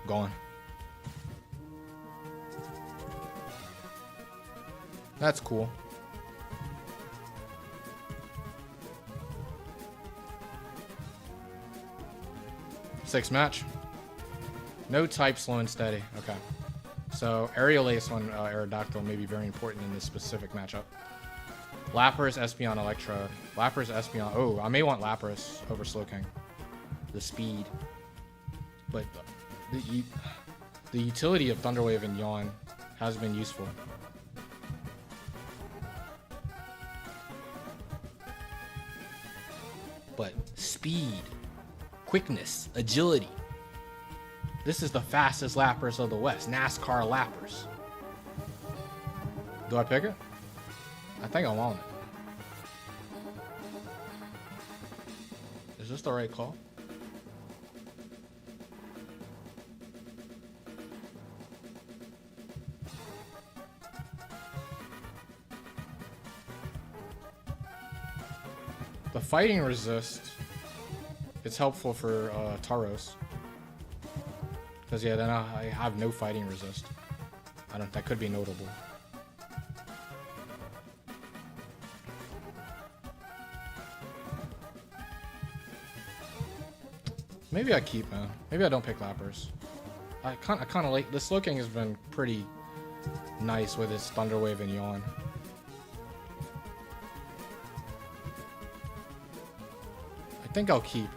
Gone. That's cool. Sixth match. No type, slow and steady. Okay. So Aerial Ace on Aerodactyl may be very important in this specific matchup. Lapras, Espeon, Electrode. Lapras, Espeon. Oh, I may want Lapras over Slowking. The speed. But the utility of Thunder Wave and Yawn has been useful. But speed, quickness, agility. This is the fastest Lapras of the West. NASCAR Lapras. Do I pick it? I think I want it. Is this the right call? fighting resist, it's helpful for Tauros. Because yeah, then I have no fighting resist. That could be notable. Maybe I keep, man. Maybe I don't pick Lappers. I kind of like this. Slowking has been pretty nice with his Thunder Wave and Yawn. I think I'll keep.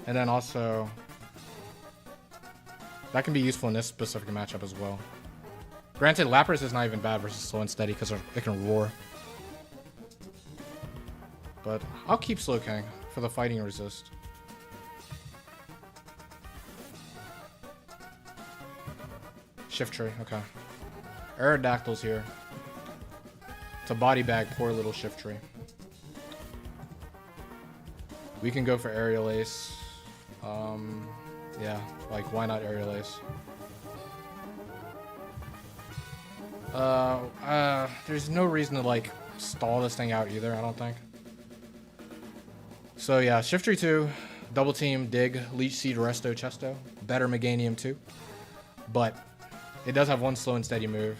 And then also, that can be useful in this specific matchup as well. Granted, Lapras is not even bad versus Slow and Steady because it can roar. But I'll keep Slowking for the fighting resist. Shift Tree, okay. Aerodactyl's here. To body bag poor little Shift Tree. We can go for Aerial Ace. Yeah, like why not Aerial Ace? There's no reason to like stall this thing out either, I don't think. So yeah, Shift Tree 2, Double Team, Dig, Leech Seed, Resto, Chesto. Better Meganium 2. But it does have one slow and steady move.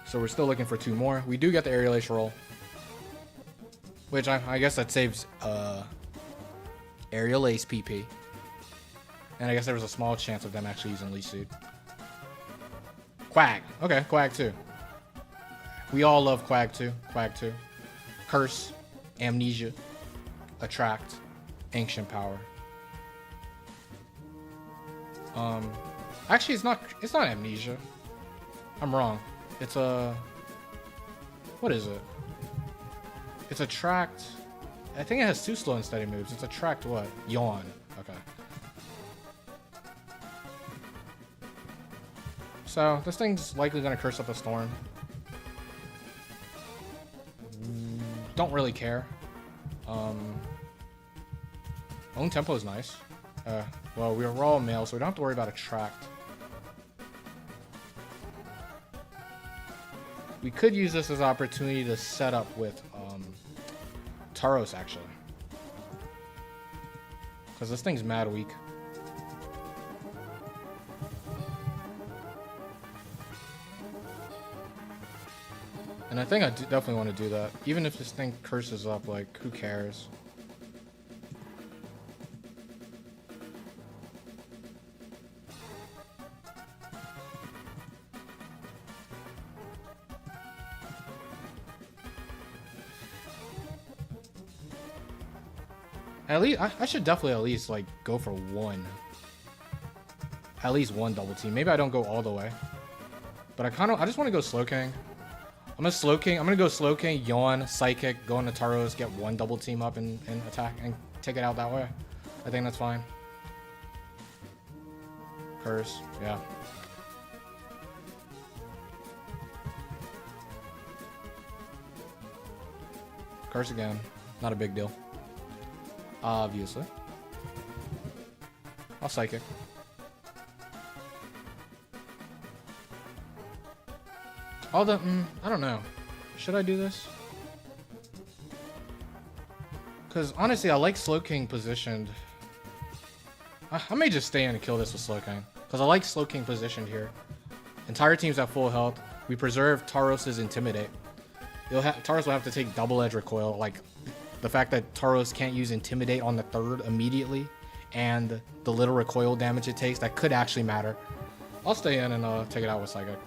So we're still looking for 2 more. We do get the Aerial Ace roll. Which I guess that saves Aerial Ace PP. And I guess there was a small chance of them actually using Leech Seed. Quag. Okay, Quag 2. We all love Quag 2. Quag 2. Curse. Amnesia. Attract. Ancient Power. Actually it's not Amnesia. I'm wrong. It's a... What is it? It's Attract... I think it has 2 slow and steady moves. It's Attract what? Yawn. Okay. So, this thing's likely gonna curse up a Storm. Don't really care. Own Tempo is nice. Well, we're all male, so we don't have to worry about Attract. We could use this as an opportunity to set up with Tauros, actually. Because this thing's mad weak. And I think I definitely want to do that. Even if this thing curses up, like, who cares? At least, I should definitely at least, like, go for one. At least one double team. Maybe I don't go all the way. But I just want to go Slowking. I'm gonna go Slowking, Yawn, Psychic, go into Tauros, get one double team up and attack and take it out that way. I think that's fine. Curse, yeah. Curse again. Not a big deal. Obviously. I'll Psychic. I don't know. Should I do this? Because honestly, I like Slowking positioned. I may just stay in and kill this with Slowking. Because I like Slowking positioned here. Entire team's at full health. We preserve Tauros' Intimidate. Tauros will have to take double edge recoil. Like, the fact that Tauros can't use Intimidate on the 3rd immediately, and the little recoil damage it takes, that could actually matter. I'll stay in and take it out with Psychic.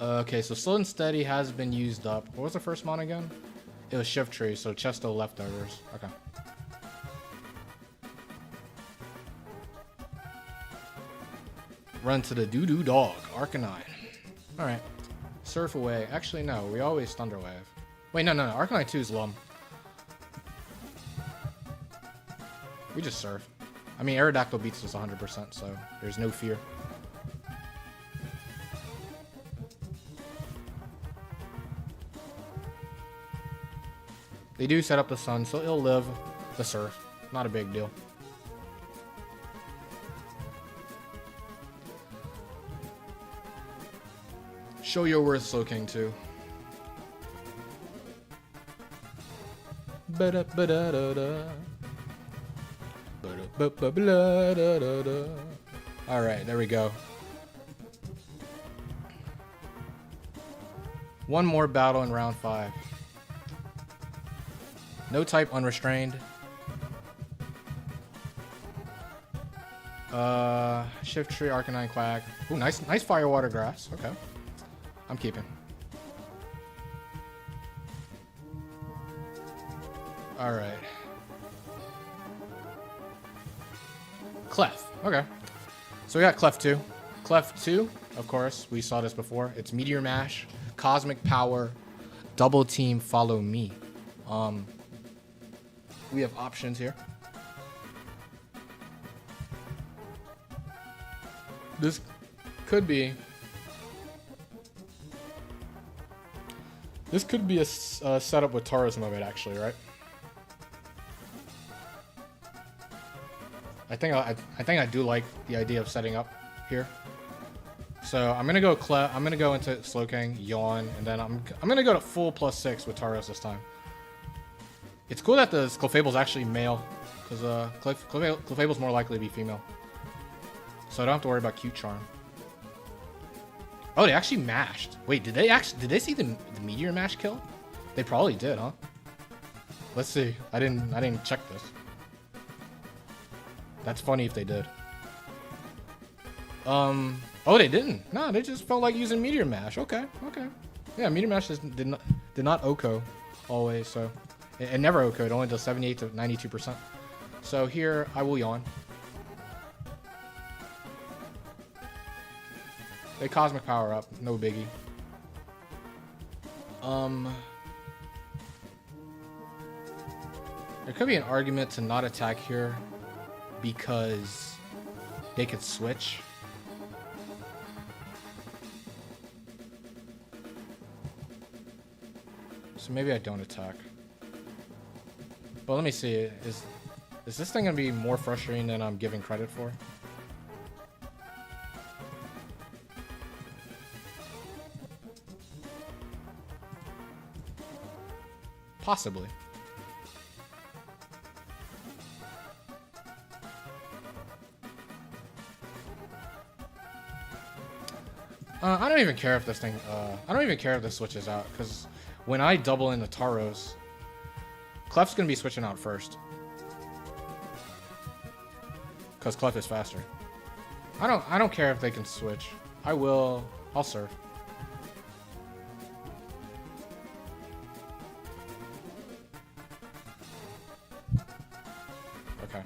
Okay, so Slow and Steady has been used up. What was the first mon again? It was Shift Tree, so Chesto leftovers. Okay. Run to the doo-doo dog. Arcanine. Alright. Surf away. Actually, no. We always Thunder Wave. Wait, no. Arcanine 2 is Lum. We just Surf. I mean, Aerodactyl beats us 100%, so there's no fear. They do set up the Sun, so it'll live the Surf. Not a big deal. Show your worth, Slow King 2. Alright, there we go. One more battle in round 5. No type unrestrained. Shift Tree, Arcanine Quag. Ooh, nice Fire Water Grass. Okay. I'm keeping. Alright. Clef. Okay. So we got Clef 2. Clef 2, of course, we saw this before. It's Meteor Mash, Cosmic Power, Double Team, Follow Me. We have options here. This could be a setup with Tauros Mode, actually, right? I think I do like the idea of setting up here. So I'm gonna go I'm gonna go into Slowking, Yawn, and then I'm gonna go to full +6 with Tauros this time. It's cool that the Clefable's actually male, because Clefable's more likely to be female. So I don't have to worry about Cute Charm. Oh, they actually mashed. Wait, did they see the Meteor Mash kill? They probably did, huh? Let's see. I didn't check this. That's funny if they did. Oh, they didn't. No, they just felt like using Meteor Mash. Okay. Yeah, Meteor Mash did not OHKO always, so it never OHKO'd. It only does 78 to 92%. So here I will Yawn. They Cosmic Power up, no biggie. There could be an argument to not attack here because they could switch. So maybe I don't attack. But let me see. Is this thing gonna be more frustrating than I'm giving credit for? Possibly. I don't even care if this thing. I don't even care if this switches out, because when I double into Tauros, Clef's gonna be switching out first, because Clef is faster. I don't care if they can switch. I'll serve. Okay.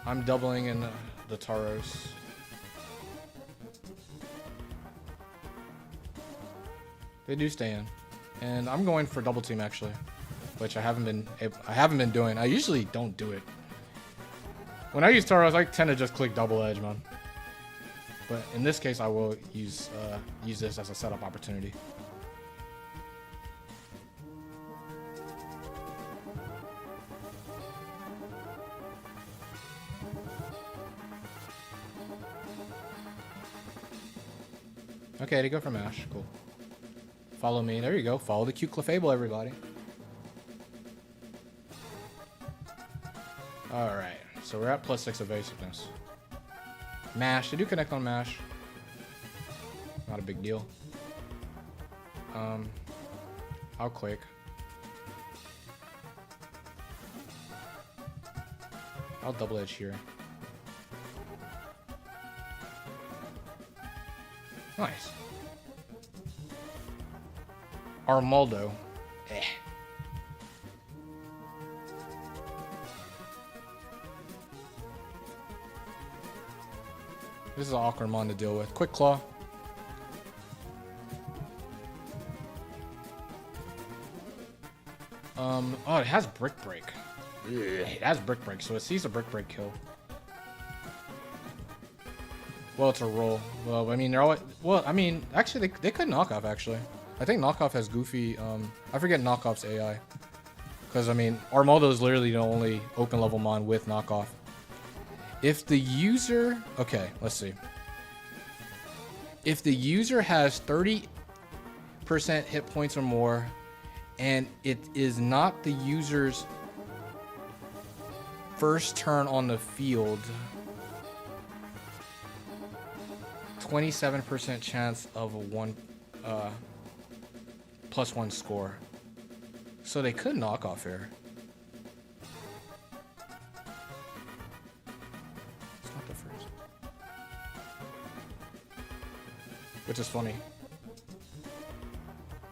I'm doubling in the Tauros. They do stay in, and I'm going for double team actually, which I haven't been doing. I usually don't do it. When I use Tauros, I tend to just click double edge, man. But in this case, I will use this as a setup opportunity. Okay, they go for mash. Cool. Follow me. There you go. Follow the cute Clefable, everybody. Alright. So we're at +6 evasiveness. Mash. They do connect on mash. Not a big deal. I'll Quake. I'll double edge here. Nice. Armaldo. Eh. This is an awkward mon to deal with. Quick Claw. Oh, it has Brick Break. It has Brick Break, so it sees a Brick Break kill. Well, it's a roll. Well, I mean, they're all. Well, I mean, actually, they could knock off. Actually, I think knockoff has goofy. I forget knockoff's AI, because I mean, Armaldo is literally the only open level mon with knockoff. If the user, okay, let's see. If the user has 30% hit points or more, and it is not the user's first turn on the field, 27% chance of a +1 score. So they could knock off here. It's not the first. Which is funny.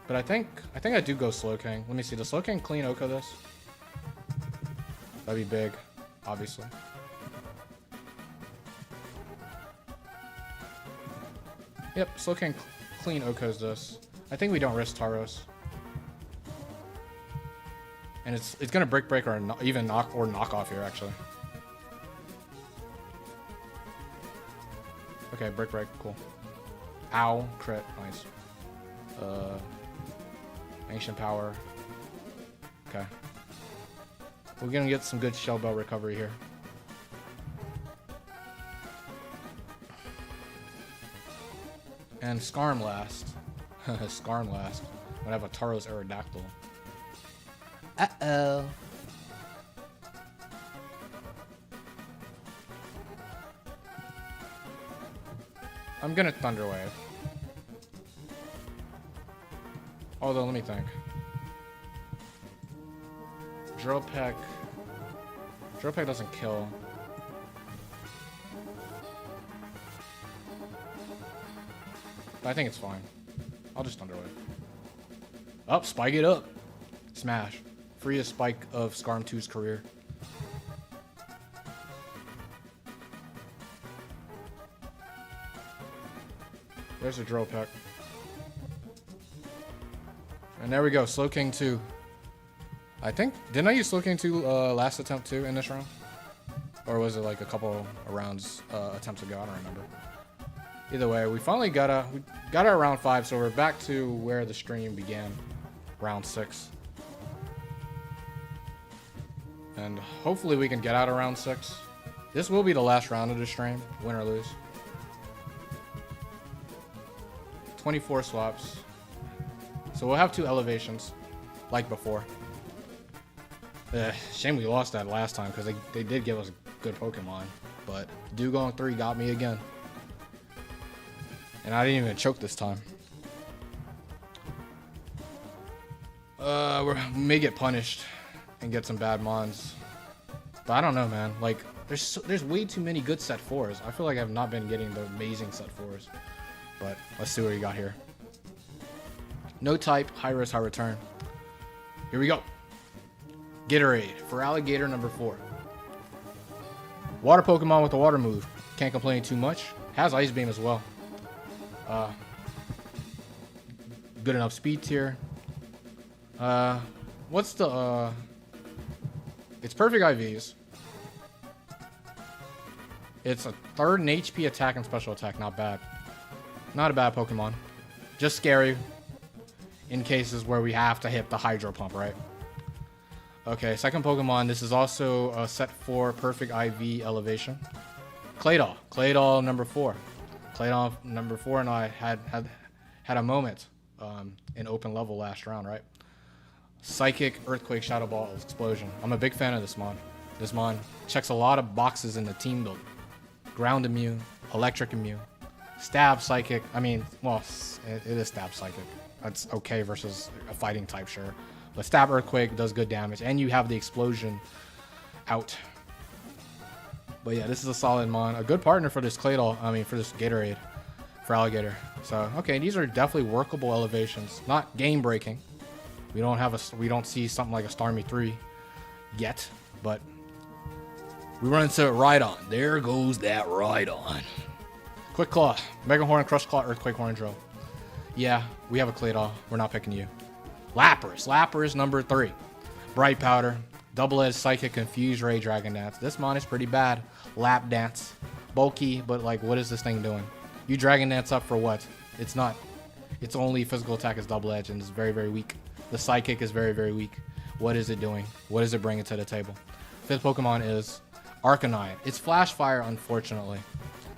But I think I do go Slow King. Let me see. Does Slow King clean Oko this? That'd be big, obviously. Yep, Slow King clean Okos this. I think we don't risk Tauros. And it's gonna break or even knock off here actually. Okay, break, cool. Ow, crit, nice. Ancient power. Okay. We're gonna get some good Shell Bell recovery here. And Skarm last. Skarm last. I'm gonna have a Tauros Aerodactyl. Uh-oh. I'm gonna Thunder Wave. Although, let me think. Drill Peck doesn't kill. But I think it's fine. I'll just Thunder Wave. Up, spike it up. Smash. Freest spike of Skarm 2's career. There's a Drill Peck. And there we go, Slow King 2. I think, didn't I use Slow King 2 last attempt too in this round? Or was it like a couple of rounds attempts ago? I don't remember. Either way, we finally got our round 5, so we're back to where the stream began, round 6. And hopefully we can get out of round 6. This will be the last round of the stream, win or lose. 24 swaps. So we'll have 2 elevations, like before. Shame we lost that last time, because they did give us good Pokemon. But Dugong 3 got me again. And I didn't even choke this time. We may get punished and get some bad mons. But I don't know, man. Like, there's way too many good set 4s. I feel like I've not been getting the amazing set 4s. But let's see what we got here. No type, high risk, high return. Here we go. Gatorade for Alligator number 4. Water Pokemon with a water move. Can't complain too much. Has Ice Beam as well. Good enough speed tier. What's the it's perfect IVs. It's a 3rd in HP attack and special attack. Not bad. Not a bad Pokemon. Just scary in cases where we have to hit the Hydro Pump, right? Okay, second Pokemon. This is also a set 4 perfect IV elevation. Claydol. Claydol number 4. Claydol number 4 and I had a moment in open level last round, right? Psychic, Earthquake, Shadow Ball, Explosion. I'm a big fan of this mon. This mon checks a lot of boxes in the team build. Ground immune, electric immune, stab psychic. I mean, well, it is stab psychic. That's okay versus a fighting type, sure. But stab earthquake does good damage, and you have the explosion out. But yeah, this is a solid mon. A good partner for this Claydol. I mean, for this Gatorade, for Alligator. So okay, these are definitely workable elevations. Not game breaking. We don't see something like a Starmie 3 yet, but we run into Rhydon. There goes that Rhydon. Quick Claw, Mega Horn, Crush Claw, Earthquake Horn Drill. Yeah, we have a Claydol. We're not picking you. Lapras number 3. Bright Powder, Double-Edged Psychic, Confused Ray, Dragon Dance. This mon is pretty bad. Lap Dance. Bulky, but like, what is this thing doing? You Dragon Dance up for what? It's not. Its only physical attack is Double-Edged and it's very, very weak. The Psychic is very, very weak. What is it doing? What is it bringing to the table? 5th Pokemon is Arcanine. It's Flash Fire, unfortunately.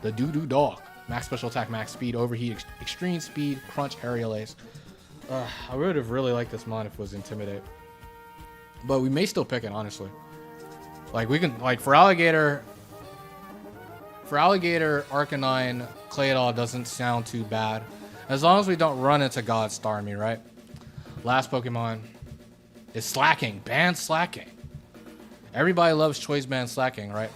The Doo-Doo Dog. Max special attack, max speed, overheat, extreme speed, crunch, aerial ace. I would have really liked this mon if it was intimidate. But we may still pick it, honestly. Like, we can, like, for Alligator, Arcanine, Claydol doesn't sound too bad. As long as we don't run into God Starmie, right? Last Pokemon is Slacking. Ban Slacking. Everybody loves Choice Band Slacking, right?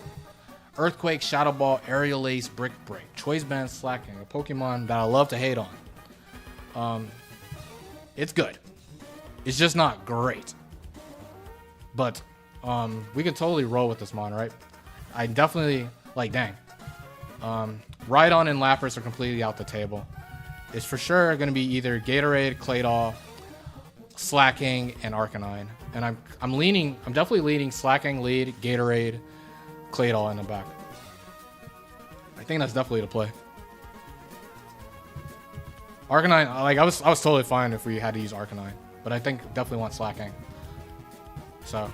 Earthquake, Shadow Ball, Aerial Ace, Brick Break. Choice Band Slacking. A Pokemon that I love to hate on. It's good. It's just not great. But we could totally roll with this mon, right? I definitely, like, dang. Rhydon and Lapras are completely out the table. It's for sure going to be either Gatorade, Claydol, Slacking, and Arcanine. And I'm definitely leading Slacking, lead, Gatorade, Claydol in the back. I think that's definitely the play. Arcanine, like, I was totally fine if we had to use Arcanine, but I think definitely want Slacking. So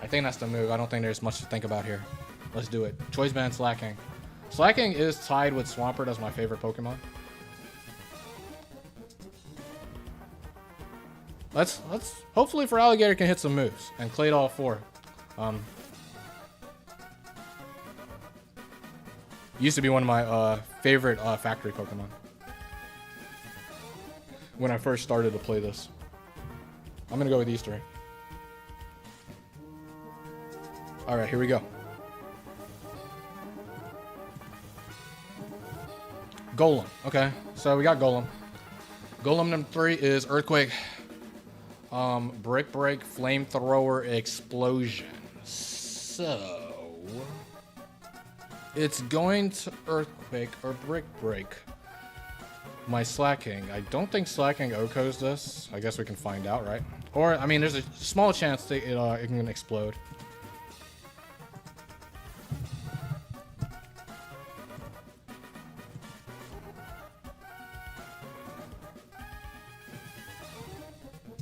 I think that's the move. I don't think there's much to think about here. Let's do it. Choice Band Slacking. Slacking is tied with Swampert as my favorite Pokemon. Let's hopefully for Alligator can hit some moves and Claydol 4. Used to be one of my favorite factory Pokemon when I first started to play this. I'm gonna go with these three. All right, here we go. Golem. Okay, so we got Golem. Golem number 3 is Earthquake, Brick Break, Flamethrower, Explosion. So it's going to Earthquake or Brick Break. My Slacking. I don't think Slacking OHKOs this. I guess we can find out, right? Or, I mean, there's a small chance that it can explode.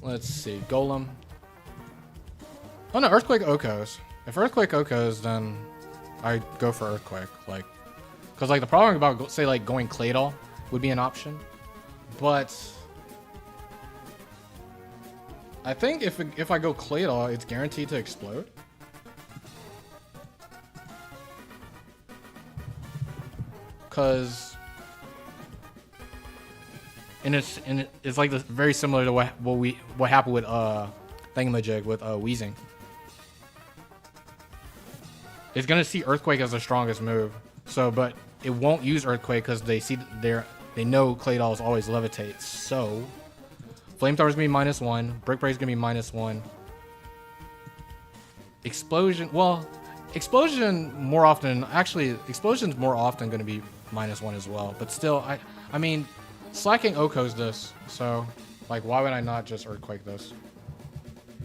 Let's see. Golem. Oh no, Earthquake OHKOs. If Earthquake OHKOs, then I go for Earthquake. Like, because like the problem about say like going Claydol would be an option, but I think if I go Claydol, it's guaranteed to explode. Cause and it's like very similar to what happened with Thingamajig with Weezing. It's gonna see Earthquake as the strongest move. So, but it won't use Earthquake because they know Claydol is always Levitate. So, Flamethrower is gonna be -1. Brick Break is gonna be -1. Explosion. Well, Explosion more often. Actually, Explosion's more often gonna be -1 as well. But still, I mean, Slacking OHKOs this. So, like, why would I not just Earthquake this?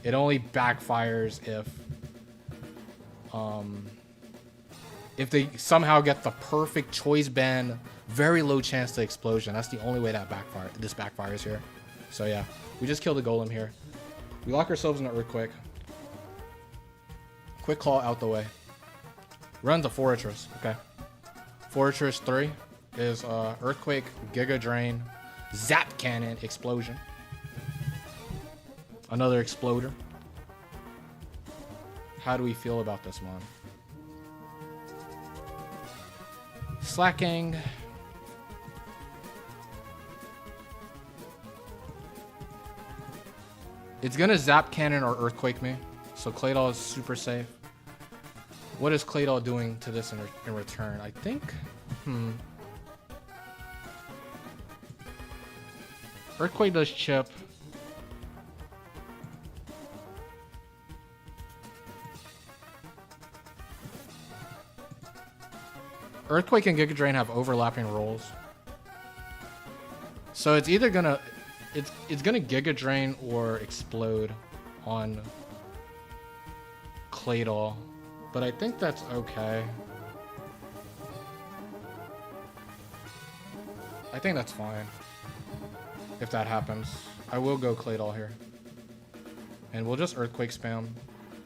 It only backfires if they somehow get the perfect choice band, very low chance to explosion. That's the only way that this backfires here. So yeah, we just killed the Golem here. We lock ourselves in an Earthquake. Quick Claw out the way. Run the Fortress. Okay. Fortress 3 is Earthquake, Giga Drain, Zap Cannon, Explosion. Another Exploder. How do we feel about this one? Slacking. It's gonna Zap Cannon or Earthquake me, so Claydol is super safe. What is Claydol doing to this in return? I think, Earthquake does chip. Earthquake and Giga Drain have overlapping rolls. So it's either gonna it's gonna Giga Drain or explode on Claydol. But I think that's okay. I think that's fine. If that happens. I will go Claydol here. And we'll just Earthquake spam.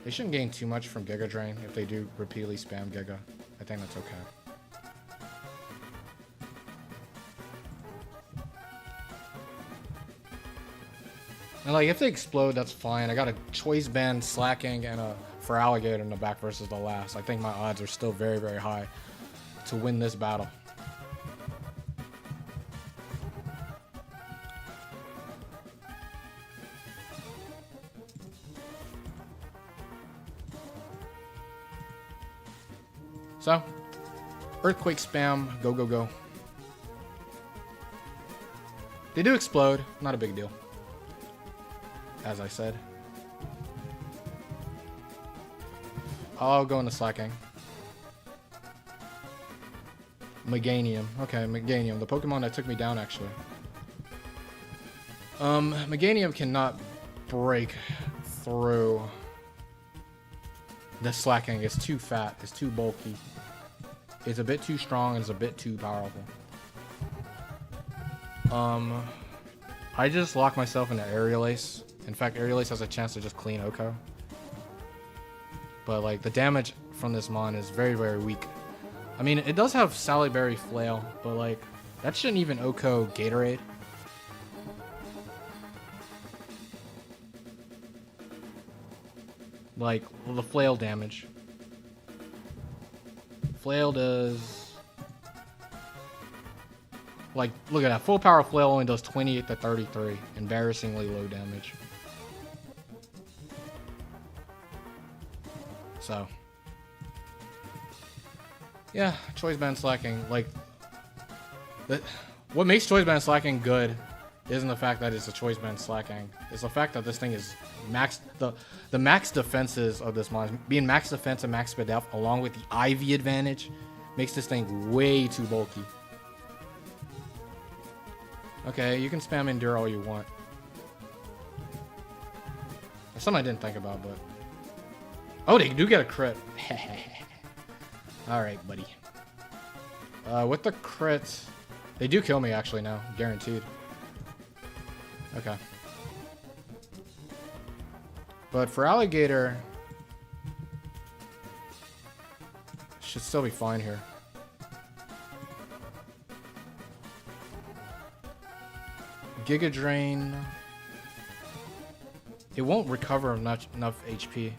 They shouldn't gain too much from Giga Drain if they do repeatedly spam Giga. I think that's okay. And like if they explode, that's fine. I got a choice band slacking and a for alligator in the back versus the last. I think my odds are still very, very high to win this battle. So, earthquake spam, go, go, go. They do explode, not a big deal. As I said. I'll go into slacking. Meganium. Okay, Meganium. The Pokemon that took me down, actually. Meganium cannot break through the slacking. It's too fat. It's too bulky. It's a bit too strong and it's a bit too powerful. I just locked myself into Aerial Ace. In fact, Aerial Ace has a chance to just clean Oko. But like the damage from this mon is very, very weak. I mean, it does have Sally Berry Flail, but like that shouldn't even Oko Gatorade. Like, well, the flail damage. Flail does... Like, look at that. Full power flail only does 28 to 33. Embarrassingly low damage. So. Yeah, choice band slacking. Like, what makes choice band slacking good isn't the fact that it's a choice band slacking. It's the fact that this thing is max. The max defenses of this mon, being max defense and max speed depth, along with the IV advantage, makes this thing way too bulky. Okay, you can spam Endure all you want. That's something I didn't think about, but... Oh, they do get a crit. Alright, buddy. With the crit... They do kill me, actually, now. Guaranteed. Okay. But for Alligator... Should still be fine here. Giga Drain. It won't recover enough HP.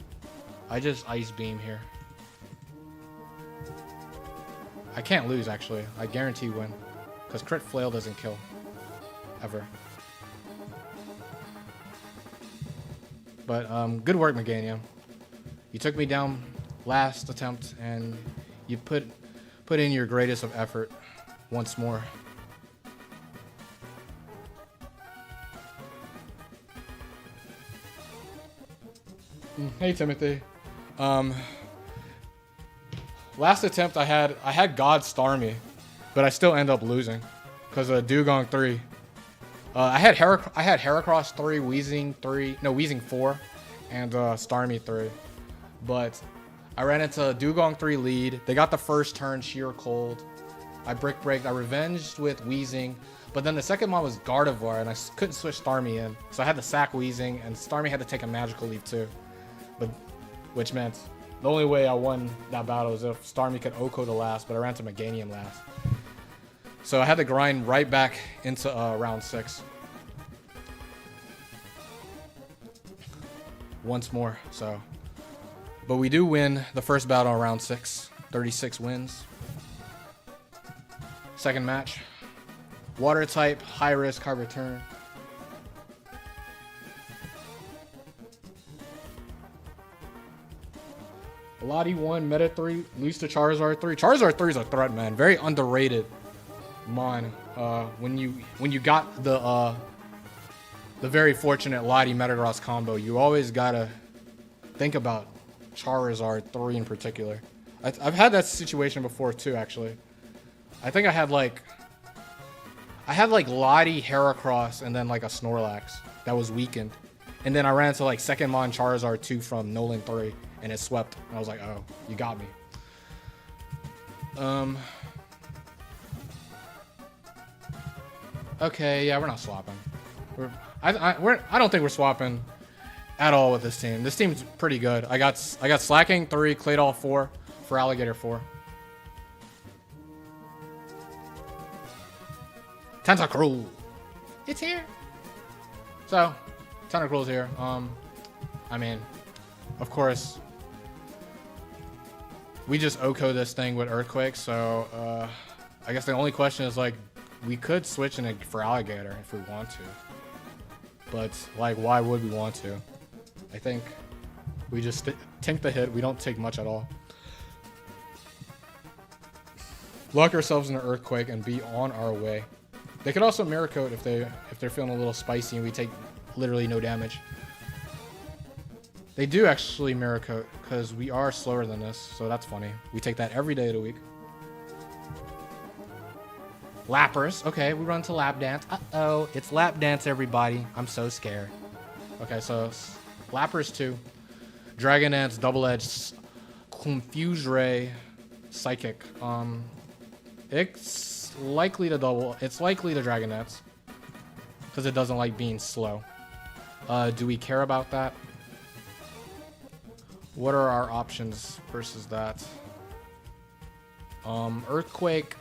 I just Ice Beam here. I can't lose, actually. I guarantee win. Because Crit Flail doesn't kill. Ever. But, good work, Meganium. You took me down last attempt, and you put in your greatest of effort once more. Hey Timothy. Last attempt I had God Starmie, but I still end up losing because of Dugong 3. I had Heracross 3, Weezing 4, and Starmie 3. But I ran into Dugong 3 lead. They got the first turn sheer cold. I brick braked. I revenged with Weezing. But then the second one was Gardevoir, and I couldn't switch Starmie in. So I had to sack Weezing, and Starmie had to take a Magical Leap too. But, which meant the only way I won that battle was if Starmie could Oko the last, but I ran to Meganium last. So I had to grind right back into round 6. Once more, so. But we do win the first battle in round 6. 36 wins. Second match. Water type, high risk, high return. Lottie 1, Meta 3, lose to Charizard 3. Charizard 3 is a threat, man. Very underrated mon. When you got the very fortunate Lottie Metagross combo, you always gotta think about Charizard 3 in particular. I've had that situation before too, actually. I think I had like Lottie, Heracross, and then like a Snorlax that was weakened. And then I ran into like second mon Charizard 2 from Nolan 3. And it swept. And I was like, oh, you got me. Okay, yeah, we're not swapping. I don't think we're swapping at all with this team. This team's pretty good. I got Slacking 3, Claydol 4 for Alligator 4. Tentacruel. It's here. So, Tentacles here. I mean, of course, we just OHKO this thing with Earthquake, so I guess the only question is, like, we could switch in it for Alligator if we want to. But, like, why would we want to? I think we just tank the hit. We don't take much at all. Lock ourselves in an Earthquake and be on our way. They could also Mirror Coat if they're feeling a little spicy and we take literally no damage. They do actually Mirror Coat because we are slower than this, so that's funny. We take that every day of the week. Lappers. Okay, we run to Lap Dance. Uh-oh, it's Lap Dance, everybody. I'm so scared. Okay, so Lappers 2. Dragon Dance, Double Edge, Confuse Ray, Psychic. It's likely to Dragon Dance because it doesn't like being slow. Do we care about that? What are our options versus that? Earthquake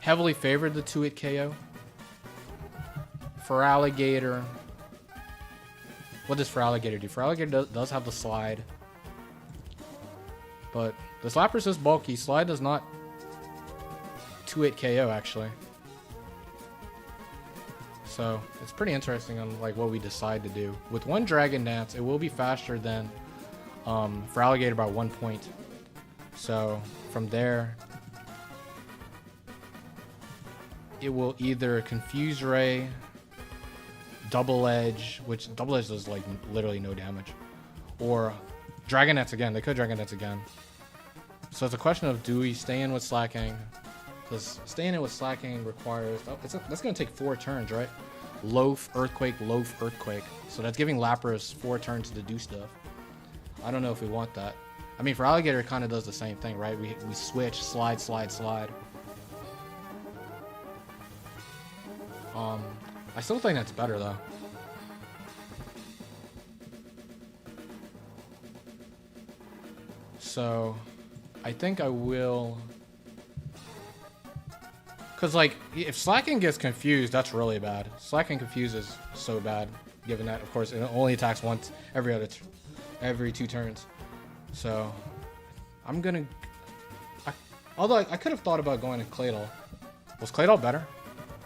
heavily favored the 2-hit KO. For Alligator, what does for Alligator do? For Alligator does have the slide, but the Slapper is bulky. Slide does not 2-hit KO actually. So it's pretty interesting on like what we decide to do. With one Dragon Dance, it will be faster than for Alligator by 1 point. So from there, it will either Confuse Ray, Double Edge, which Double Edge does like literally no damage, or Dragon Dance again. They could Dragon Dance again. So it's a question of, do we stay in with Slacking? Because staying in with Slacking requires, that's going to take 4 turns, right? Loaf, Earthquake, Loaf, Earthquake. So that's giving Lapras 4 turns to do stuff. I don't know if we want that. I mean, for Alligator, it kind of does the same thing, right? We switch, slide, slide, slide. I still think that's better, though. So, I think I will... Because, like, if Slacking gets confused, that's really bad. Slacking confuses so bad, given that, of course, it only attacks once every 2 turns. So, I'm gonna... although, I could have thought about going to Claydol. Was Claydol better?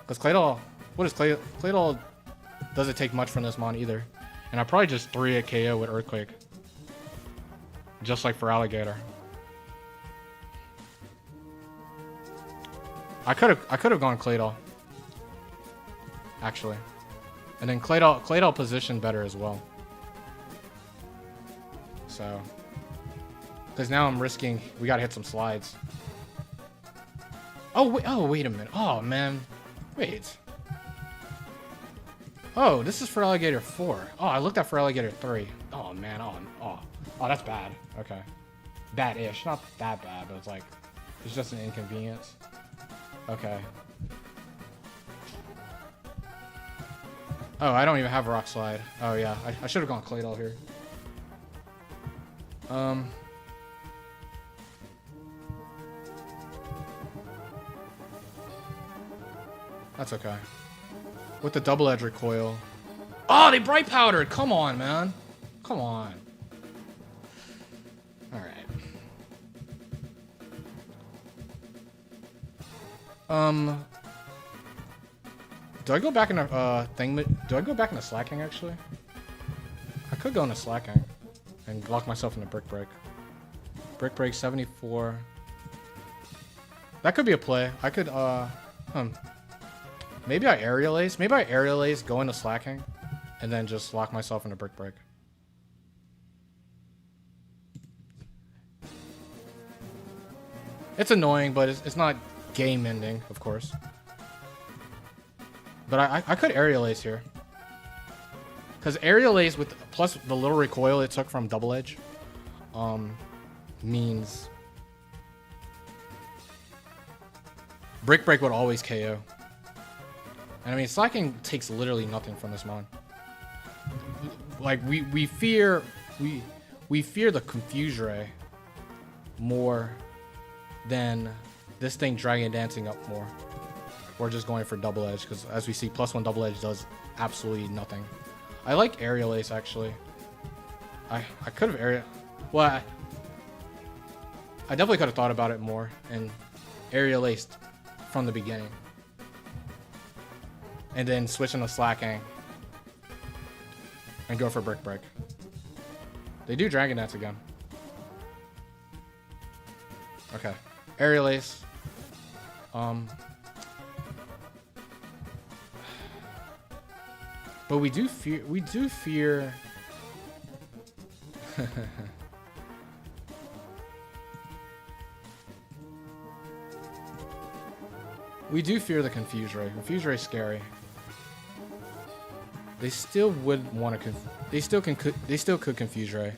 Because Claydol... What is Claydol? Claydol doesn't take much from this mon either. And I probably just 3-hit KO with Earthquake. Just like for Alligator. I could have gone Claydol. Actually. And then Claydol positioned better as well. So. Because now I'm risking, we gotta hit some slides. Oh wait a minute. Oh man. Wait. Oh, this is for Alligator 4. Oh, I looked at for Alligator 3. Oh man, oh, that's bad. Okay. Bad-ish. Not that bad, but it's just an inconvenience. Okay. Oh, I don't even have Rock Slide. Oh yeah, I should have gone Claydol here. That's okay. With the Double Edge recoil. Oh, they Bright Powdered! Come on, man. Come on. Alright. Do I go back in a do I go back into Slacking actually? I could go into Slacking and lock myself in a Brick Break. Brick Break 74. That could be a play. I could maybe I Aerial Ace. Maybe I Aerial Ace, go into Slacking, and then just lock myself in a Brick Break. It's annoying, but it's not game ending, of course. But I could Aerial Ace here. Because Aerial Ace, with plus the little recoil it took from Double Edge, means Brick Break would always KO. And I mean, Slacking takes literally nothing from this mon. Like we fear the Confuse Ray more than this thing Dragon Dancing up more. Or just going for double edge, because as we see, +1 double edge does absolutely nothing. I like aerial ace, actually. I could have aerial... Well, I definitely could have thought about it more and aerial ace from the beginning. And then switch into slacking. And go for brick break. They do Dragon Dance again. Okay. Aerial ace. But we do fear... We do fear the Confuse Ray. Confuse Ray is scary. They still would want to... They still could Confuse Ray.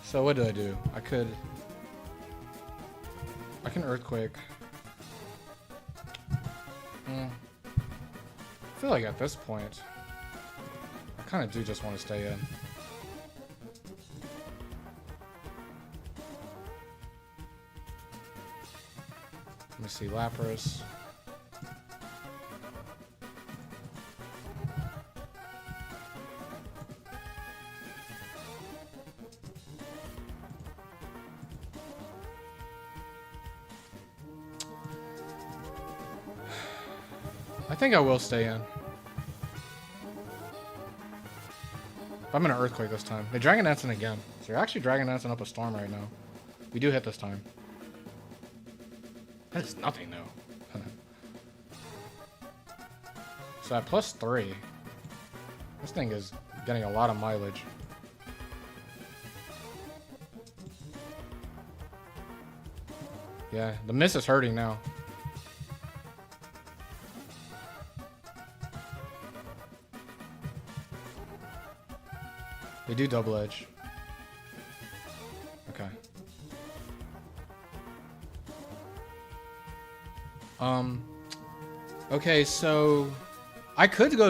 So what do I do? I can Earthquake. I feel like at this point, I kind of do just want to stay in. Let me see, Lapras. I think I will stay in. I'm gonna Earthquake this time. They're Dragon Dancing again. So they're actually Dragon Dancing up a Storm right now. We do hit this time. That is nothing though. So at +3, this thing is getting a lot of mileage. Yeah, the miss is hurting now. They do double edge. Okay. Okay, so I could go,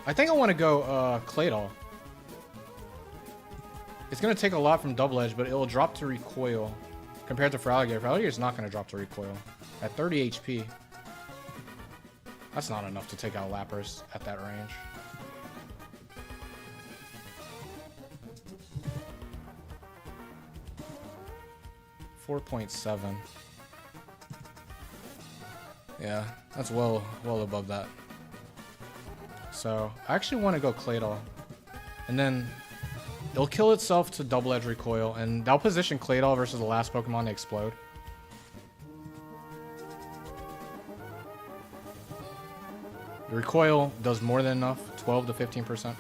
I think I want to go Claydol. It's going to take a lot from double edge, but it will drop to recoil compared to Feraligatr. Feraligatr is not going to drop to recoil at 30 HP. That's not enough to take out Lapras at that range. .7. Yeah, that's well above that. So I actually want to go Claydol, and then it'll kill itself to double edge recoil, and that'll position Claydol versus the last Pokemon to explode. The recoil does more than enough, 12 to 15%.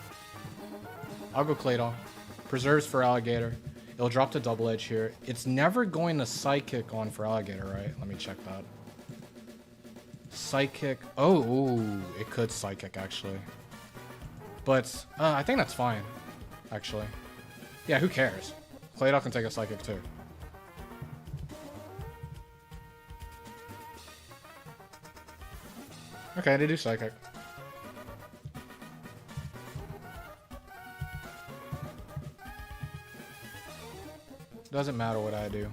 I'll go Claydol. Preserves Feraligatr. It'll drop to double edge here. It's never going to Psychic on Feraligatr, right? Let me check that. Psychic. Oh, ooh, it could Psychic, actually. But I think that's fine, actually. Yeah, who cares? Claydol can take a Psychic, too. Okay, they do Psychic. Doesn't matter what I do.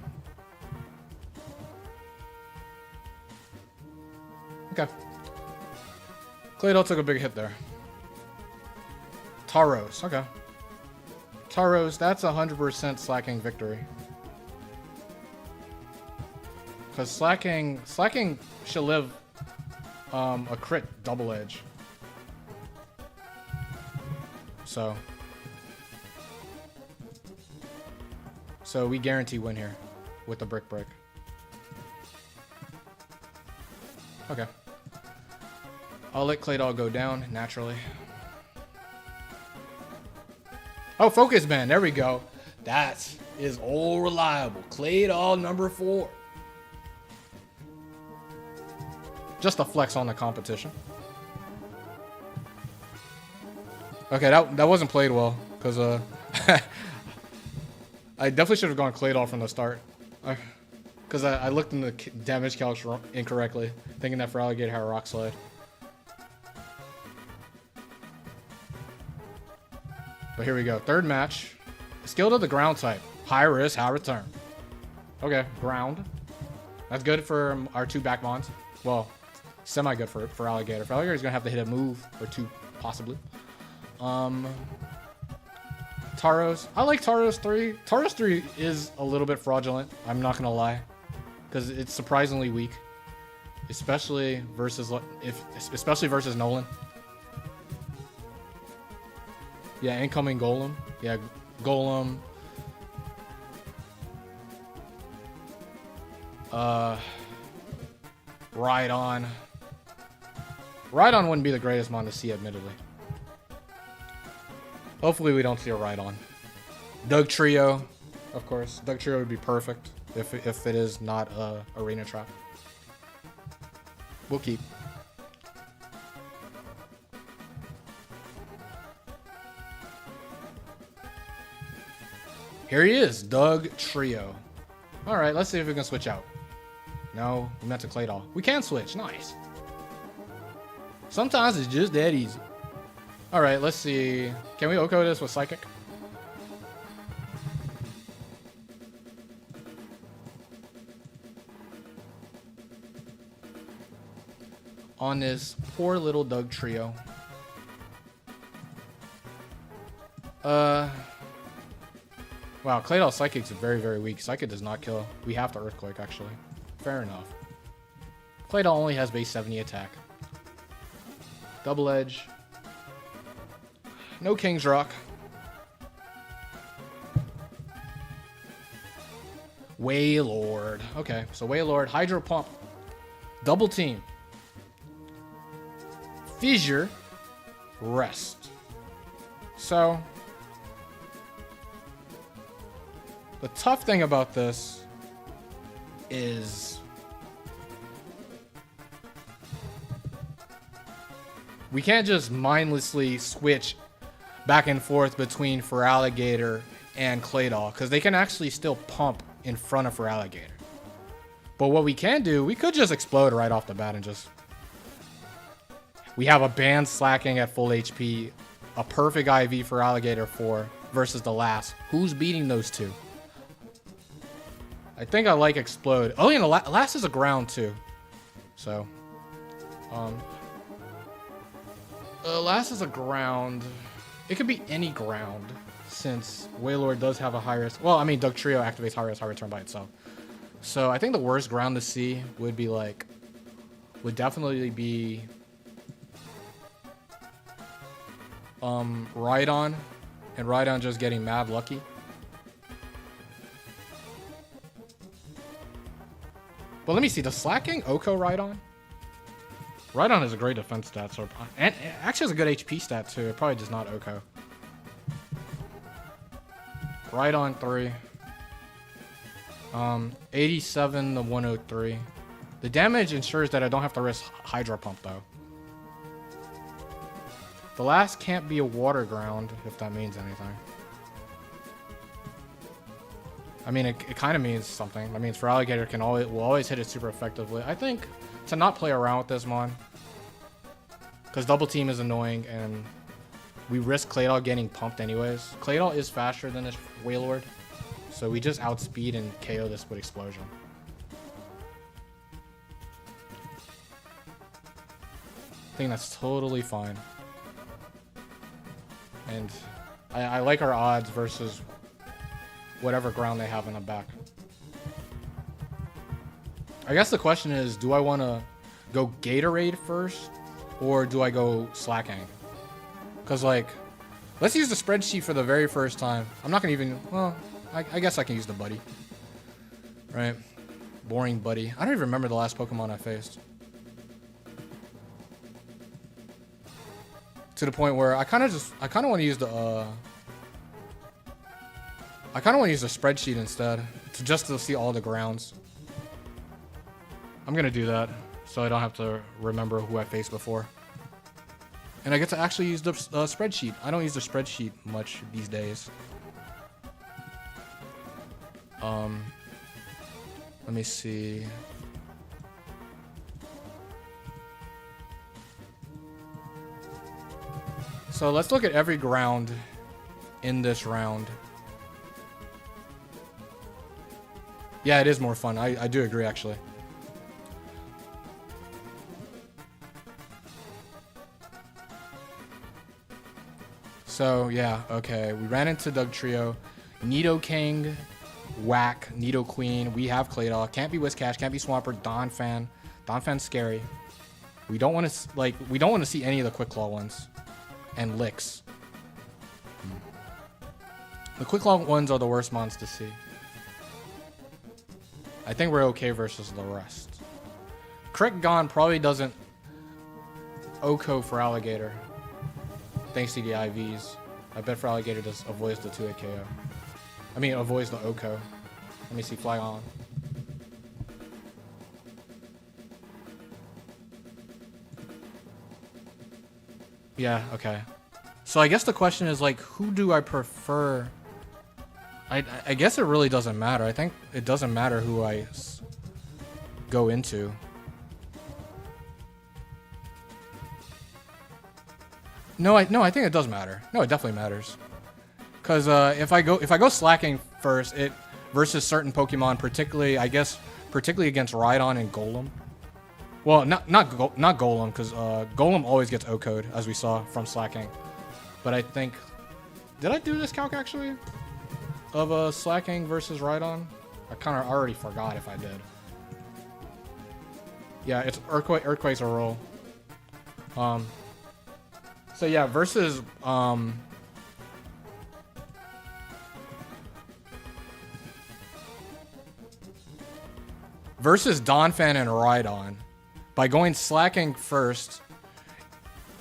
Okay. Claydol took a big hit there. Tauros, okay. Tauros, that's 100% slacking victory. Because slacking should live a crit double edge. So we guarantee win here with the brick. Okay. I'll let Claydol go down naturally. Oh, Focus Band. There we go. That is all reliable. Claydol number 4. Just a flex on the competition. Okay, that wasn't played well, because I definitely should have gone Claydol from the start. Because I looked in the damage calcs incorrectly, thinking that Feraligatr had a Rock Slide. But here we go. Third match. Skill to the ground type. High risk, high return. Okay, ground. That's good for our 2 back bonds. Well, semi-good for Alligator. Feraligatr is going to have to hit a move or 2, possibly. Tauros. I like Tauros 3. Tauros 3 is a little bit fraudulent. I'm not going to lie. Because it's surprisingly weak. Especially versus Nolan. Yeah, incoming Golem. Yeah, Golem. Rhydon. Rhydon wouldn't be the greatest mon to see, admittedly. Hopefully we don't see a Rhydon. Doug Trio, of course. Doug Trio would be perfect if it is not a arena trap. We'll keep. Here he is, Doug Trio. All right, let's see if we can switch out. No, we meant to Claydol. We can switch, nice. Sometimes it's just that easy. All right, let's see. Can we Oko this with Psychic? On this poor little Doug Trio. Wow, Claydol Psychic's very, very weak. Psychic does not kill. We have to Earthquake, actually. Fair enough. Claydol only has base 70 attack. Double Edge. No King's Rock. Wailord. Okay, so Wailord, Hydro Pump. Double Team. Fissure. Rest. So... the tough thing about this is we can't just mindlessly switch back and forth between Feraligatr and Claydol, because they can actually still pump in front of Feraligatr. But what we can do, we could just explode right off the bat and just... we have a band slacking at full HP, a perfect IV for Alligator 4 versus the last. Who's beating those two? I think I like Explode. Oh, and the last is a ground too. So, last is a ground. It could be any ground since Wailord does have a high risk. Well, I mean, Doug Trio activates high risk, high return by itself. So I think the worst ground to see would be like, would definitely be Rhydon, and Rhydon just getting mad lucky. But let me see, the slacking Oko Rhydon? Rhydon has a great defense stat, so and it actually has a good HP stat too. It probably does not Oko. Rhydon 3. 87 to 103. The damage ensures that I don't have to risk Hydro Pump though. The last can't be a water ground, if that means anything. I mean, it kind of means something. That means Feraligatr will always hit it super effectively. I think to not play around with this mon, because double team is annoying and we risk Claydol getting pumped anyways. Claydol is faster than this Wailord, so we just outspeed and KO this with Explosion. I think that's totally fine. And I like our odds versus whatever ground they have in the back. I guess the question is, do I want to go Gatorade first or do I go Slacking? Because, like, let's use the spreadsheet for the very first time. I'm not going to even, well, I guess I can use the Buddy. Right? Boring Buddy. I don't even remember the last Pokemon I faced. to the point where I kind of want to use the spreadsheet instead, just to see all the grounds. I'm gonna do that so I don't have to remember who I faced before, and I get to actually use the spreadsheet. I don't use the spreadsheet much these days. Let me see. So let's look at every ground in this round. Yeah, it is more fun. I do agree, actually. So, yeah, okay. We ran into Dugtrio. Nidoking, Whack, Nidoqueen. We have Claydol. Can't be Whiscash, can't be Swampert, Donphan. Donphan's scary. We don't want to see any of the Quick Claw ones. And Licks. The Quick Claw ones are the worst mons to see. I think we're okay versus the rest. Crick-Gon probably doesn't OHKO for Alligator. Thanks to the IVs. I bet for Alligator just avoids the 2-hit KO. I mean, avoids the OHKO. Let me see, Flygon. Yeah, okay. So I guess the question is, like, who do I prefer? I guess it really doesn't matter. I think it doesn't matter who I go into. No, I think it does matter. No, it definitely matters. Cause if I go slacking first, it versus certain Pokemon, particularly against Rhydon and Golem. Well, not Golem, because Golem always gets OHKO'd, as we saw from slacking. But I think, did I do this calc actually? Of slacking versus Rhydon? I kind of already forgot if I did. Yeah, it's Earthquake's a roll. So yeah, versus Donphan and Rhydon. By going slacking first,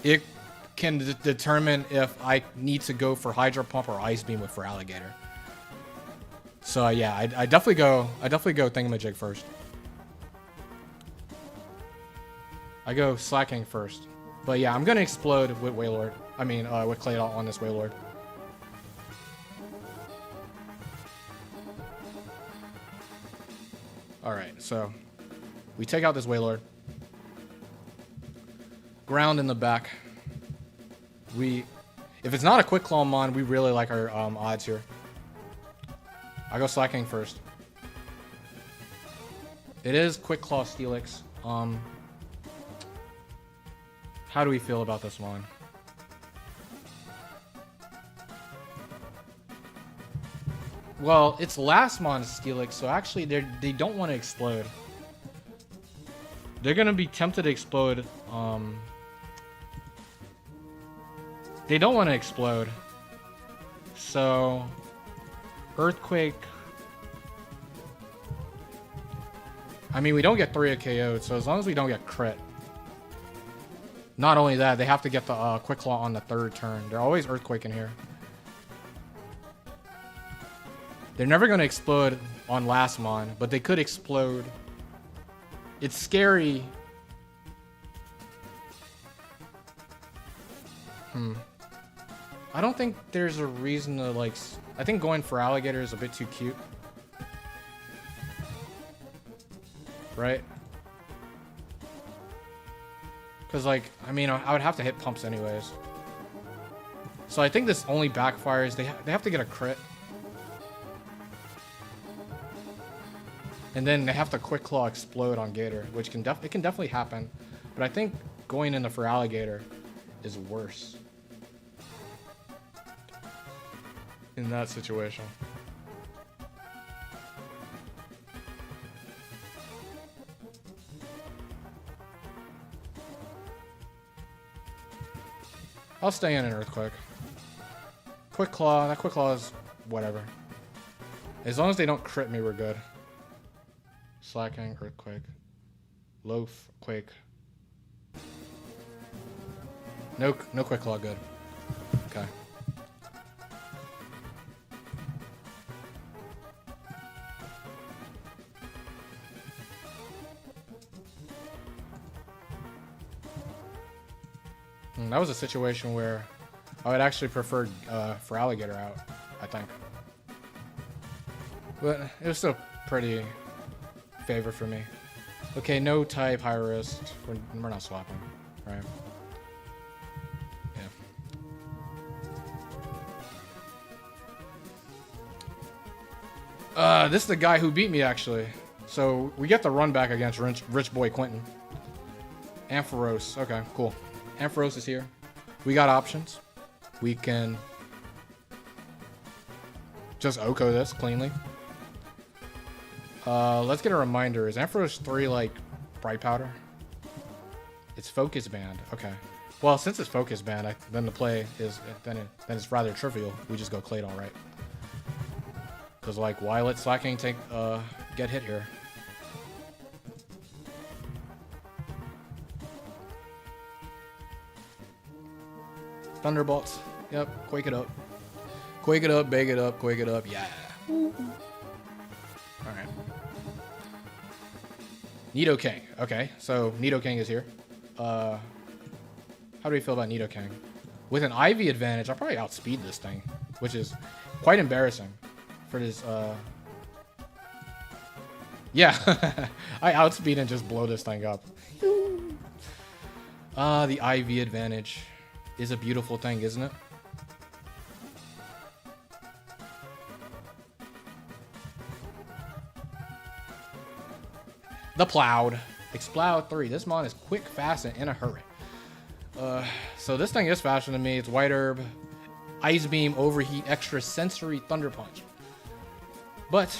it can determine if I need to go for Hydro Pump or Ice Beam for Alligator. So yeah, I definitely go Thingamajig first. I go slacking first. But yeah, I'm gonna explode with Wailord. I mean, with Claydol on this Wailord. Alright, so we take out this Wailord. Ground in the back. If it's not a Quick Claw mon, we really like our odds here. I go slacking first. It is Quick Claw Steelix. How do we feel about this one? Well, it's last mon Steelix, so actually they don't want to explode. They're gonna be tempted to explode. They don't want to explode. So Earthquake. I mean, we don't get 3 KO'd, so as long as we don't get crit. Not only that, they have to get the Quick Claw on the 3rd turn. They're always Earthquaking here. They're never going to explode on last mon, but they could explode. It's scary. I don't think there's a reason to, like... I think going for Alligator is a bit too cute. Right? Because, like, I mean, I would have to hit pumps anyways. So I think this only backfires. They have to get a crit. And then they have to Quick Claw explode on Gator, which it can definitely happen. But I think going into for Alligator is worse in that situation. I'll stay in an Earthquake. Quick Claw, that Quick Claw is whatever. As long as they don't crit me, we're good. Slacking, Earthquake. Loaf, Quake. No quick claw, good. Okay. That was a situation where I would actually prefer for alligator out, I think. But it was still pretty favor for me. Okay, no type, high risk. We're not swapping, right? Yeah. This is the guy who beat me, actually. So we get the run back against Rich Boy Quentin. Ampharos. Okay, cool. Ampharos is here. We got options. We can just Oko this cleanly. Let's get a reminder. Is Ampharos 3 like Bright Powder? It's Focus Band. Okay. Well, since it's Focus Band, then the play is then it's rather trivial. We just go Claydol, right? Because like, why let Slacking take get hit here? Thunderbolts. Yep. Quake it up. Quake it up. Bake it up. Quake it up. Yeah. All right. Nidoking. Okay, so Nidoking is here. How do we feel about Nidoking? With an IV advantage, I'll probably outspeed this thing, which is quite embarrassing for this. Yeah, I outspeed and just blow this thing up. The IV advantage is a beautiful thing, isn't it? The Plowed. Exploud 3. This mon is quick, fast, and in a hurry. So this thing is faster than me. It's White Herb, Ice Beam, Overheat, Extra Sensory, Thunder Punch. But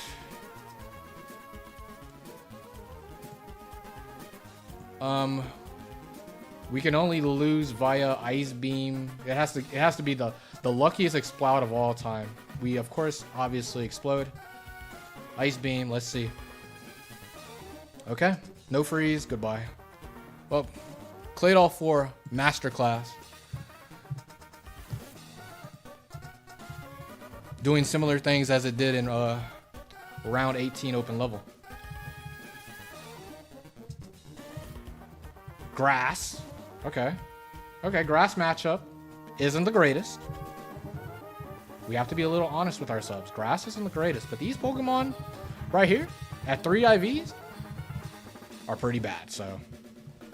we can only lose via Ice Beam. It has to be the luckiest Exploud of all time. We of course obviously explode. Ice Beam. Let's see. Okay, no freeze, goodbye. Well, Claydol 4 Masterclass. Doing similar things as it did in round 18 open level. Grass. Okay. Okay, grass matchup isn't the greatest. We have to be a little honest with ourselves. Grass isn't the greatest, but these Pokemon right here at 3 IVs are pretty bad, so.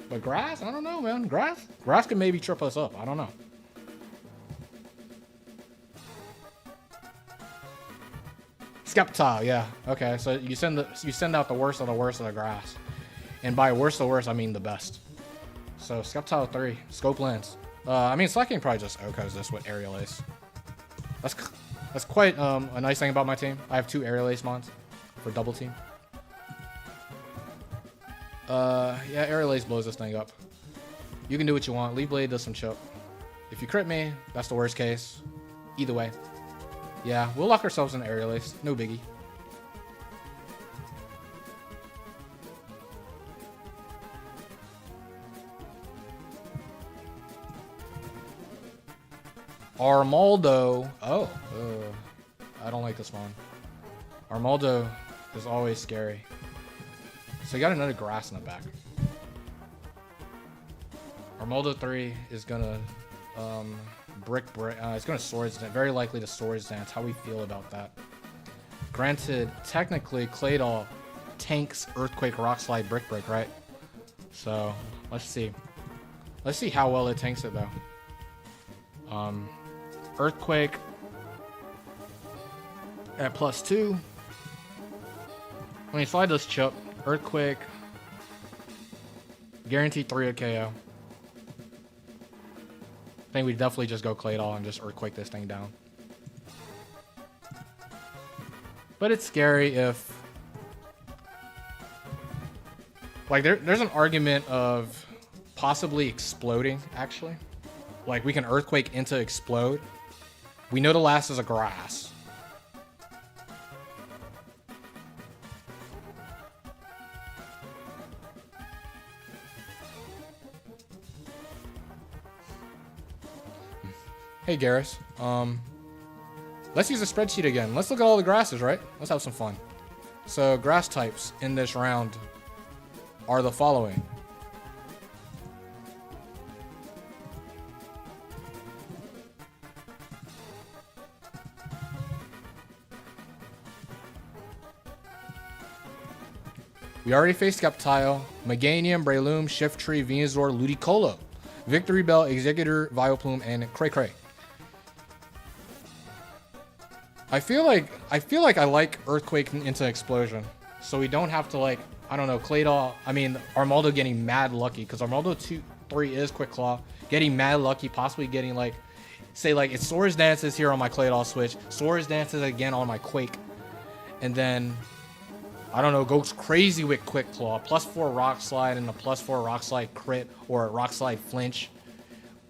But grass, I don't know, man. Grass can maybe trip us up. I don't know. Sceptile, yeah. Okay, so you send out the worst of the grass. And by worst of the worst, I mean the best. So Sceptile 3, Scope Lens. I mean, Slacking probably just Okos this with Aerial Ace. That's quite a nice thing about my team. I have 2 Aerial Ace mons for double team. Yeah, Aerial Ace blows this thing up. You can do what you want. Leaf Blade does some chip. If you crit me, that's the worst case. Either way. Yeah, we'll lock ourselves in Aerial Ace. No biggie. Armaldo. Oh. I don't like this one. Armaldo is always scary. So you got another grass in the back. Armaldo 3 is gonna brick. It's gonna Swords Dance. Very likely to Swords Dance. How we feel about that? Granted, technically Claydol tanks Earthquake, Rock Slide, Brick Break, right? So let's see. Let's see how well it tanks it though. Earthquake at +2. When you slide this chip. Earthquake. Guaranteed 3 of KO. I think we definitely just go Claydol and just Earthquake this thing down. But it's scary if... Like, there's an argument of possibly exploding, actually. Like, we can Earthquake into Explode. We know the last is a grass. Hey, Garrus. Let's use the spreadsheet again. Let's look at all the grasses, right? Let's have some fun. So, grass types in this round are the following. We already faced Sceptile, Meganium, Breloom, Shifttree, Venusaur, Ludicolo, Victory Bell, Executor, Vileplume, and Cray Cray. I feel like I like Earthquake into Explosion, so we don't have to, like, I don't know, Claydol. I mean, Armaldo getting mad lucky, because Armaldo 2-3 is Quick Claw, getting mad lucky, possibly getting, like, say, like, it's Swords Dances here on my Claydol switch, Swords Dances again on my Quake, and then, I don't know, goes crazy with Quick Claw, +4 Rock Slide and a +4 Rock Slide crit, or Rock Slide flinch,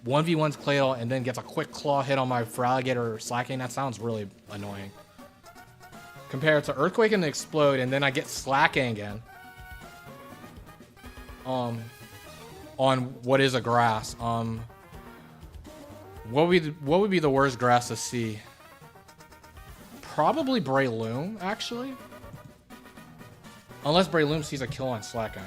1v1's Claydol, and then gets a Quick Claw hit on my Feraligatr or Slacking. That sounds really annoying. Compared to Earthquake and Explode, and then I get Slacking again. On what is a grass. What would be the worst grass to see? Probably Breloom, actually. Unless Breloom sees a kill on Slacking.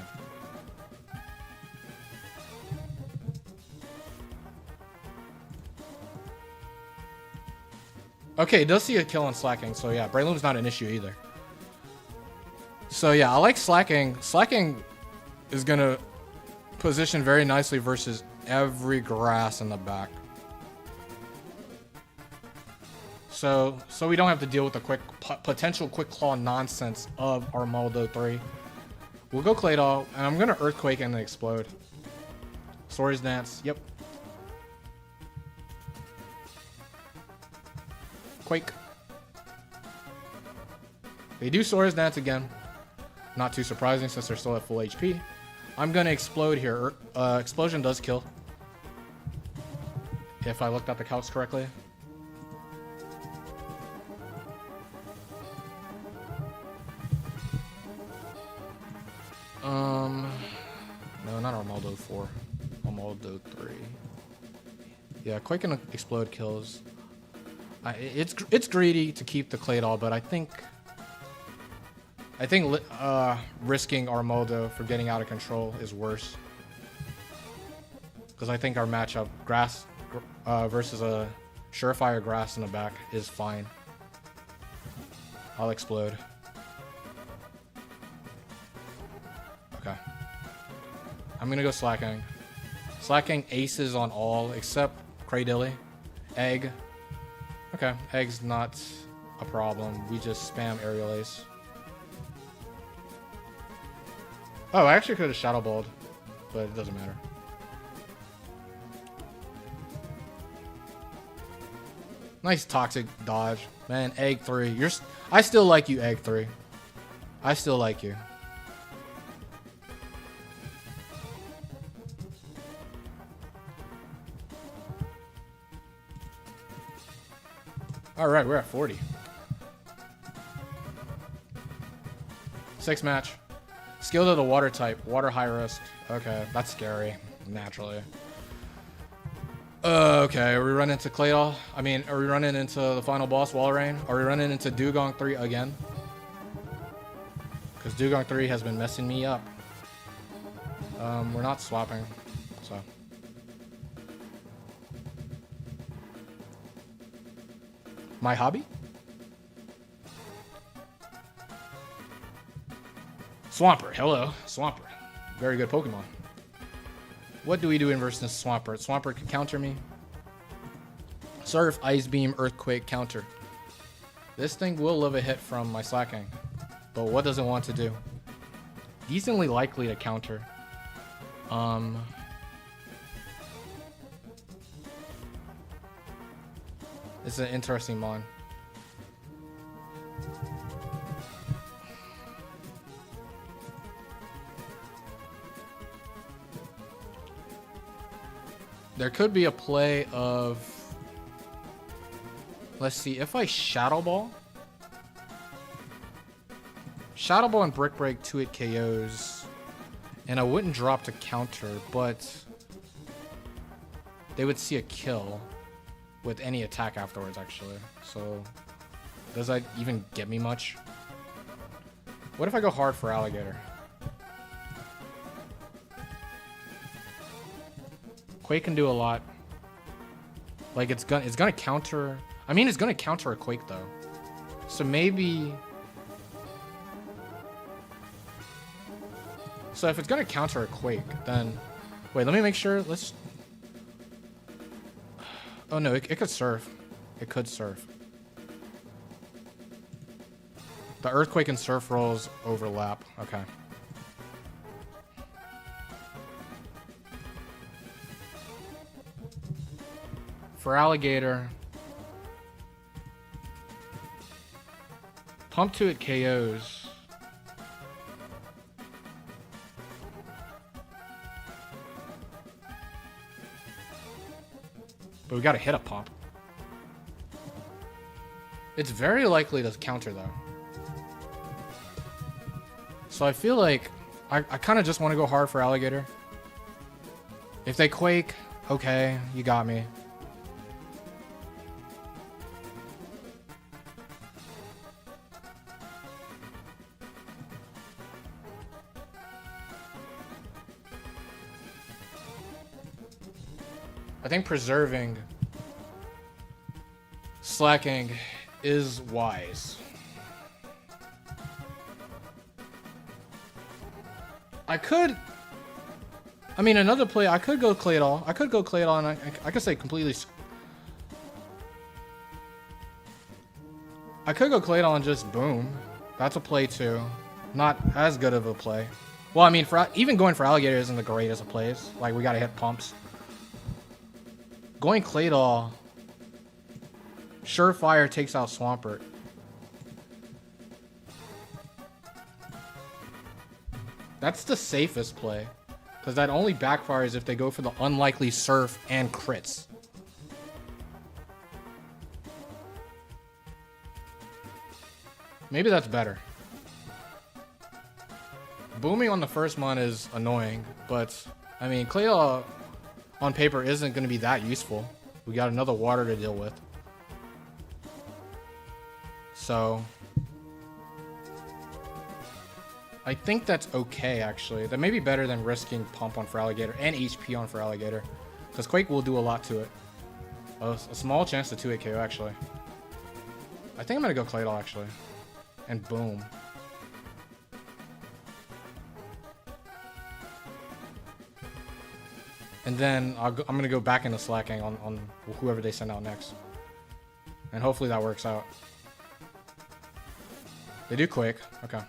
Okay, it does see a kill on Slacking, so yeah, Breloom's not an issue either. So yeah, I like Slacking. Slacking is gonna position very nicely versus every grass in the back. So we don't have to deal with the potential Quick Claw nonsense of Armaldo 3. We'll go Claydol, and I'm gonna Earthquake and then Explode. Swords Dance, yep. Quake. They do Swords Dance again. Not too surprising since they're still at full HP. I'm gonna Explode here. Explosion does kill. If I looked at the calcs correctly. No, not Armaldo 4. Armaldo 3. Yeah, Quake and Explode kills. It's greedy to keep the Claydol, but I think risking Armaldo for getting out of control is worse. Because I think our matchup, grass versus a surefire grass in the back, is fine. I'll Explode. Okay. I'm gonna go Slacking. Slacking aces on all except Cradilly. Egg. Okay, Egg's not a problem. We just spam Aerial Ace. Oh, I actually could have Shadow Balled, but it doesn't matter. Nice Toxic dodge. Man, Egg 3. I still like you, Egg 3. I still like you. Alright, we're at 40. 6 match. Skill to the water type. Water high risk. Okay, that's scary. Naturally. Okay, are we running into Claydol? I mean, are we running into the final boss, Walrein? Are we running into Dugong 3 again? Because Dugong 3 has been messing me up. We're not swapping, so. My hobby? Swampert, hello. Swampert. Very good Pokemon. What do we do in versus Swampert? Swampert can counter me. Surf, Ice Beam, Earthquake, counter. This thing will live a hit from my Slacking. But what does it want to do? Decently likely to counter. It's an interesting mon. There could be a play of... Let's see, if I Shadow Ball... Shadow Ball and Brick Break 2-hit KOs. And I wouldn't drop to counter, but... They would see a kill. with any attack afterwards, actually. So, does that even get me much? What if I go hard for alligator? Quake can do a lot. Like, it's gonna counter... I mean, it's gonna counter a Quake, though. So maybe... So if it's gonna counter a Quake, then... Wait, let me make sure. Let's... Oh, no, it could surf. It could surf. The Earthquake and Surf rolls overlap. Okay. For alligator... Pump 2 it KOs. But we gotta hit a pump. It's very likely to counter though. So I feel like I kind of just want to go hard for alligator. If they Quake, okay, you got me. I think preserving slacking is wise. I mean, another play, I could go Claydol. I could go Claydol and I could say completely... I could go Claydol and just boom. That's a play too. Not as good of a play. Well, I mean, even going for alligator isn't the greatest of plays. Like, we gotta hit pumps. Going Claydol, surefire takes out Swampert. That's the safest play, because that only backfires if they go for the unlikely surf and crits. Maybe that's better. Booming on the first mon is annoying, but I mean, Claydol on paper isn't going to be that useful. We got another water to deal with. So I think that's okay, actually. That may be better than risking pump on for alligator and HP on for alligator, because Quake will do a lot to it. A small chance to 2-hit KO, actually. I think I'm going to go Claydol, actually. And boom. And then I'm going to go back into slacking on whoever they send out next. And hopefully that works out. They do Quake. Okay.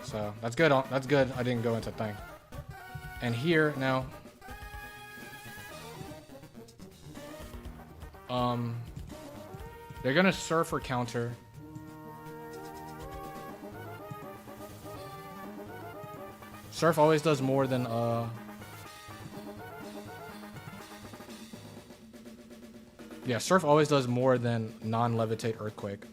So that's good. That's good. I didn't go into thing. And here now. They're going to surf or counter. Surf always does more than yeah, Surf always does more than non-levitate Earthquake.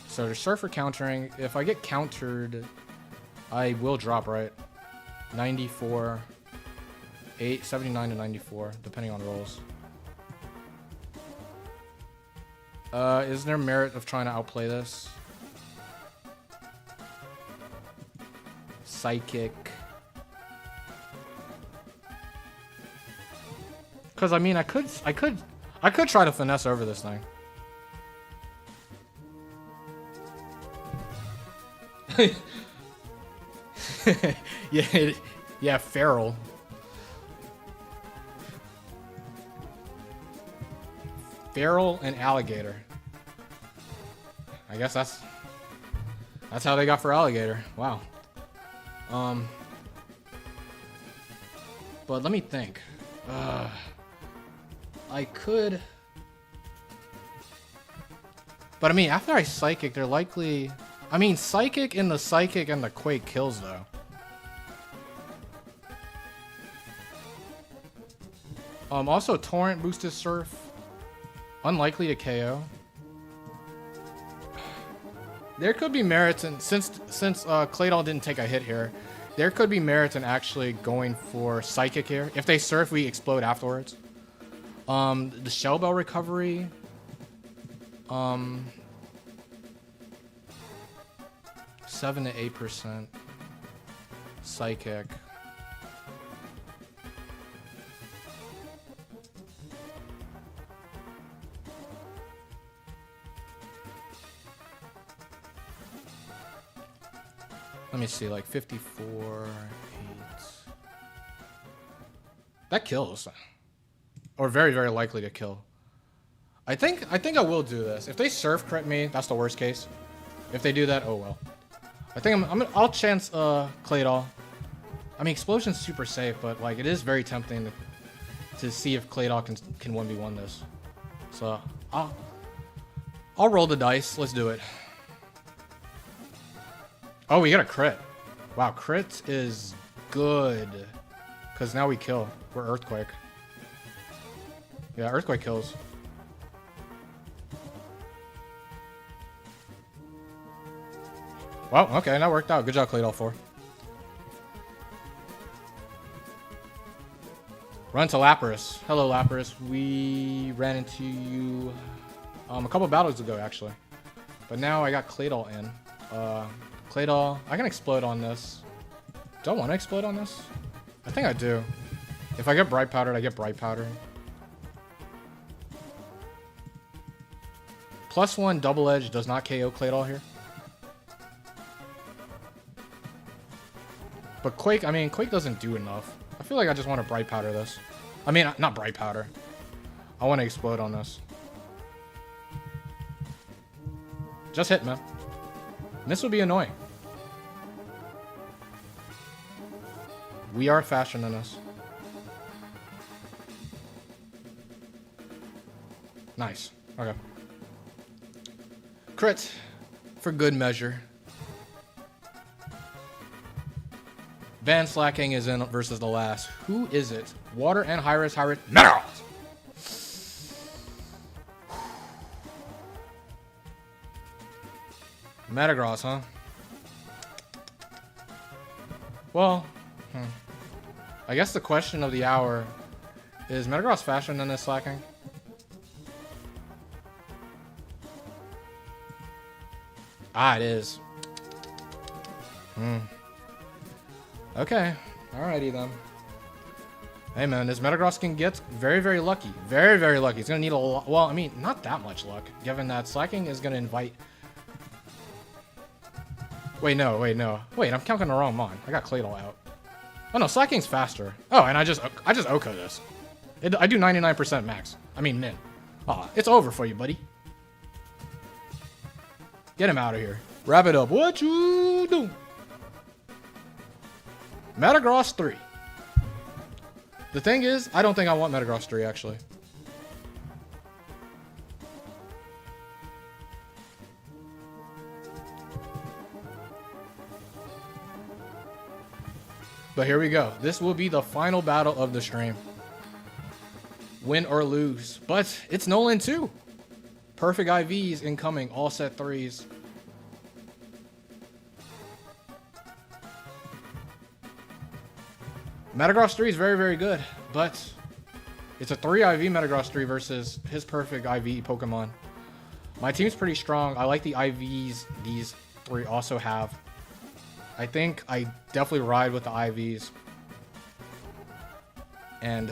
So there's Surf for countering. If I get countered, I will drop, right? 94, 79 to 94, depending on rolls. Is there merit of trying to outplay this? Psychic. Because I mean, I could try to finesse over this thing. Yeah, feral. Feral and alligator. I guess that's how they got for alligator. Wow. But let me think. I could... But I mean, after I Psychic, they're likely... I mean, Psychic and the Quake kills, though. Also, Torrent boosted Surf. Unlikely to KO. There could be merits, and since Claydol didn't take a hit here, there could be merits in actually going for Psychic here. If they Surf, we explode afterwards. The Shell Bell recovery. 7 to 8%. Psychic. Let me see, like 54, 8. That kills. Or very, very likely to kill. I think I will do this. If they surf crit me, that's the worst case. If they do that, oh well. I think I'll chance Claydol. I mean, Explosion's super safe, but like it is very tempting to see if Claydol can 1v1 this. So I'll roll the dice. Let's do it. Oh, we got a crit. Wow, crit is good. Because now we kill. We're Earthquake. Yeah, Earthquake kills. Well, okay, that worked out. Good job, Claydol 4. Run to Lapras. Hello, Lapras. We ran into you a couple battles ago, actually. But now I got Claydol in. Claydol, I can explode on this. Do I want to explode on this? I think I do. If I get Bright Powdered, I get Bright Powdered. +1 Double Edge does not KO Claydol here. But Quake, I mean, Quake doesn't do enough. I feel like I just want to Bright Powder this. I mean, not Bright Powder. I want to explode on this. Just hit, man. This would be annoying. We are faster than us. Nice. Okay. Crit for good measure. Ban Slacking is in versus the last. Who is it? Water and High-Risk, Metagross! Metagross, huh? Well, I guess the question of the hour is Metagross faster than this Slacking? Ah, it is. Okay. Alrighty then. Hey man, this Metagross can get very, very lucky. Very, very lucky. It's gonna need a lot. Well, I mean, not that much luck, given that Slacking is gonna invite. Wait, no. Wait, I'm counting the wrong mon. I got Claydol out. Oh no, Slacking's faster. Oh, and I just Oko this. I do 99% max. I mean min. Aw, it's over for you, buddy. Get him out of here. Wrap it up. What you do? Metagross 3. The thing is, I don't think I want Metagross 3, actually. But here we go. This will be the final battle of the stream. Win or lose. But it's Nolan 2. Perfect IVs incoming. All set 3s. Metagross 3 is very, very good, but it's a 3 IV Metagross 3 versus his perfect IV Pokemon. My team's pretty strong. I like the IVs these 3 also have. I think I definitely ride with the IVs and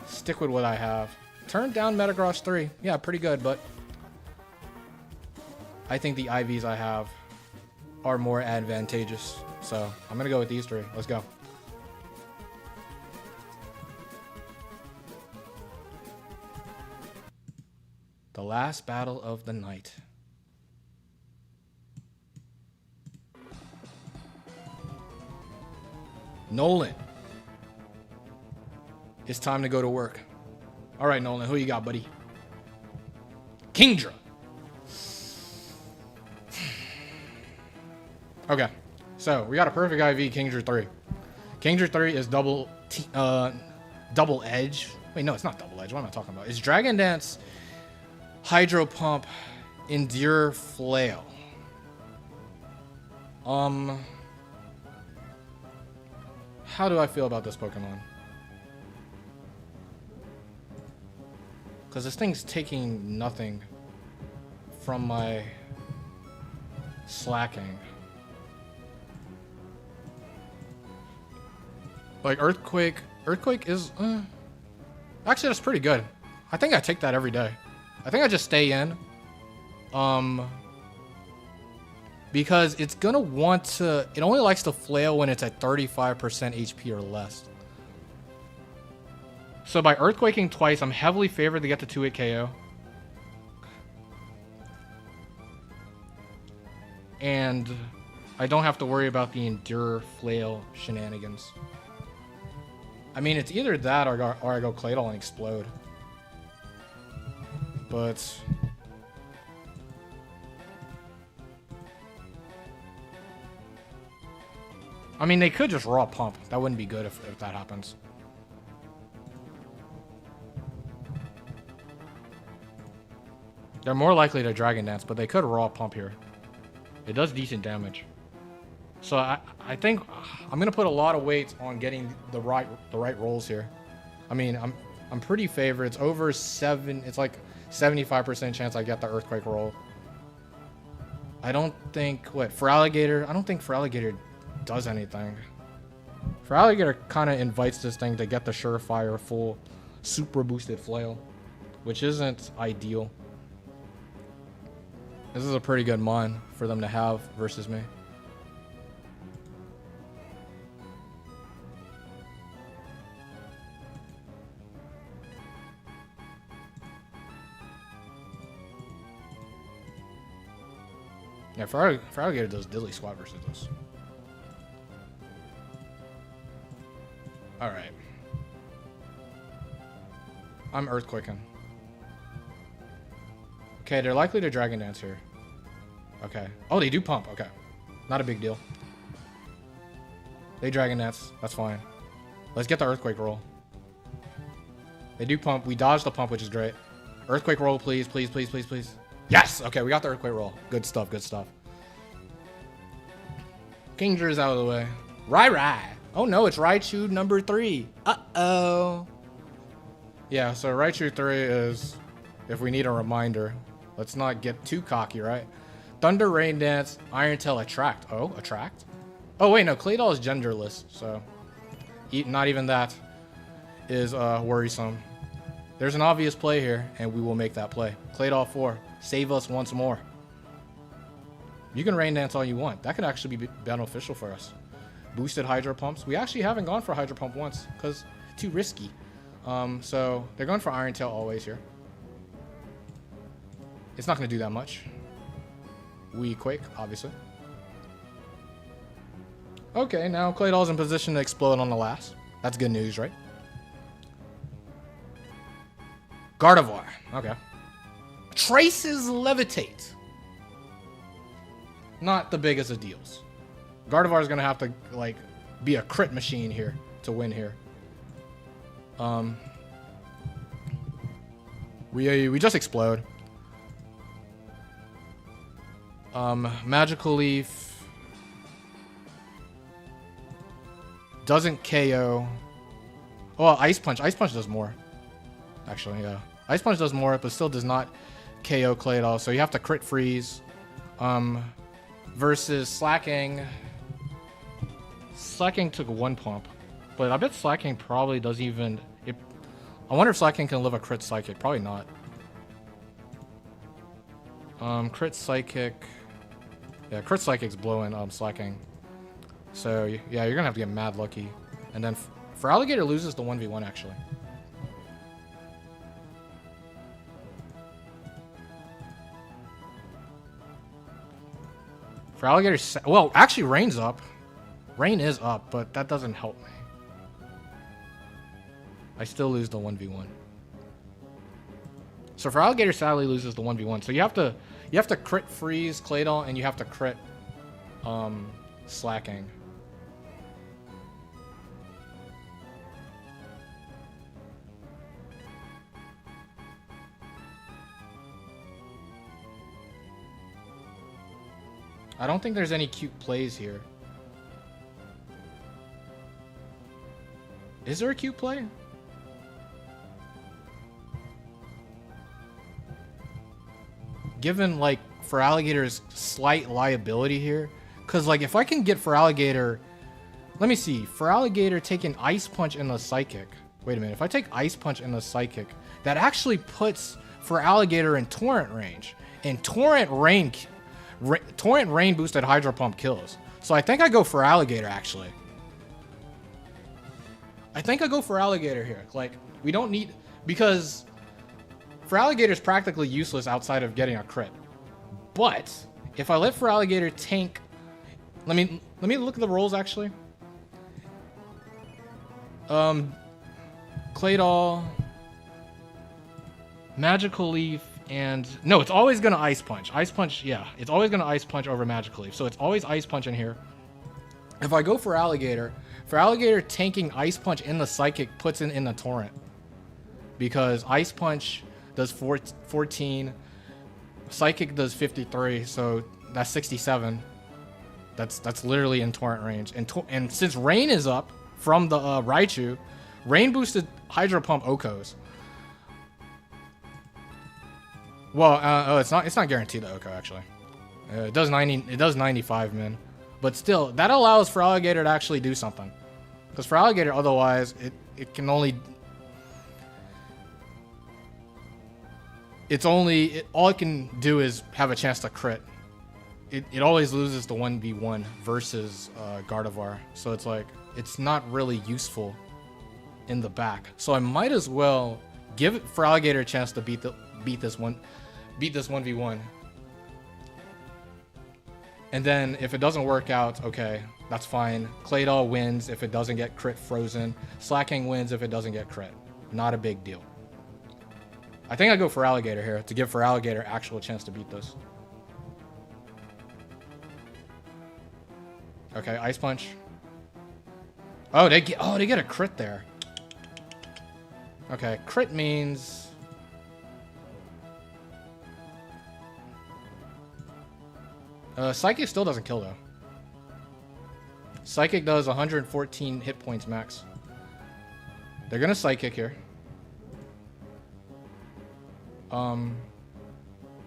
stick with what I have. Turn down Metagross 3. Yeah, pretty good, but I think the IVs I have are more advantageous. So I'm going to go with these 3. Let's go. The last battle of the night. Nolan. It's time to go to work. All right, Nolan, who you got, buddy? Kingdra. Okay, so we got a perfect IV Kingdra 3. Kingdra 3 is double edge. Wait, no, it's not double edge. What am I talking about? It's Dragon Dance, Hydro Pump, Endure Flail. How do I feel about this Pokemon? Because this thing's taking nothing from my slacking. Like Earthquake is... actually, that's pretty good. I think I take that every day. I think I just stay in. Because it's gonna want to... It only likes to flail when it's at 35% HP or less. So by Earthquaking twice, I'm heavily favored to get the 2-hit KO. And I don't have to worry about the Endure Flail shenanigans. I mean, it's either that or I go Claydol and explode. But... I mean, they could just raw pump. That wouldn't be good if that happens. They're more likely to Dragon Dance, but they could raw pump here. It does decent damage. So I think I'm gonna put a lot of weight on getting the right rolls here. I mean, I'm pretty favored. It's over 7. It's like 75% chance I get the Earthquake roll. I don't think for Alligator. I don't think for Alligator does anything. For Alligator, kind of invites this thing to get the surefire full super boosted flail, which isn't ideal. This is a pretty good mon for them to have versus me. Yeah, for Alligator does Dilly Squat versus us. Alright. I'm Earthquaking. Okay, they're likely to Dragon Dance here. Okay. Oh, they do pump. Okay. Not a big deal. They Dragon Dance. That's fine. Let's get the Earthquake roll. They do pump. We dodged the pump, which is great. Earthquake roll, please, please, please, please, please. Yes! Okay, we got the Earthquake roll. Good stuff, good stuff. Kingdra's out of the way. Rai. Oh no, it's Raichu number 3. Uh-oh. Yeah, so Raichu 3 is, if we need a reminder, let's not get too cocky, right? Thunder, Rain Dance, Iron Tail, Attract. Oh, Attract? Oh wait, no, Claydol is genderless, so not even that is worrisome. There's an obvious play here, and we will make that play. Claydol 4, save us once more. You can Rain Dance all you want. That could actually be beneficial for us. Boosted Hydro Pumps. We actually haven't gone for Hydro Pump once, because too risky. So they're going for Iron Tail always here. It's not going to do that much. We Quake, obviously. Okay, now Claydol's in position to explode on the last. That's good news, right? Gardevoir. Okay. Traces Levitate. Not the biggest of deals. Gardevoir is going to have to, like, be a crit machine here to win here. We just explode. Magical Leaf doesn't KO. Oh, Ice Punch. Ice Punch does more. Actually, yeah. Ice Punch does more, but still does not KO Claydol. So you have to crit freeze. Versus Slacking. Slacking took 1 pump, but I bet Slacking probably doesn't even. I wonder if Slacking can live a crit Psychic. Probably not. Crit Psychic. Yeah, crit Psychic's blowing Slacking. So yeah, you're gonna have to get mad lucky. And then for Alligator loses the 1v1 actually. For Alligator, well, actually Rain's up. Rain is up, but that doesn't help me. I still lose the 1v1. So for Alligator, sadly loses the 1v1. So you have to crit freeze Claydol, and you have to crit Slacking. I don't think there's any cute plays here. Is there a cute play? given like for Alligator's slight liability here. Because like if I can get for Alligator, let me see, for Alligator taking Ice Punch in the Psychic. Wait a minute, if I take Ice Punch in the Psychic, that actually puts for Alligator in Torrent range. And Torrent Rain boosted Hydro Pump kills. So I think I go for Alligator actually. I think I go for Alligator here. Like, we don't need, because for Alligator is practically useless outside of getting a crit. But if I let for Alligator tank, let me look at the rolls actually. Claydol, Magical Leaf, and no, it's always gonna Ice Punch. Ice Punch, yeah, it's always gonna Ice Punch over Magical Leaf. So it's always Ice Punch in here. If I go for Alligator tanking Ice Punch in the Psychic puts in the Torrent. Because Ice Punch does 14, Psychic does 53, so that's 67. That's literally in Torrent range. And since Rain is up from the Raichu, Rain boosted Hydro Pump Okos. Well, it's not guaranteed the Oko actually. It does 95 min, but still that allows for Alligator to actually do something. Because for Alligator, otherwise it can only, all it can do is have a chance to crit. It always loses the 1v1 versus Gardevoir, so it's like it's not really useful in the back. So I might as well give it for Alligator a chance to beat this 1v1. And then if it doesn't work out, okay, that's fine. Claydol wins if it doesn't get crit frozen. Slacking wins if it doesn't get crit. Not a big deal. I think I go for Alligator here to give for Alligator actual chance to beat this. Okay, Ice Punch. Oh, they get a crit there. Okay, crit means Psychic still doesn't kill though. Psychic does 114 hit points max. They're gonna Psychic here.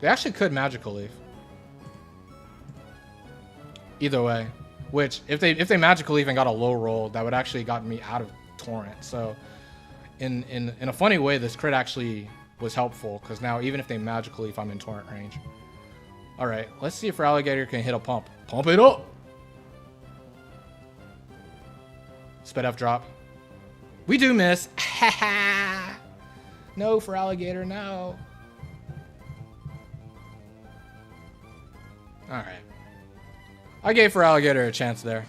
They actually could Magical Leaf. Either way, which if they Magical Leaf and got a low roll, that would actually got me out of Torrent. So in a funny way, this crit actually was helpful because now even if they Magical Leaf, I'm in Torrent range. All right, let's see if Alligator can hit a pump. Pump it up. Sped F drop. We do miss. No for Alligator, no. All right. I gave for Alligator a chance there.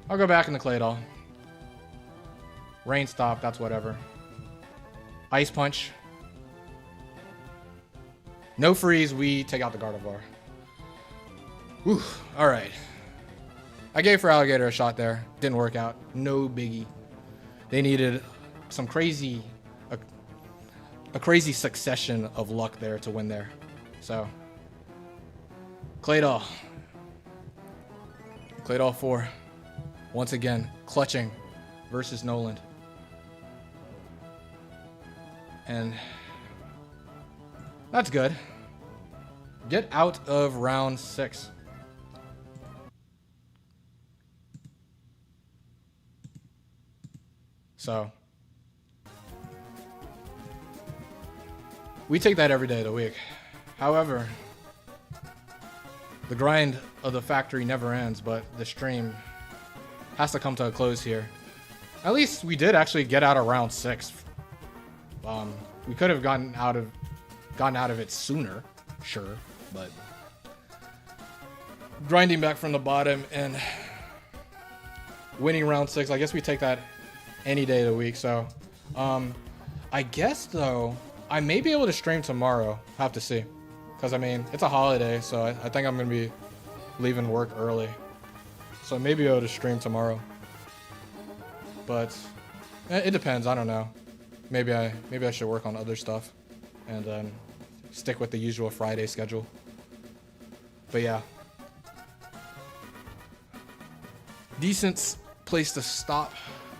I'll go back in the Claydol. Rain stop, that's whatever. Ice Punch. No freeze, we take out the Gardevoir. Whew, alright. I gave for Alligator a shot there. Didn't work out. No biggie. They needed some crazy, a crazy succession of luck there to win there. So, Claydol. Claydol 4. Once again, clutching versus Noland. And that's good. Get out of round 6. So, we take that every day of the week. However, the grind of the factory never ends, but the stream has to come to a close here. At least we did actually get out of round 6. We could have gotten out of it sooner, sure, but grinding back from the bottom and winning round 6, I guess we take that any day of the week. So I guess though I may be able to stream tomorrow. Have to see, because I mean it's a holiday, so I think I'm gonna be leaving work early, so I may be able to stream tomorrow, but it depends. I don't know. Maybe I should work on other stuff and then stick with the usual Friday schedule. But yeah, decent place to stop.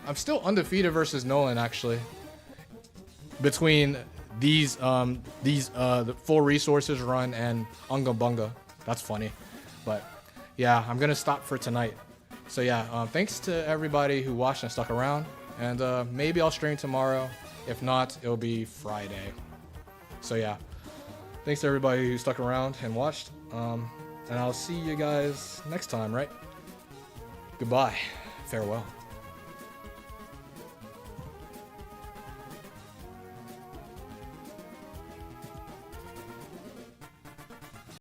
I'm still undefeated versus Nolan actually. Between the full resources run and Unga Bunga. That's funny. But yeah, I'm gonna stop for tonight. So yeah, thanks to everybody who watched and stuck around. And maybe I'll stream tomorrow. If not, it'll be Friday. So yeah, thanks to everybody who stuck around and watched. And I'll see you guys next time, right? Goodbye. Farewell.